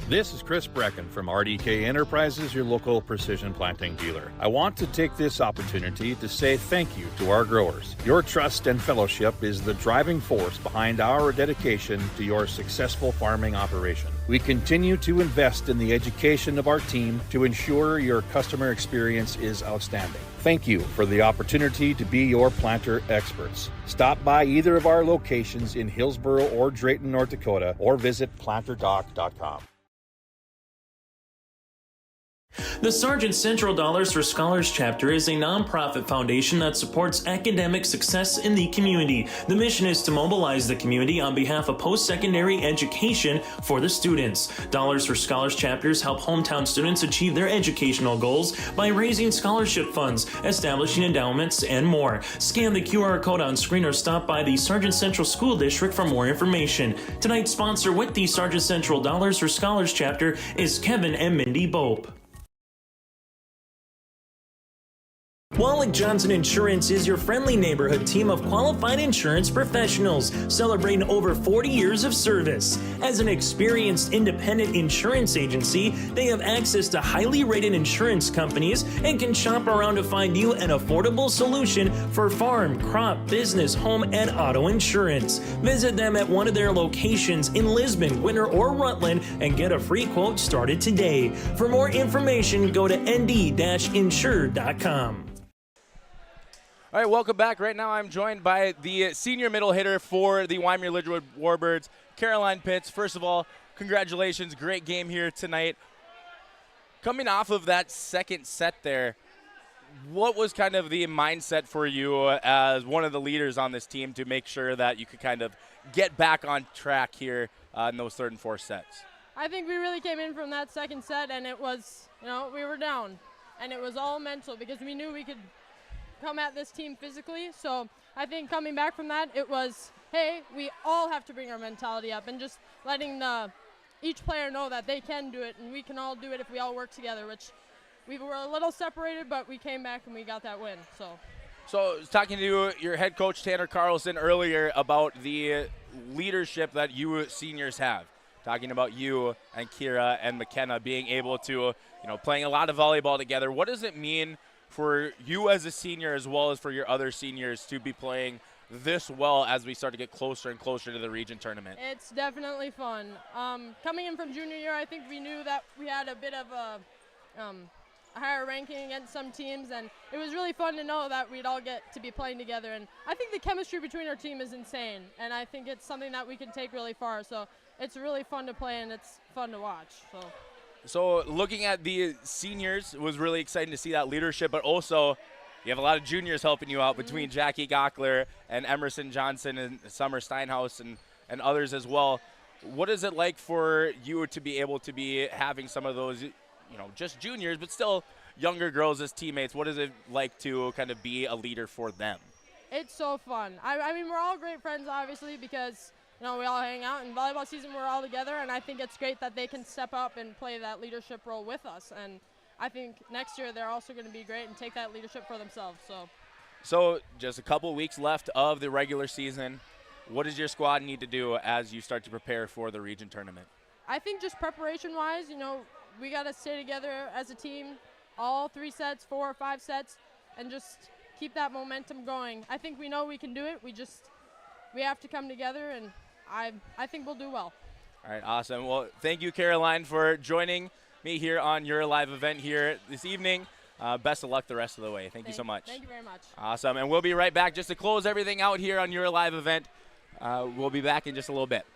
This is Chris Brecken from RDK Enterprises, your local precision planting dealer. I want to take this opportunity to say thank you to our growers. Your trust and fellowship is the driving force behind our dedication to your successful farming operation. We continue to invest in the education of our team to ensure your customer experience is outstanding. Thank you for the opportunity to be your planter experts. Stop by either of our locations in Hillsboro or Drayton, North Dakota, or visit planterdoc.com. The Sargent Central Dollars for Scholars chapter is a nonprofit foundation that supports academic success in the community. The mission is to mobilize the community on behalf of post-secondary education for the students. Dollars for Scholars chapters help hometown students achieve their educational goals by raising scholarship funds, establishing endowments, and more. Scan the QR code on screen or stop by the Sargent Central School District for more information. Tonight's sponsor with the Sargent Central Dollars for Scholars chapter is Kevin and Mindy Bope. Wallach Johnson Insurance is your friendly neighborhood team of qualified insurance professionals celebrating over 40 years of service. As an experienced independent insurance agency, they have access to highly rated insurance companies and can shop around to find you an affordable solution for farm, crop, business, home, and auto insurance. Visit them at one of their locations in Lisbon, Winter, or Rutland and get a free quote started today. For more information, go to nd-insure.com. All right, welcome back. Right now I'm joined by the senior middle hitter for the Wyndmere-Lidgerwood Warbirds, Caroline Pitts. First of all, congratulations. Great game here tonight. Coming off of that second set there, what was kind of the mindset for you as one of the leaders on this team to make sure that you could kind of get back on track here in those third and fourth sets? I think we really came in from that second set, and it was, we were down. And it was all mental because we knew we could come at this team physically. So I think coming back from that, it was, hey, we all have to bring our mentality up and just letting each player know that they can do it and we can all do it if we all work together, which we were a little separated, but we came back and we got that win. So I was talking to your head coach, Tanner Carlson, earlier about the leadership that you seniors have. Talking about you and Kira and McKenna being able to, playing a lot of volleyball together. What does it mean for you as a senior as well as for your other seniors to be playing this well as we start to get closer and closer to the region tournament? It's definitely fun. Coming in from junior year, I think we knew that we had a bit of a higher ranking against some teams, and it was really fun to know that we'd all get to be playing together. And I think the chemistry between our team is insane, and I think it's something that we can take really far. So it's really fun to play, and it's fun to watch. So looking at the seniors, it was really exciting to see that leadership, but also you have a lot of juniors helping you out between Jackie Gockler and Emerson Johnson and Summer Steinhaus and others as well. What is it like for you to be able to be having some of those, just juniors, but still younger girls as teammates? What is it like to kind of be a leader for them? It's so fun. I mean, we're all great friends, obviously, because we all hang out. In volleyball season, we're all together, and I think it's great that they can step up and play that leadership role with us. And I think next year they're also going to be great and take that leadership for themselves. So just a couple weeks left of the regular season. What does your squad need to do as you start to prepare for the region tournament? I think just preparation-wise, we got to stay together as a team, all 3 sets, 4 or 5 sets, and just keep that momentum going. I think we know we can do it. We have to come together, and I think we'll do well. All right, awesome. Well, thank you, Caroline, for joining me here on your live event here this evening. Best of luck the rest of the way. Thank you so much. Thank you very much. Awesome. And we'll be right back just to close everything out here on your live event. We'll be back in just a little bit.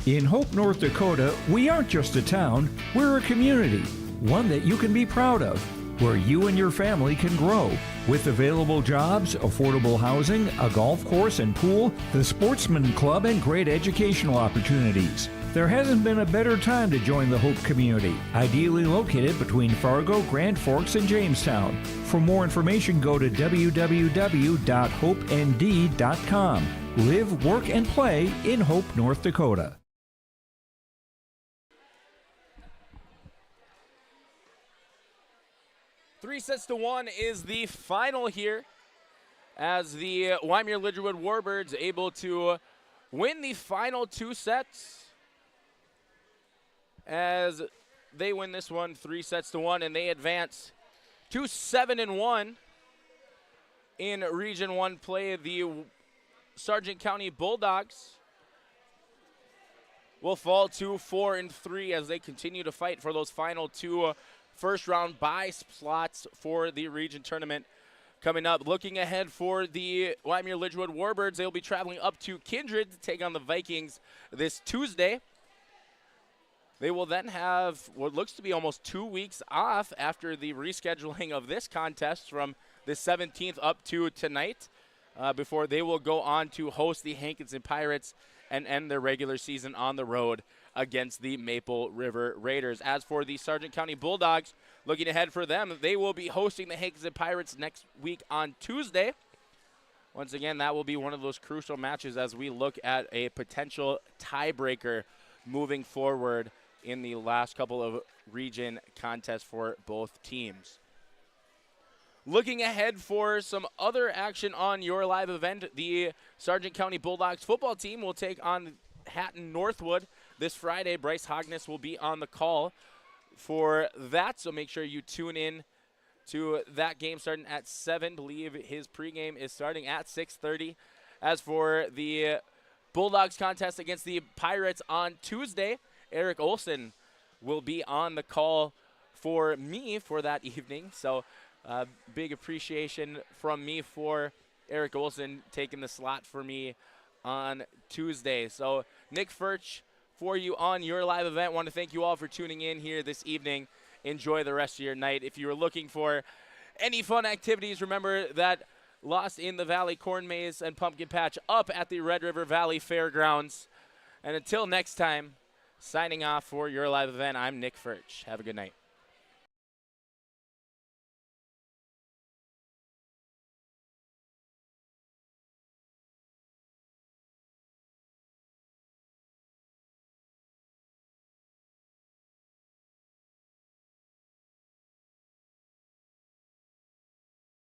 In Hope, North Dakota, we aren't just a town, we're a community, one that you can be proud of, where you and your family can grow. With available jobs, affordable housing, a golf course and pool, the Sportsman Club, and great educational opportunities. There hasn't been a better time to join the Hope community, ideally located between Fargo, Grand Forks, and Jamestown. For more information, go to www.hopend.com. Live, work, and play in Hope, North Dakota. Three sets to 1 is the final here as the Wyndmere-Lidgerwood Warbirds able to win the final 2 sets as they win this one 3 sets to 1, and they advance to 7-1 in Region 1 play. The Sargent County Bulldogs will fall to 4-3 as they continue to fight for those final 2 first-round bye slots for the region tournament. Coming up, looking ahead for the Wyndmere-Lidgerwood Warbirds, they'll be traveling up to Kindred to take on the Vikings this Tuesday. They will then have what looks to be almost 2 weeks off after the rescheduling of this contest from the 17th up to tonight, before they will go on to host the Hankinson Pirates and end their regular season on the road against the Maple River Raiders. As for the Sargent County Bulldogs, looking ahead for them, they will be hosting the Hankinson Pirates next week on Tuesday. Once again, that will be one of those crucial matches as we look at a potential tiebreaker moving forward in the last couple of region contests for both teams. Looking ahead for some other action on your live event, the Sargent County Bulldogs football team will take on Hatton Northwood this Friday. Bryce Hogness will be on the call for that, so make sure you tune in to that game starting at 7. I believe his pregame is starting at 6:30. As for the Bulldogs contest against the Pirates on Tuesday, Eric Olson will be on the call for me for that evening. So big appreciation from me for Eric Olson taking the slot for me on Tuesday. So Nick Furch for you on your live event. Want to thank you all for tuning in here this evening. Enjoy the rest of your night. If you are looking for any fun activities, remember that Lost in the Valley Corn Maze and Pumpkin Patch up at the Red River Valley Fairgrounds. And until next time, signing off for your live event, I'm Nick Furch. Have a good night.